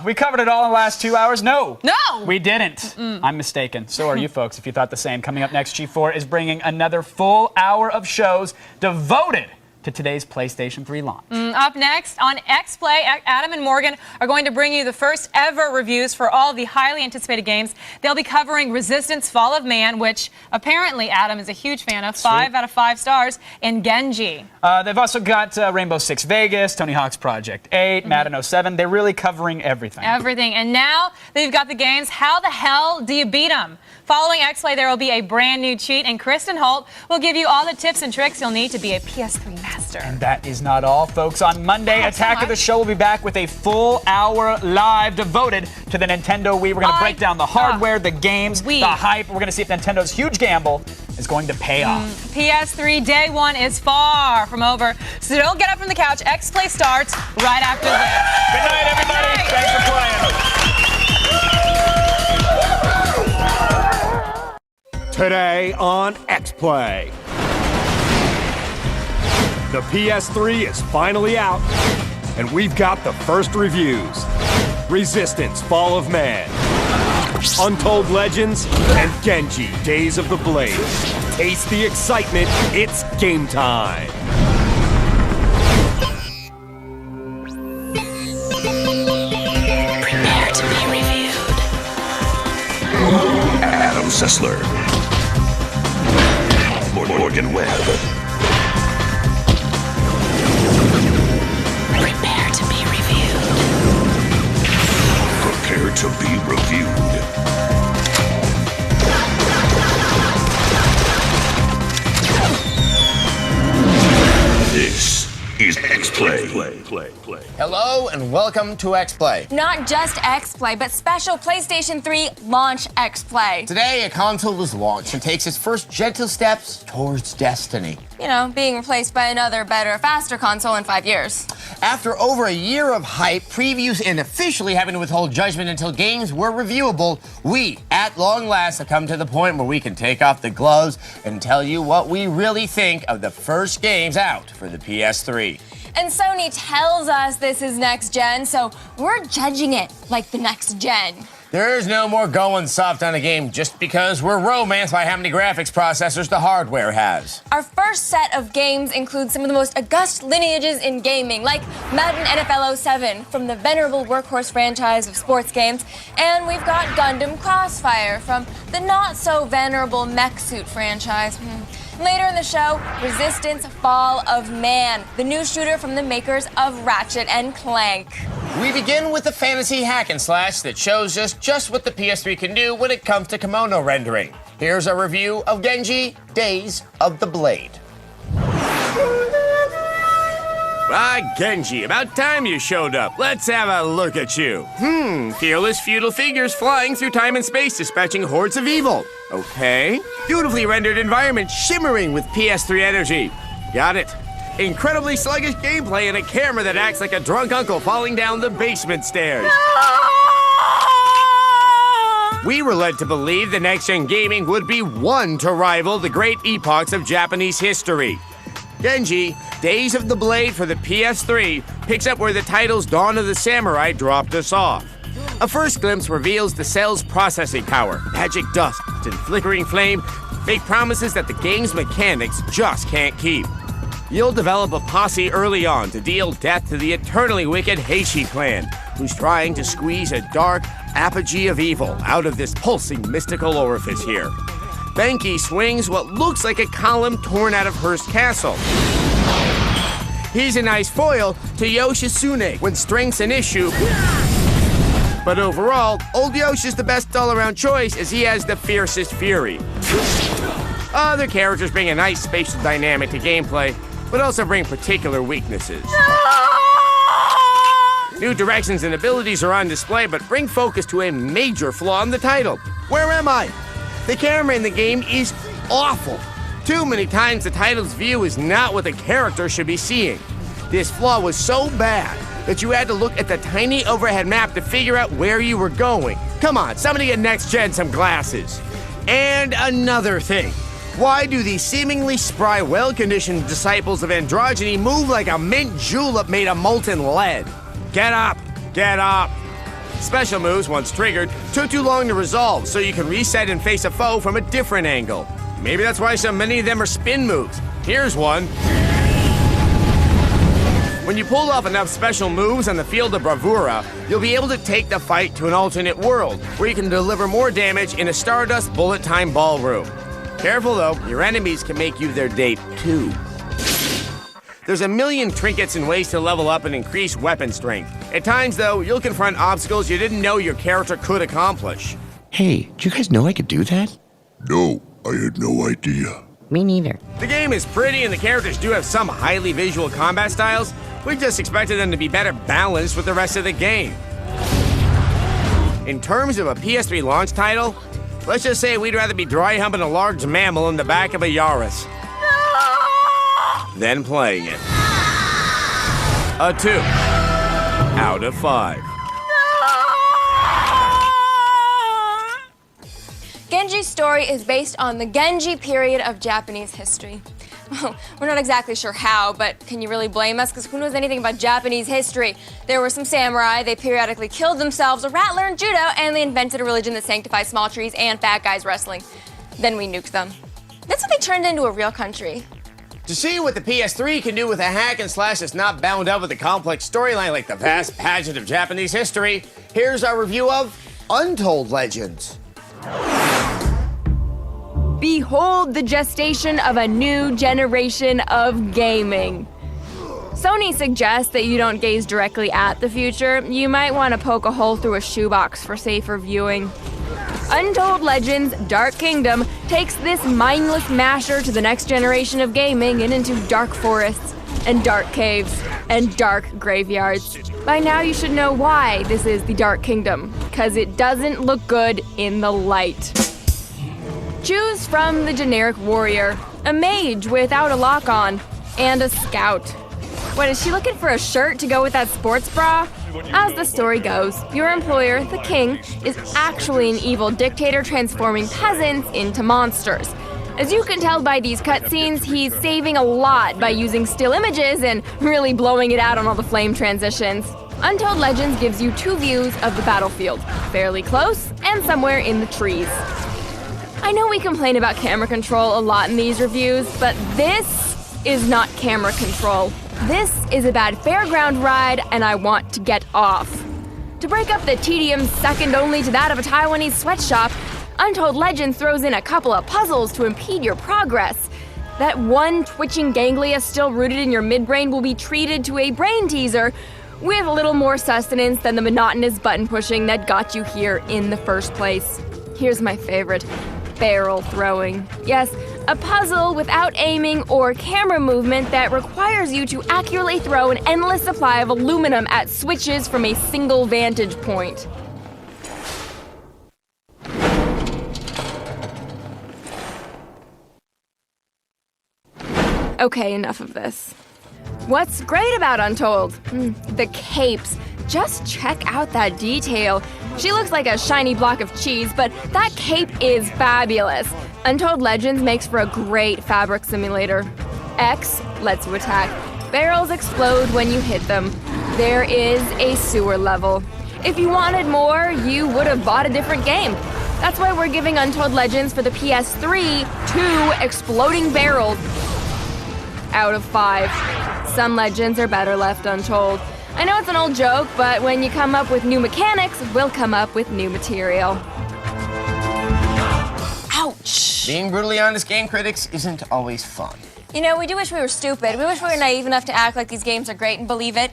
S12: we covered it all in the last 2 hours. No, we didn't. I'm mistaken. So are you folks, if you thought the same. Coming up next, G4 is bringing another full hour of shows devoted to today's PlayStation 3 launch.
S13: Up next on X-Play, Adam and Morgan are going to bring you the first ever reviews for all the highly anticipated games. They'll be covering Resistance: Fall of Man, which apparently Adam is a huge fan of, 5 out of 5 stars, and Genji.
S12: They've also got Rainbow Six Vegas, Tony Hawk's Project 8, Madden 07. They're really covering everything.
S13: Everything. And now they've got the games. How the hell do you beat them? Following X-Play, there will be a brand new cheat, and Kristen Holt will give you all the tips and tricks you'll need to be a PS3 master.
S12: And that is not all, folks. On Monday, Attack of the Show will be back with a full hour live devoted to the Nintendo Wii. We're going to break down the hardware, the games, the hype. We're going to see if Nintendo's huge gamble is going to pay off.
S13: PS3 day one is far from over, so don't get up from the couch. X-Play starts right after this.
S12: Good night, everybody. Thanks for playing.
S1: Today on X-Play. The PS3 is finally out, and we've got the first reviews. Resistance: Fall of Man, Untold Legends, and Genji: Days of the Blade. Taste the excitement, it's game time.
S21: Prepare to be reviewed. Adam Sessler. Morgan Webb. Prepare to be reviewed. Prepare to be reviewed. This is X-Play.
S5: Hello and welcome to X-Play.
S25: Not just X-Play, but special PlayStation 3 launch X-Play.
S5: Today, a console was launched and takes its first gentle steps towards destiny.
S25: You know, being replaced by another, better, faster console in 5 years.
S5: After over a year of hype, previews, and officially having to withhold judgment until games were reviewable, we, at long last, have come to the point where we can take off the gloves and tell you what we really think of the first games out for the PS3.
S25: And Sony tells us this is next gen, so we're judging it like the next gen.
S5: There's no more going soft on a game just because we're romanced by how many graphics processors the hardware has.
S25: Our first set of games includes some of the most august lineages in gaming, like Madden NFL 07 from the venerable workhorse franchise of sports games, and we've got Gundam Crossfire from the not-so-venerable Mech Suit franchise. Later in the show, Resistance: Fall of Man, the new shooter from the makers of Ratchet and Clank.
S5: We begin with the fantasy hack and slash that shows us just what the PS3 can do when it comes to kimono rendering. Here's a review of Genji: Days of the Blade.
S10: Ah, Genji, about time you showed up. Let's have a look at you. Fearless feudal figures flying through time and space, dispatching hordes of evil. Okay. Beautifully rendered environment shimmering with PS3 energy. Got it. Incredibly sluggish gameplay and a camera that acts like a drunk uncle falling down the basement stairs. We were led to believe the next-gen gaming would be one to rival the great epochs of Japanese history. Genji: Days of the Blade for the PS3 picks up where the title's Dawn of the Samurai dropped us off. A first glimpse reveals the cell's processing power, magic dust, and flickering flame, fake promises that the game's mechanics just can't keep. You'll develop a posse early on to deal death to the eternally wicked Heishi clan, who's trying to squeeze a dark apogee of evil out of this pulsing mystical orifice here. Benki swings what looks like a column torn out of Hearst Castle. He's a nice foil to Yoshitsune when strength's an issue. But overall, old Yosh is the best all-around choice as he has the fiercest fury. Other characters bring a nice spatial dynamic to gameplay, but also bring particular weaknesses. New directions and abilities are on display, but bring focus to a major flaw in the title. Where am I? The camera in the game is awful. Too many times the title's view is not what the character should be seeing. This flaw was so bad that you had to look at the tiny overhead map to figure out where you were going. Come on, somebody get next gen some glasses. And another thing. Why do these seemingly spry, well-conditioned disciples of androgyny move like a mint julep made of molten lead? Get up! Get up! Special moves, once triggered, took too long to resolve, so you can reset and face a foe from a different angle. Maybe that's why so many of them are spin moves. Here's one. When you pull off enough special moves on the field of bravura, you'll be able to take the fight to an alternate world, where you can deliver more damage in a Stardust bullet time ballroom. Careful though, your enemies can make you their date too. There's a million trinkets and ways to level up and increase weapon strength. At times though, you'll confront obstacles you didn't know your character could accomplish.
S5: Hey, do you guys know I could do that?
S21: No, I had no idea.
S5: Me neither.
S10: The game is pretty and the characters do have some highly visual combat styles. We just expected them to be better balanced with the rest of the game. In terms of a PS3 launch title, let's just say we'd rather be dry humping a large mammal in the back of a Yaris than playing it. A 2 out of 5.
S25: Genji's story is based on the Genji period of Japanese history. Well, we're not exactly sure how, but can you really blame us? Because who knows anything about Japanese history? There were some samurai, they periodically killed themselves, a rat learned judo, and they invented a religion that sanctifies small trees and fat guys wrestling. Then we nuked them. That's what they turned into a real country.
S10: To see what the PS3 can do with a hack and slash that's not bound up with a complex storyline like the vast pageant of Japanese history, here's our review of Untold Legends.
S3: Behold the gestation of a new generation of gaming. Sony suggests that you don't gaze directly at the future. You might want to poke a hole through a shoebox for safer viewing. Untold Legends Dark Kingdom takes this mindless masher to the next generation of gaming and into dark forests and dark caves and dark graveyards. By now you should know why this is the Dark Kingdom, because it doesn't look good in the light. Choose from the generic warrior, a mage without a lock on, and a scout. What, is she looking for a shirt to go with that sports bra? As the story goes, your employer, the king, is actually an evil dictator transforming peasants into monsters. As you can tell by these cutscenes, he's saving a lot by using still images and really blowing it out on all the flame transitions. Untold Legends gives you 2 views of the battlefield, fairly close and somewhere in the trees. I know we complain about camera control a lot in these reviews, but this is not camera control. This is a bad fairground ride, and I want to get off. To break up the tedium second only to that of a Taiwanese sweatshop, Untold Legends throws in a couple of puzzles to impede your progress. That one twitching ganglia still rooted in your midbrain will be treated to a brain teaser with a little more sustenance than the monotonous button pushing that got you here in the first place. Here's my favorite. Barrel throwing. Yes, a puzzle without aiming or camera movement that requires you to accurately throw an endless supply of aluminum at switches from a single vantage point. Okay, enough of this. What's great about Untold? The capes. Just check out that detail. She looks like a shiny block of cheese, but that cape is fabulous. Untold Legends makes for a great fabric simulator. X lets you attack. Barrels explode when you hit them. There is a sewer level. If you wanted more, you would have bought a different game. That's why we're giving Untold Legends for the PS3 2 exploding barrels.
S14: out of 5. Some legends are better left untold. I know it's an old joke, but when you come up with new mechanics, we'll come up with new material.
S25: Ouch!
S5: Being brutally honest, game critics isn't always fun.
S25: You know, we do wish we were stupid. We wish we were naive enough to act like these games are great and believe it.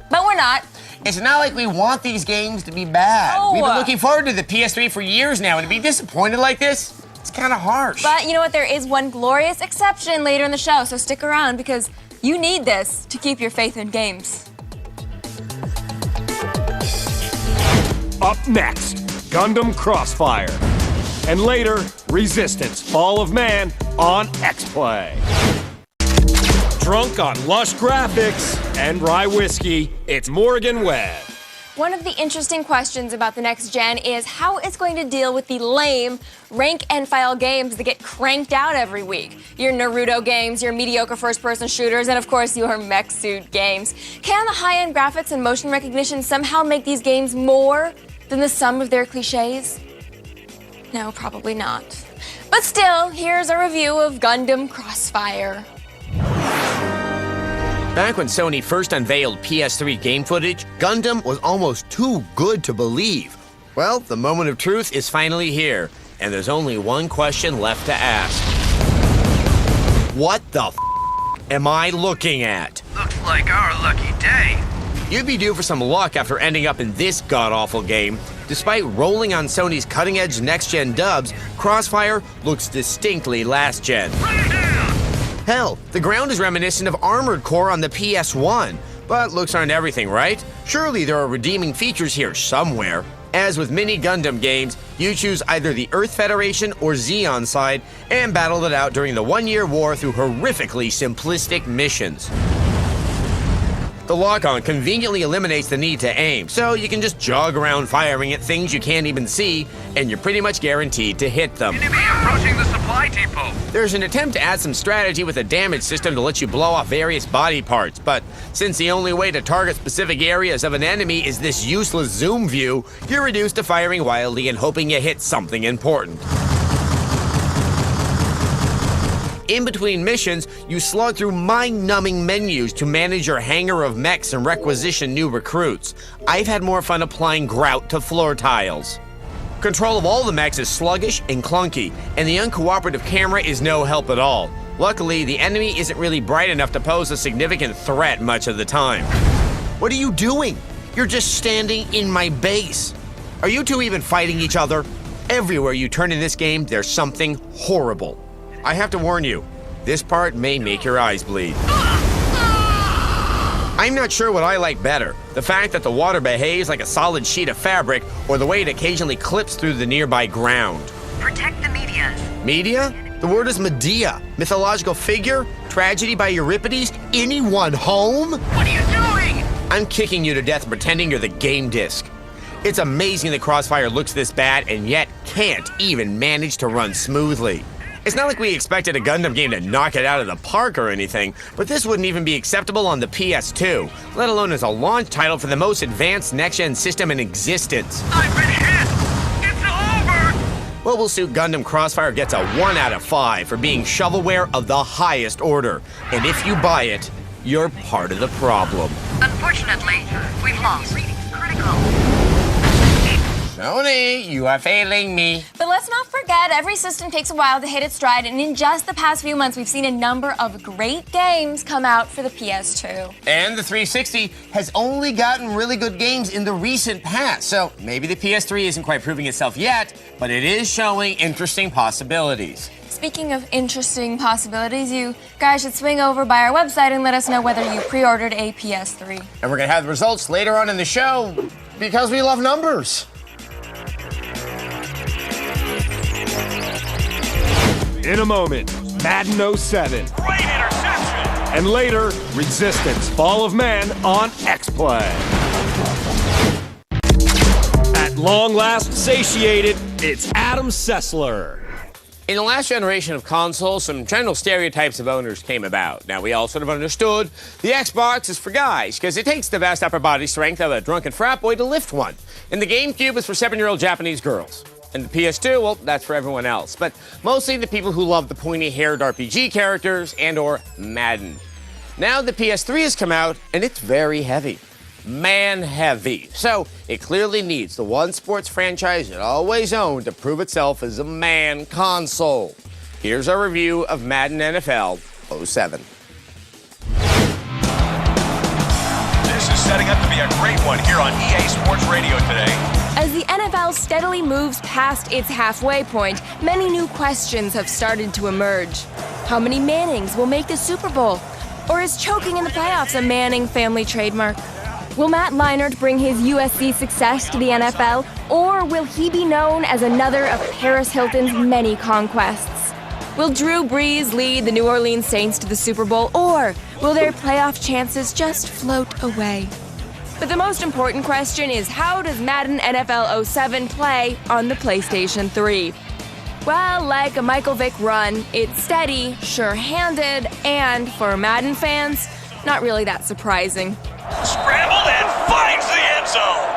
S25: But we're not.
S5: It's not like we want these games to be bad.
S25: No.
S5: We've been looking forward to the PS3 for years now, and to be disappointed like this, it's kind of harsh.
S25: But you know what? There is one glorious exception later in the show, so stick around because you need this to keep your faith in games.
S1: Up next, Gundam Crossfire. And later, Resistance, Fall of Man on X-Play. Drunk on lush graphics and rye whiskey, it's Morgan Webb.
S25: One of the interesting questions about the next gen is how it's going to deal with the lame rank and file games that get cranked out every week. Your Naruto games, your mediocre first-person shooters, and of course your mech suit games. Can the high-end graphics and motion recognition somehow make these games more than the sum of their cliches? No, probably not. But still, here's a review of Gundam Crossfire.
S5: Back when Sony first unveiled PS3 game footage, Gundam was almost too good to believe. Well, the moment of truth is finally here, and there's only one question left to ask. What the f*** am I looking at?
S12: Looks like our lucky day.
S5: You'd be due for some luck after ending up in this god-awful game. Despite rolling on Sony's cutting-edge next-gen dubs, Crossfire looks distinctly last-gen. Hell, the ground is reminiscent of Armored Core on the PS1. But looks aren't everything, right? Surely there are redeeming features here somewhere. As with many Gundam games, you choose either the Earth Federation or Zeon side and battle it out during the one-year war through horrifically simplistic missions. The lock-on conveniently eliminates the need to aim, so you can just jog around firing at things you can't even see, and you're pretty much guaranteed to hit them.
S12: Enemy approaching the supply depot.
S5: There's an attempt to add some strategy with a damage system to let you blow off various body parts, but since the only way to target specific areas of an enemy is this useless zoom view, you're reduced to firing wildly and hoping you hit something important. In between missions, you slog through mind-numbing menus to manage your hangar of mechs and requisition new recruits. I've had more fun applying grout to floor tiles. Control of all the mechs is sluggish and clunky, and the uncooperative camera is no help at all. Luckily, the enemy isn't really bright enough to pose a significant threat much of the time. What are you doing? You're just standing in my base. Are you two even fighting each other? Everywhere you turn in this game, there's something horrible. I have to warn you, this part may make your eyes bleed. I'm not sure what I like better, the fact that the water behaves like a solid sheet of fabric, or the way it occasionally clips through the nearby ground.
S17: Protect the media.
S5: Media? The word is Medea. Mythological figure? Tragedy by Euripides? Anyone home?
S17: What are you doing?
S5: I'm kicking you to death pretending you're the game disc. It's amazing that Crossfire looks this bad and yet can't even manage to run smoothly. It's not like we expected a Gundam game to knock it out of the park or anything, but this wouldn't even be acceptable on the PS2, let alone as a launch title for the most advanced next-gen system in existence.
S12: I've been hit! It's over!
S5: What will suit Gundam Crossfire gets a 1 out of 5 for being shovelware of the highest order. And if you buy it, you're part of the problem.
S17: Unfortunately, we've lost. Critical.
S5: Sony, you are failing me.
S25: But let's not forget, every system takes a while to hit its stride, and in just the past few months, we've seen a number of great games come out for the PS2.
S5: And the 360 has only gotten really good games in the recent past, so maybe the PS3 isn't quite proving itself yet, but it is showing interesting possibilities.
S25: Speaking of interesting possibilities, you guys should swing over by our website and let us know whether you pre-ordered a PS3.
S5: And we're gonna have the results later on in the show because we love numbers.
S1: In a moment, Madden 07.
S12: Great interception!
S1: And later, Resistance, Fall of Man on X-Play. At long last satiated, it's Adam Sessler.
S5: In the last generation of consoles, some general stereotypes of owners came about. Now, we all sort of understood the Xbox is for guys, because it takes the best upper body strength of a drunken frat boy to lift one. And the GameCube is for 7-year-old Japanese girls. And the PS2, well, that's for everyone else. But mostly the people who love the pointy-haired RPG characters and/or Madden. Now the PS3 has come out, and it's very heavy. Man heavy. So it clearly needs the one sports franchise it always owned to prove itself as a man console. Here's our review of Madden NFL 07.
S9: This is setting up to be a great one here on EA Sports Radio today.
S14: As the NFL steadily moves past its halfway point, many new questions have started to emerge. How many Mannings will make the Super Bowl? Or is choking in the playoffs a Manning family trademark? Will Matt Leinart bring his USC success to the NFL? Or will he be known as another of Paris Hilton's many conquests? Will Drew Brees lead the New Orleans Saints to the Super Bowl? Or will their playoff chances just float away? But the most important question is, how does Madden NFL 07 play on the PlayStation 3? Well, like a Michael Vick run, it's steady, sure-handed, and for Madden fans, not really that surprising.
S9: Scrambled and finds the end zone.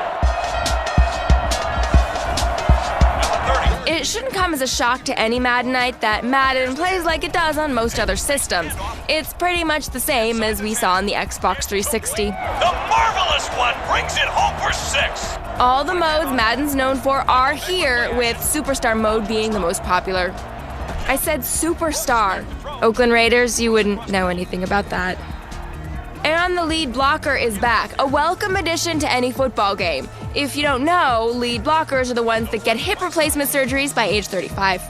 S14: It shouldn't come as a shock to any Maddenite that Madden plays like it does on most other systems. It's pretty much the same as we saw on the Xbox 360.
S9: The marvelous one brings it home for 6.
S14: All the modes Madden's known for are here, with Superstar mode being the most popular. I said Superstar. Oakland Raiders, you wouldn't know anything about that. And the lead blocker is back, a welcome addition to any football game. If you don't know, lead blockers are the ones that get hip replacement surgeries by age 35.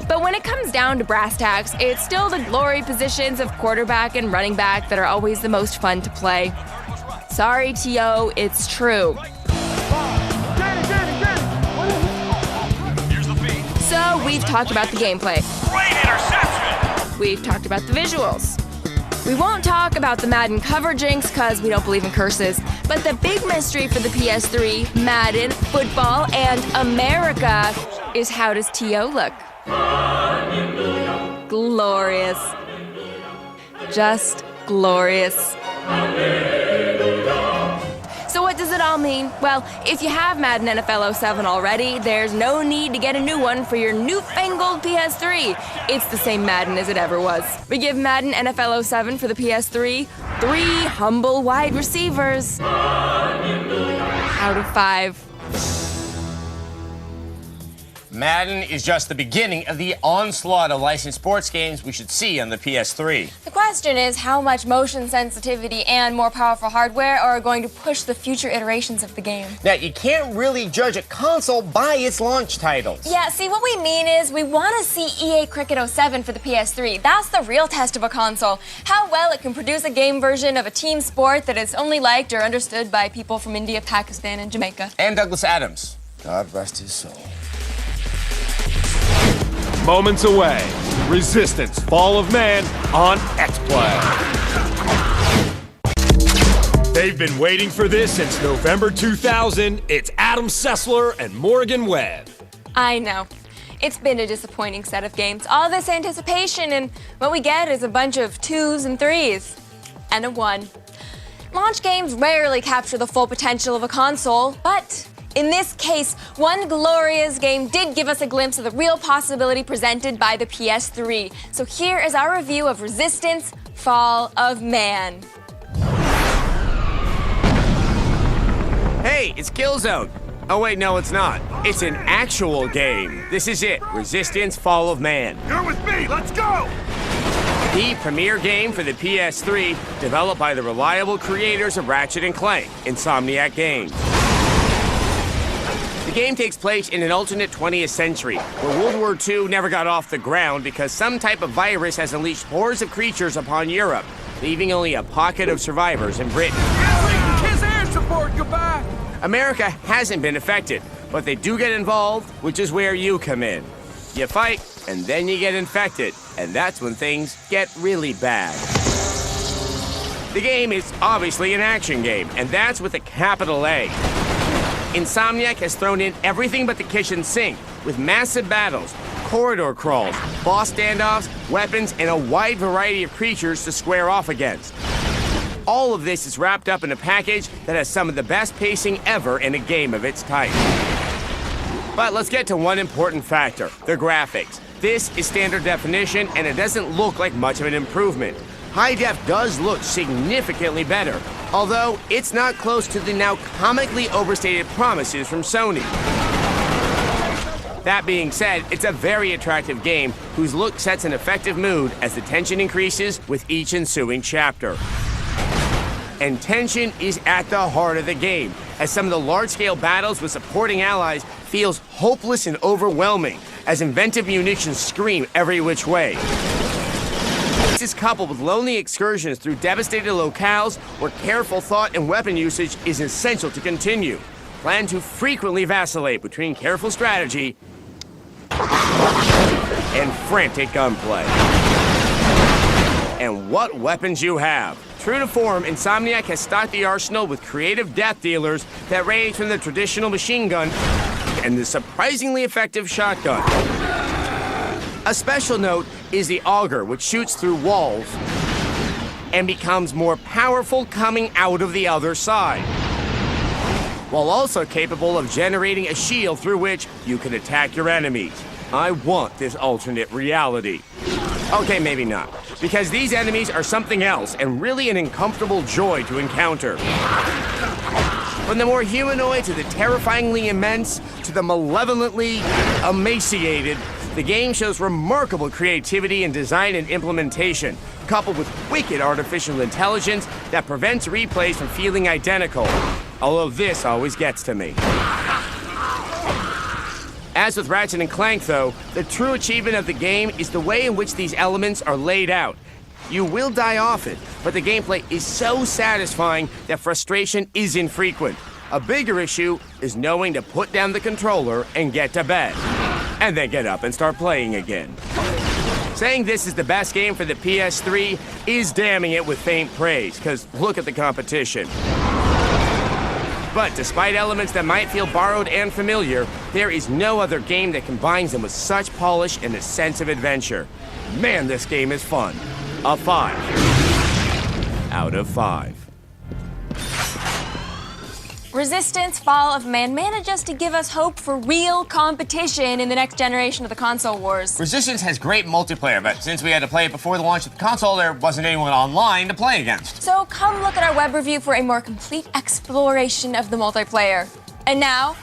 S14: But when it comes down to brass tacks, it's still the glory positions of quarterback and running back that are always the most fun to play. Sorry, T.O., it's true. So we've talked about the gameplay.
S9: Great interception.
S14: We've talked about the visuals. We won't talk about the Madden cover jinx because we don't believe in curses. But the big mystery for the PS3, Madden, football, and America is, how does T.O. look? Glorious. Just glorious. So what does it all mean? Well, if you have Madden NFL 07 already, there's no need to get a new one for your newfangled PS3. It's the same Madden as it ever was. We give Madden NFL 07 for the PS3 3 humble wide receivers out of 5.
S5: Madden is just the beginning of the onslaught of licensed sports games we should see on the PS3.
S25: The question is how much motion sensitivity and more powerful hardware are going to push the future iterations of the game.
S5: Now, you can't really judge a console by its launch titles.
S25: Yeah, see, what we mean is we want to see EA Cricket 07 for the PS3. That's the real test of a console. How well it can produce a game version of a team sport that is only liked or understood by people from India, Pakistan, and Jamaica.
S5: And Douglas Adams. God rest his soul.
S1: Moments away. Resistance Fall of Man on XPlay. They've been waiting for this since November 2000. It's Adam Sessler and Morgan Webb.
S25: I know. It's been a disappointing set of games. All this anticipation, and what we get is a bunch of 2s and 3s. And a 1. Launch games rarely capture the full potential of a console, but in this case, one glorious game did give us a glimpse of the real possibility presented by the PS3. So here is our review of Resistance Fall of Man.
S5: Hey, it's Killzone. Oh wait, no, it's not. It's an actual game. This is it, Resistance Fall of Man.
S9: You're with me, let's go!
S5: The premier game for the PS3, developed by the reliable creators of Ratchet & Clank, Insomniac Games. The game takes place in an alternate 20th century, where World War II never got off the ground because some type of virus has unleashed hordes of creatures upon Europe, leaving only a pocket of survivors in Britain.
S9: Kiss air support, goodbye!
S5: America hasn't been affected, but they do get involved, which is where you come in. You fight, and then you get infected, and that's when things get really bad. The game is obviously an action game, and that's with a capital A. Insomniac has thrown in everything but the kitchen sink, with massive battles, corridor crawls, boss standoffs, weapons, and a wide variety of creatures to square off against. All of this is wrapped up in a package that has some of the best pacing ever in a game of its type.
S10: But let's get to one important factor, the graphics. This is standard definition, and it doesn't look like much of an improvement. High def does look significantly better, although it's not close to the now comically overstated promises from Sony. That being said, it's a very attractive game whose look sets an effective mood as the tension increases with each ensuing chapter. And tension is at the heart of the game, as some of the large-scale battles with supporting allies feels hopeless and overwhelming, as inventive munitions scream every which way. This is coupled with lonely excursions through devastated locales where careful thought and weapon usage is essential to continue. Plan to frequently vacillate between careful strategy and frantic gunplay. And what weapons you have. True to form, Insomniac has stocked the arsenal with creative death dealers that range from the traditional machine gun and the surprisingly effective shotgun. A special note is the auger, which shoots through walls and becomes more powerful coming out of the other side, while also capable of generating a shield through which you can attack your enemies. I want this alternate reality. Okay, maybe not, because these enemies are something else and really an uncomfortable joy to encounter. From the more humanoid to the terrifyingly immense to the malevolently emaciated, the game shows remarkable creativity in design and implementation, coupled with wicked artificial intelligence that prevents replays from feeling identical, although this always gets to me. As with Ratchet & Clank, though, the true achievement of the game is the way in which these elements are laid out. You will die often, but the gameplay is so satisfying that frustration is infrequent. A bigger issue is knowing to put down the controller and get to bed, and then get up and start playing again. Saying this is the best game for the PS3 is damning it with faint praise, because look at the competition. But despite elements that might feel borrowed and familiar, there is no other game that combines them with such polish and a sense of adventure. Man, this game is fun. A 5 out of 5.
S25: Resistance Fall of Man manages to give us hope for real competition in the next generation of the console wars.
S5: Resistance has great multiplayer, but since we had to play it before the launch of the console, there wasn't anyone online to play against.
S25: So come look at our web review for a more complete exploration of the multiplayer. And now,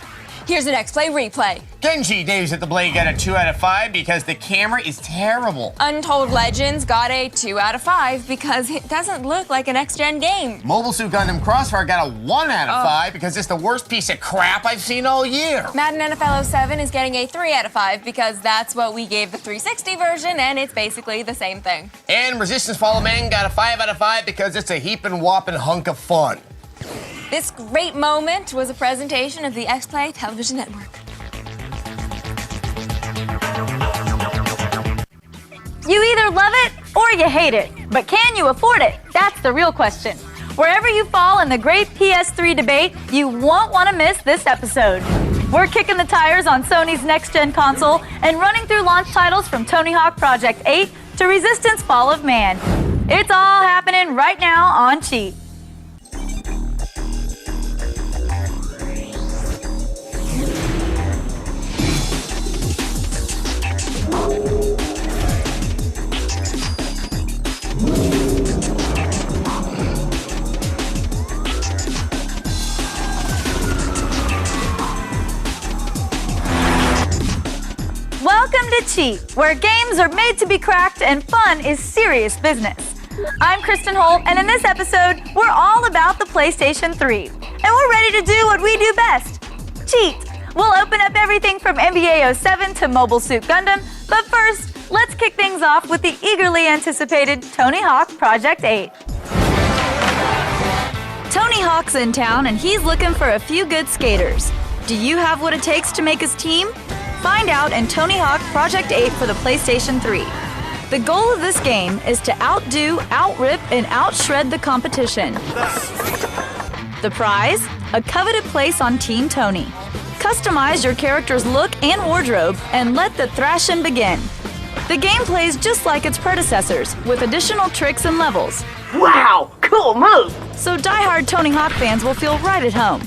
S25: here's an X-Play replay.
S5: Genji Dave's at the Blade got a 2 out of 5 because the camera is terrible.
S25: Untold Legends got a 2 out of 5 because it doesn't look like an next-gen game.
S5: Mobile Suit Gundam Crossfire got a 1 out of 5 because it's the worst piece of crap I've seen all year.
S25: Madden NFL 07 is getting a 3 out of 5 because that's what we gave the 360 version, and it's basically the same thing.
S5: And Resistance Fall of Man got a 5 out of 5 because it's a heaping whopping hunk of fun.
S25: This great moment was a presentation of the X-Play Television Network.
S11: You either love it or you hate it, but can you afford it? That's the real question. Wherever you fall in the great PS3 debate, you won't want to miss this episode. We're kicking the tires on Sony's next-gen console and running through launch titles from Tony Hawk Project 8 to Resistance Fall of Man. It's all happening right now on Cheat. Welcome to Cheat, where games are made to be cracked and fun is serious business. I'm Kristen Holt, and in this episode, we're all about the PlayStation 3. And we're ready to do what we do best, cheat. We'll open up everything from NBA 07 to Mobile Suit Gundam, but first, let's kick things off with the eagerly anticipated Tony Hawk Project 8. Tony Hawk's in town, and he's looking for a few good skaters. Do you have what it takes to make his team? Find out in Tony Hawk Project 8 for the PlayStation 3. The goal of this game is to outdo, outrip, and outshred the competition. The prize? A coveted place on Team Tony. Customize your character's look and wardrobe, and let the thrashing begin. The game plays just like its predecessors, with additional tricks and levels. Wow, cool move!
S25: So die-hard Tony Hawk fans will feel right at home.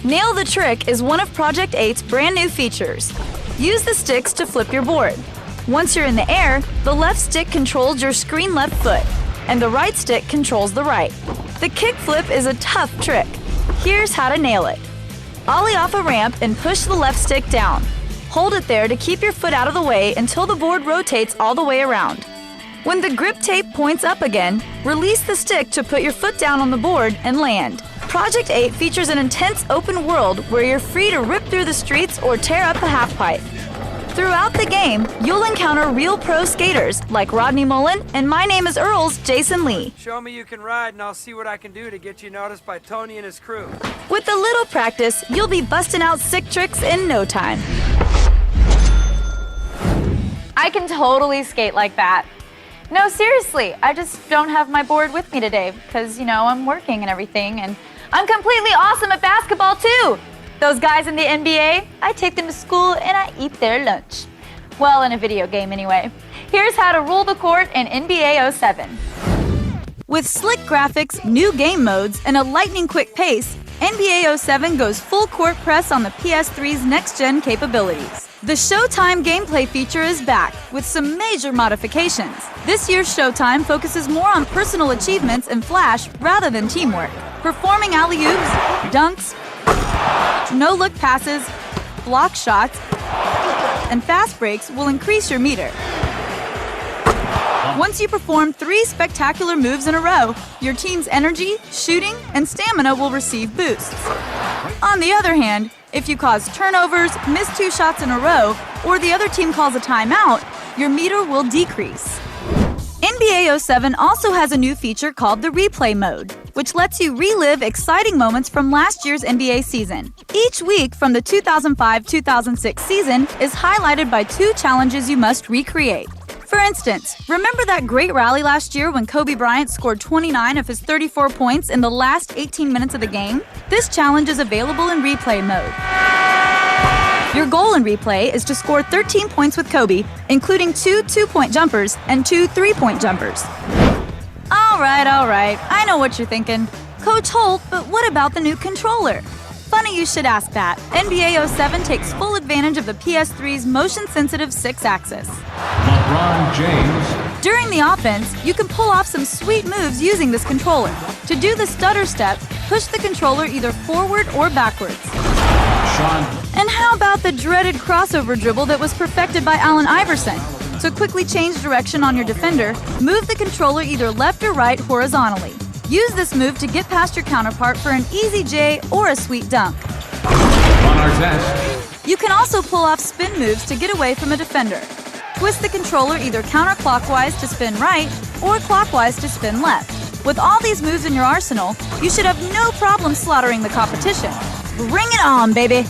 S11: Nail the Trick is one of Project 8's brand new features. Use the sticks to flip your board. Once you're in the air, the left stick controls your screen left foot, and the right stick controls the right. The kick flip is a tough trick. Here's how to nail it. Ollie off a ramp and push the left stick down. Hold it there to keep your foot out of the way until the board rotates all the way around. When the grip tape points up again, release the stick to put your foot down on the board and land. Project 8 features an intense open world where you're free to rip through the streets or tear up a halfpipe. Throughout the game, you'll encounter real pro skaters like Rodney Mullen and My Name is Earl's Jason Lee.
S4: Show me you can ride and I'll see what I can do to get you noticed by Tony and his crew.
S11: With a little practice, you'll be busting out sick tricks in no time.
S18: I can totally skate like that. No, seriously, I just don't have my board with me today because, I'm working and everything, and I'm completely awesome at basketball too. Those guys in the NBA, I take them to school and I eat their lunch. Well, in a video game anyway. Here's how to rule the court in NBA 07.
S11: With slick graphics, new game modes, and a lightning-quick pace, NBA 07 goes full court press on the PS3's next-gen capabilities. The Showtime gameplay feature is back, with some major modifications. This year's Showtime focuses more on personal achievements and flash rather than teamwork. Performing alley-oops, dunks, no-look passes, block shots, and fast breaks will increase your meter. Once you perform 3 spectacular moves in a row, your team's energy, shooting, and stamina will receive boosts. On the other hand, if you cause turnovers, miss 2 shots in a row, or the other team calls a timeout, your meter will decrease. NBA 07 also has a new feature called the Replay Mode, which lets you relive exciting moments from last year's NBA season. Each week from the 2005-2006 season is highlighted by 2 challenges you must recreate. For instance, remember that great rally last year when Kobe Bryant scored 29 of his 34 points in the last 18 minutes of the game? This challenge is available in replay mode. Your goal in replay is to score 13 points with Kobe, including 2 2-point jumpers and 2 3-point jumpers. All right, I know what you're thinking. Coach Holt, but what about the new controller? Funny you should ask that. NBA 07 takes full advantage of the PS3's motion-sensitive 6-axis.
S19: LeBron James.
S11: During the offense, you can pull off some sweet moves using this controller. To do the stutter step, push the controller either forward or backwards. And how about the dreaded crossover dribble that was perfected by Allen Iverson? To quickly change direction on your defender, move the controller either left or right horizontally. Use this move to get past your counterpart for an easy J or a sweet dunk.
S19: On our test.
S11: You can also pull off spin moves to get away from a defender. Twist the controller either counterclockwise to spin right or clockwise to spin left. With all these moves in your arsenal, you should have no problem slaughtering the competition. Bring it on, baby!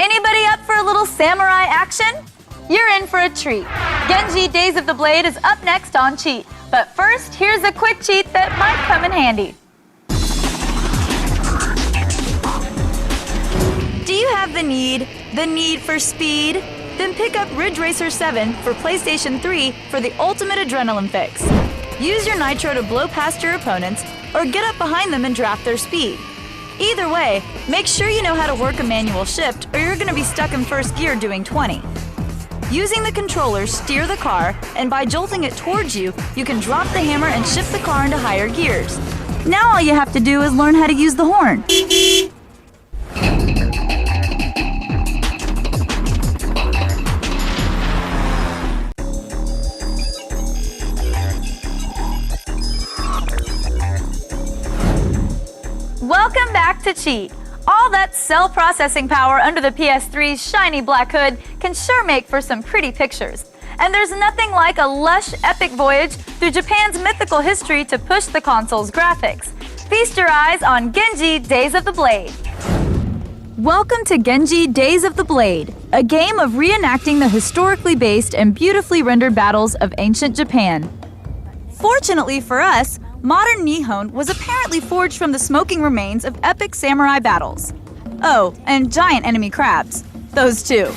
S18: Anybody up for a little samurai action? You're in for a treat. Genji Days of the Blade is up next on Cheat. But first, here's a quick cheat that might come in handy.
S11: Do you have the need for speed? Then pick up Ridge Racer 7 for PlayStation 3 for the ultimate adrenaline fix. Use your nitro to blow past your opponents or get up behind them and draft their speed. Either way, make sure you know how to work a manual shift or you're going to be stuck in first gear doing 20. Using the controller, steer the car, and by jolting it towards you, you can drop the hammer and shift the car into higher gears. Now all you have to do is learn how to use the horn.
S18: Welcome back to Cheat. All that cell processing power under the PS3's shiny black hood can sure make for some pretty pictures. And there's nothing like a lush, epic voyage through Japan's mythical history to push the console's graphics. Feast your eyes on Genji Days of the Blade.
S11: Welcome to Genji Days of the Blade, a game of reenacting the historically based and beautifully rendered battles of ancient Japan. Fortunately for us, modern Nihon was apparently forged from the smoking remains of epic samurai battles. Oh, and giant enemy crabs. Those too.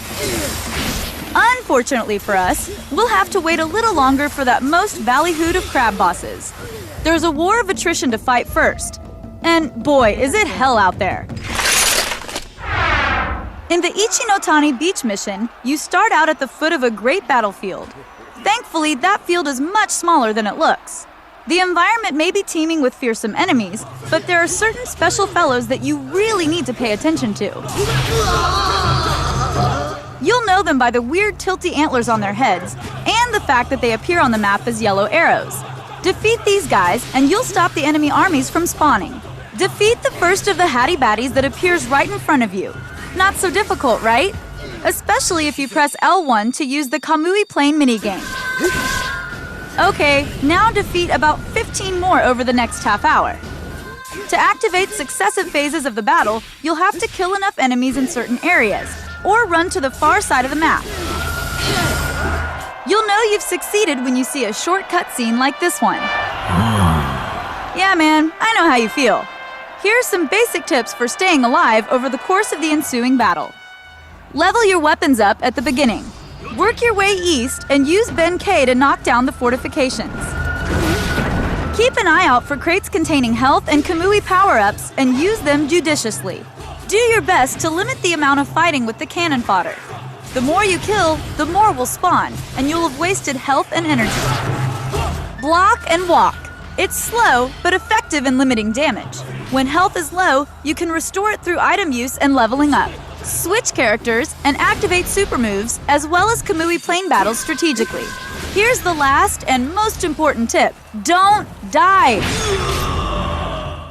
S11: Unfortunately for us, we'll have to wait a little longer for that most ballyhooed of crab bosses. There's a war of attrition to fight first. And boy, is it hell out there. In the Ichinotani Beach mission, you start out at the foot of a great battlefield. Thankfully, that field is much smaller than it looks. The environment may be teeming with fearsome enemies, but there are certain special fellows that you really need to pay attention to. You'll know them by the weird tilty antlers on their heads and the fact that they appear on the map as yellow arrows. Defeat these guys and you'll stop the enemy armies from spawning. Defeat the first of the Hattie Baddies that appears right in front of you. Not so difficult, right? Especially if you press L1 to use the Kamui Plane minigame. Okay, now defeat about 15 more over the next half hour. To activate successive phases of the battle, you'll have to kill enough enemies in certain areas, or run to the far side of the map. You'll know you've succeeded when you see a short cutscene like this one. Yeah, man, I know how you feel. Here are some basic tips for staying alive over the course of the ensuing battle. Level your weapons up at the beginning. Work your way east and use Ben-K to knock down the fortifications. Keep an eye out for crates containing health and Kamui power-ups and use them judiciously. Do your best to limit the amount of fighting with the cannon fodder. The more you kill, the more will spawn, and you'll have wasted health and energy. Block and walk. It's slow, but effective in limiting damage. When health is low, you can restore it through item use and leveling up. Switch characters and activate super moves, as well as Kamui Plane battles strategically. Here's the last and most important tip. Don't die!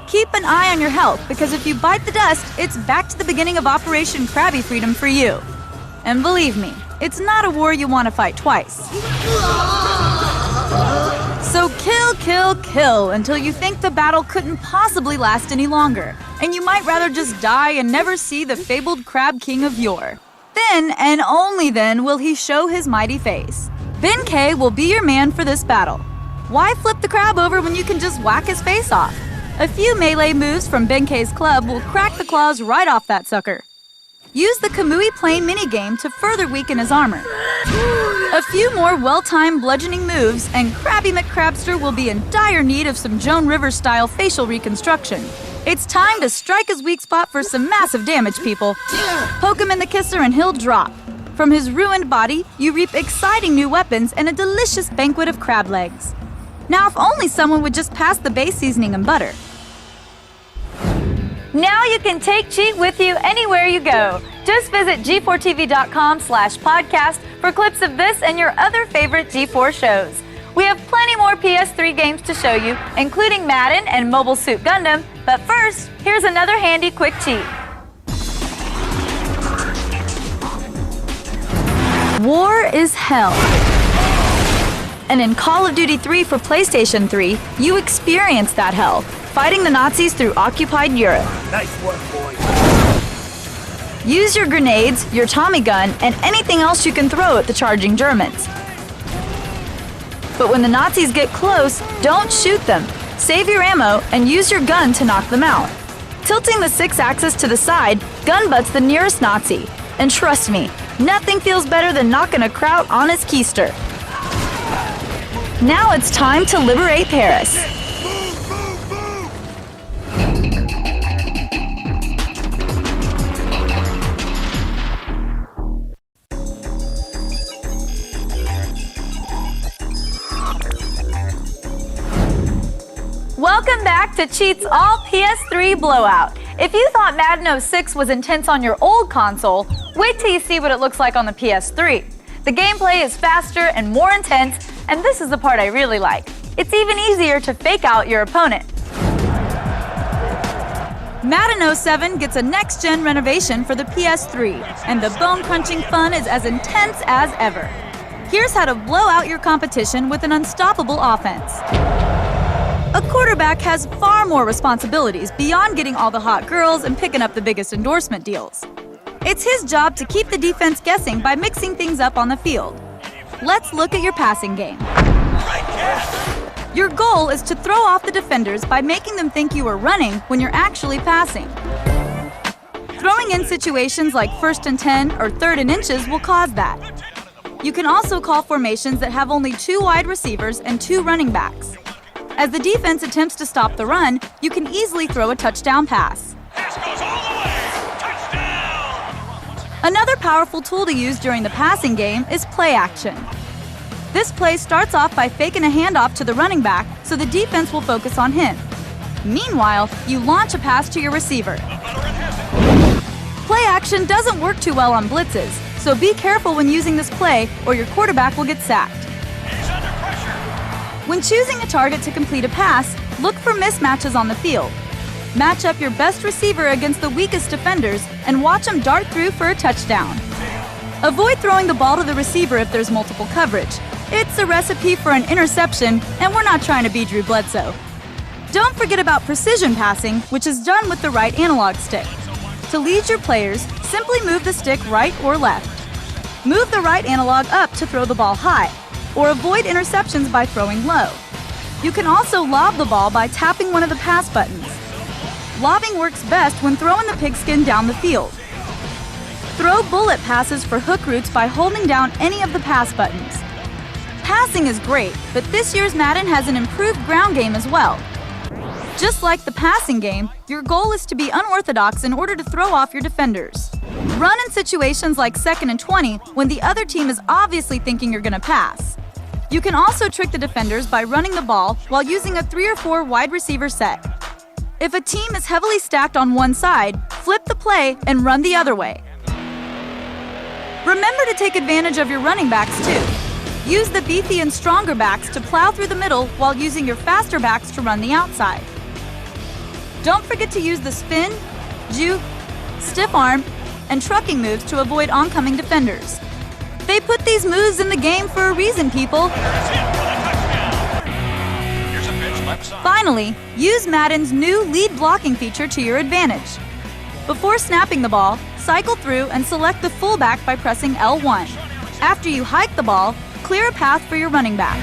S11: Keep an eye on your health, because if you bite the dust, it's back to the beginning of Operation Krabby Freedom for you. And believe me, it's not a war you want to fight twice. So kill, kill, kill until you think the battle couldn't possibly last any longer, and you might rather just die and never see the fabled Crab King of yore. Then, and only then, will he show his mighty face. Ben-K will be your man for this battle. Why flip the crab over when you can just whack his face off? A few melee moves from Ben-K's club will crack the claws right off that sucker. Use the Kamui Plane minigame to further weaken his armor. A few more well-timed bludgeoning moves, and Krabby McCrabster will be in dire need of some Joan Rivers-style facial reconstruction. It's time to strike his weak spot for some massive damage, people. Poke him in the kisser and he'll drop. From his ruined body, you reap exciting new weapons and a delicious banquet of crab legs. Now, if only someone would just pass the base seasoning and butter.
S18: Now you can take Cheat with you anywhere you go. Just visit G4TV.com/podcast for clips of this and your other favorite G4 shows. We have plenty more PS3 games to show you, including Madden and Mobile Suit Gundam. But first, here's another handy quick cheat.
S11: War is hell. And in Call of Duty 3 for PlayStation 3, you experience that hell, fighting the Nazis through occupied Europe.
S6: Nice work, boys.
S11: Use your grenades, your Tommy gun, and anything else you can throw at the charging Germans. But when the Nazis get close, don't shoot them. Save your ammo and use your gun to knock them out. Tilting the 6-axis to the side, gun butts the nearest Nazi. And trust me, nothing feels better than knocking a kraut on his keister. Now it's time to liberate Paris.
S18: Welcome back to Cheat's All PS3 Blowout. If you thought Madden 06 was intense on your old console, wait till you see what it looks like on the PS3. The gameplay is faster and more intense, and this is the part I really like. It's even easier to fake out your opponent.
S11: Madden 07 gets a next-gen renovation for the PS3, and the bone-crunching fun is as intense as ever. Here's how to blow out your competition with an unstoppable offense. A quarterback has far more responsibilities beyond getting all the hot girls and picking up the biggest endorsement deals. It's his job to keep the defense guessing by mixing things up on the field. Let's look at your passing game. Your goal is to throw off the defenders by making them think you are running when you're actually passing. Throwing in situations like 1st and 10 or 3rd and inches will cause that. You can also call formations that have only 2 wide receivers and 2 running backs. As the defense attempts to stop the run, you can easily throw a touchdown pass. Another powerful tool to use during the passing game is play action. This play starts off by faking a handoff to the running back so the defense will focus on him. Meanwhile, you launch a pass to your receiver. Play action doesn't work too well on blitzes, so be careful when using this play or your quarterback will get sacked. When choosing a target to complete a pass, look for mismatches on the field. Match up your best receiver against the weakest defenders and watch them dart through for a touchdown. Avoid throwing the ball to the receiver if there's multiple coverage. It's a recipe for an interception, and we're not trying to be Drew Bledsoe. Don't forget about precision passing, which is done with the right analog stick. To lead your players, simply move the stick right or left. Move the right analog up to throw the ball high, or avoid interceptions by throwing low. You can also lob the ball by tapping one of the pass buttons. Lobbing works best when throwing the pigskin down the field. Throw bullet passes for hook routes by holding down any of the pass buttons. Passing is great, but this year's Madden has an improved ground game as well. Just like the passing game, your goal is to be unorthodox in order to throw off your defenders. Run in situations like 2nd and 20 when the other team is obviously thinking you're going to pass. You can also trick the defenders by running the ball while using a 3 or 4 wide receiver set. If a team is heavily stacked on one side, flip the play and run the other way. Remember to take advantage of your running backs too. Use the beefy and stronger backs to plow through the middle while using your faster backs to run the outside. Don't forget to use the spin, juke, stiff arm, and trucking moves to avoid oncoming defenders. They put these moves in the game for a reason, people. Finally, use Madden's new lead blocking feature to your advantage. Before snapping the ball, cycle through and select the fullback by pressing L1. After you hike the ball, clear a path for your running back.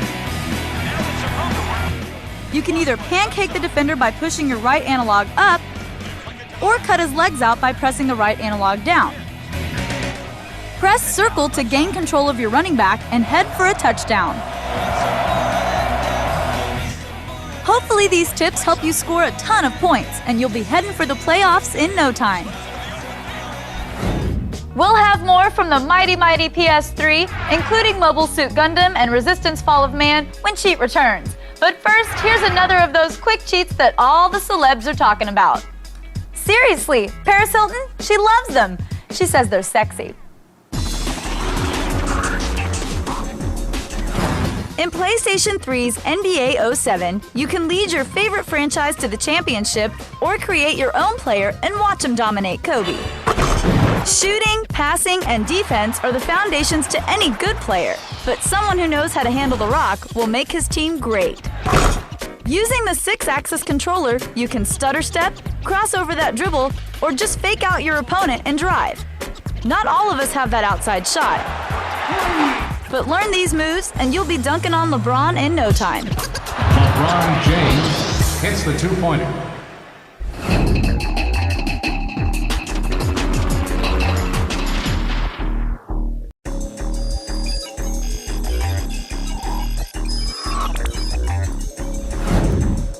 S11: You can either pancake the defender by pushing your right analog up, or cut his legs out by pressing the right analog down. Press circle to gain control of your running back and head for a touchdown. Hopefully these tips help you score a ton of points, and you'll be heading for the playoffs in no time.
S18: We'll have more from the mighty PS3, including Mobile Suit Gundam and Resistance Fall of Man when Cheat returns. But first, here's another of those quick cheats that all the celebs are talking about. Seriously, Paris Hilton, she loves them. She says they're sexy. In PlayStation 3's NBA 07, you can lead your favorite franchise to the championship or create your own player and watch them dominate Kobe. Shooting, passing, and defense are the foundations to any good player, but someone who knows how to handle the rock will make his team great. Using the 6-axis controller, you can stutter step, cross over that dribble, or just fake out your opponent and drive. Not all of us have that outside shot. But learn these moves and you'll be dunking on LeBron in no time.
S19: LeBron James hits the two-pointer.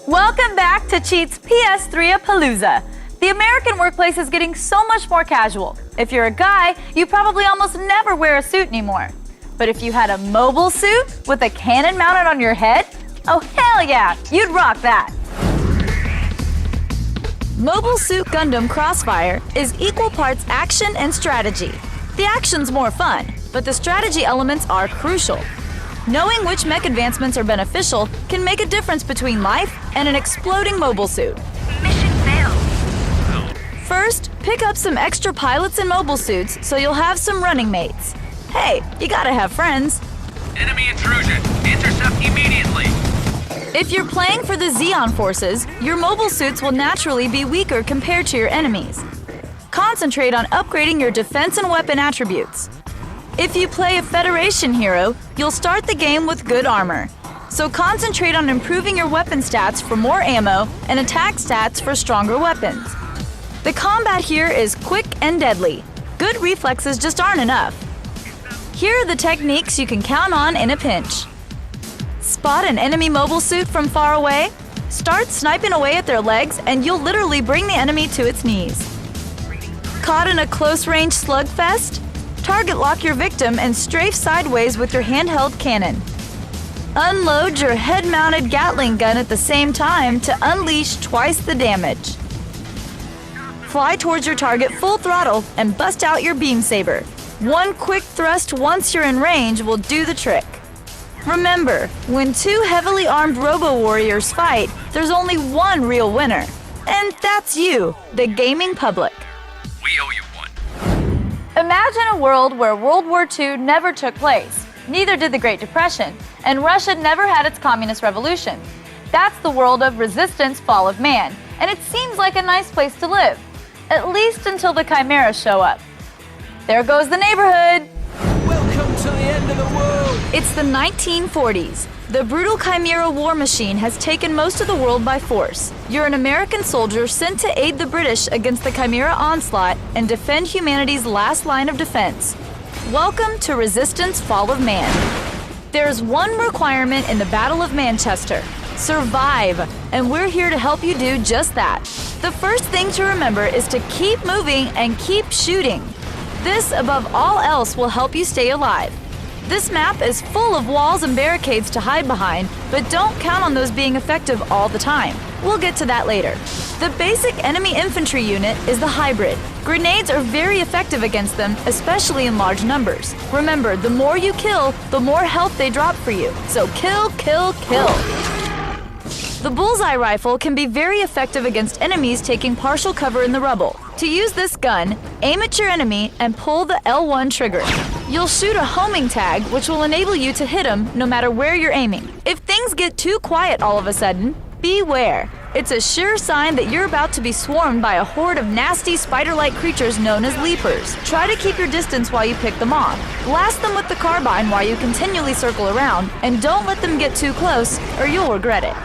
S18: Welcome back to Cheat's PS3-a-Palooza. The American workplace is getting so much more casual. If you're a guy, you probably almost never wear a suit anymore. But if you had a mobile suit with a cannon mounted on your head, oh hell yeah, you'd rock that. Mobile Suit Gundam Crossfire is equal parts action and strategy. The action's more fun, but the strategy elements are crucial. Knowing which mech advancements are beneficial can make a difference between life and an exploding mobile suit.
S17: Mission failed.
S18: First, pick up some extra pilots and mobile suits so you'll have some running mates. Hey, you gotta have friends.
S9: Enemy intrusion. Intercept immediately.
S18: If you're playing for the Xeon forces, your mobile suits will naturally be weaker compared to your enemies. Concentrate on upgrading your defense and weapon attributes. If you play a Federation hero, you'll start the game with good armor. So concentrate on improving your weapon stats for more ammo and attack stats for stronger weapons. The combat here is quick and deadly. Good reflexes just aren't enough. Here are the techniques you can count on in a pinch.
S11: Spot an enemy mobile suit from far away? Start sniping away at their legs and you'll literally bring the enemy to its knees. Caught in a close-range slugfest? Target lock your victim and strafe sideways with your handheld cannon. Unload your head-mounted Gatling gun at the same time to unleash twice the damage. Fly towards your target full throttle and bust out your beam saber. One quick thrust once you're in range will do the trick. Remember, when two heavily armed robo-warriors fight, there's only one real winner. And that's you, the gaming public.
S9: We owe you one.
S18: Imagine a world where World War II never took place. Neither did the Great Depression, and Russia never had its communist revolution. That's the world of resistance, fall of man, and it seems like a nice place to live. At least until the chimeras show up. There goes the neighborhood.
S12: Welcome to the end of the world.
S11: It's the 1940s. The brutal chimera war machine has taken most of the world by force. You're an American soldier sent to aid the British against the chimera onslaught and defend humanity's last line of defense. Welcome to Resistance, Fall of Man. There's one requirement in the Battle of Manchester: survive, and we're here to help you do just that. The first thing to remember is to keep moving and keep shooting. This, above all else, will help you stay alive. This map is full of walls and barricades to hide behind, but don't count on those being effective all the time. We'll get to that later. The basic enemy infantry unit is the hybrid. Grenades are very effective against them, especially in large numbers. Remember, the more you kill, the more health they drop for you. So kill, kill, kill. The bullseye rifle can be very effective against enemies taking partial cover in the rubble. To use this gun, aim at your enemy and pull the L1 trigger. You'll shoot a homing tag, which will enable you to hit him no matter where you're aiming. If things get too quiet all of a sudden, beware. It's a sure sign that you're about to be swarmed by a horde of nasty spider-like creatures known as leapers. Try to keep your distance while you pick them off. Blast them with the carbine while you continually circle around, and don't let them get too close or you'll regret it.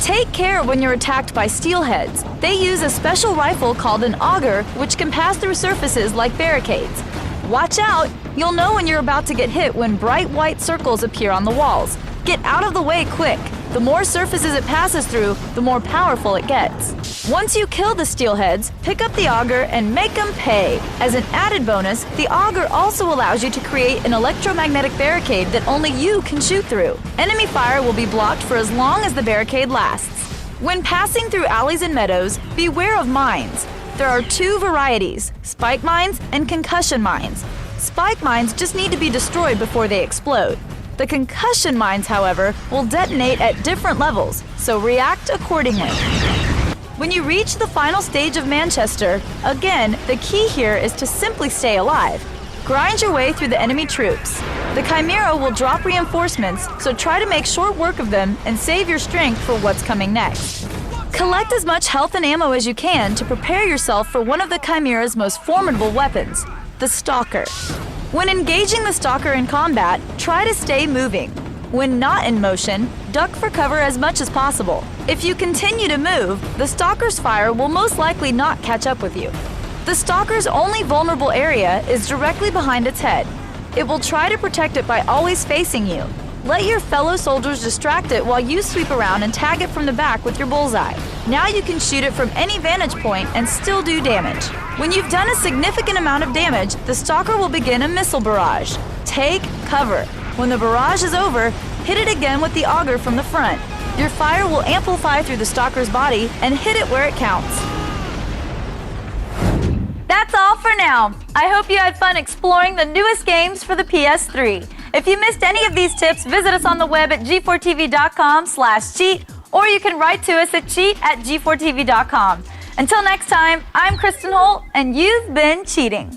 S11: Take care when you're attacked by steelheads. They use a special rifle called an auger, which can pass through surfaces like barricades. Watch out! You'll know when you're about to get hit when bright white circles appear on the walls. Get out of the way quick. The more surfaces it passes through, the more powerful it gets. Once you kill the steelheads, pick up the auger and make them pay. As an added bonus, the auger also allows you to create an electromagnetic barricade that only you can shoot through. Enemy fire will be blocked for as long as the barricade lasts. When passing through alleys and meadows, beware of mines. There are two varieties, spike mines and concussion mines. Spike mines just need to be destroyed before they explode. The concussion mines, however, will detonate at different levels, so react accordingly. When you reach the final stage of Manchester, again, the key here is to simply stay alive. Grind your way through the enemy troops. The Chimera will drop reinforcements, so try to make short work of them and save your strength for what's coming next. Collect as much health and ammo as you can to prepare yourself for one of the Chimera's most formidable weapons, the Stalker. When engaging the Stalker in combat, try to stay moving. When not in motion, duck for cover as much as possible. If you continue to move, the Stalker's fire will most likely not catch up with you. The Stalker's only vulnerable area is directly behind its head. It will try to protect it by always facing you. Let your fellow soldiers distract it while you sweep around and tag it from the back with your bullseye. Now you can shoot it from any vantage point and still do damage. When you've done a significant amount of damage, the Stalker will begin a missile barrage. Take cover. When the barrage is over, hit it again with the auger from the front. Your fire will amplify through the Stalker's body and hit it where it counts.
S18: That's all for now. I hope you had fun exploring the newest games for the PS3. If you missed any of these tips, visit us on the web at g4tv.com/cheat, or you can write to us at cheat@g4tv.com. Until next time, I'm Kristen Holt, and you've been cheating.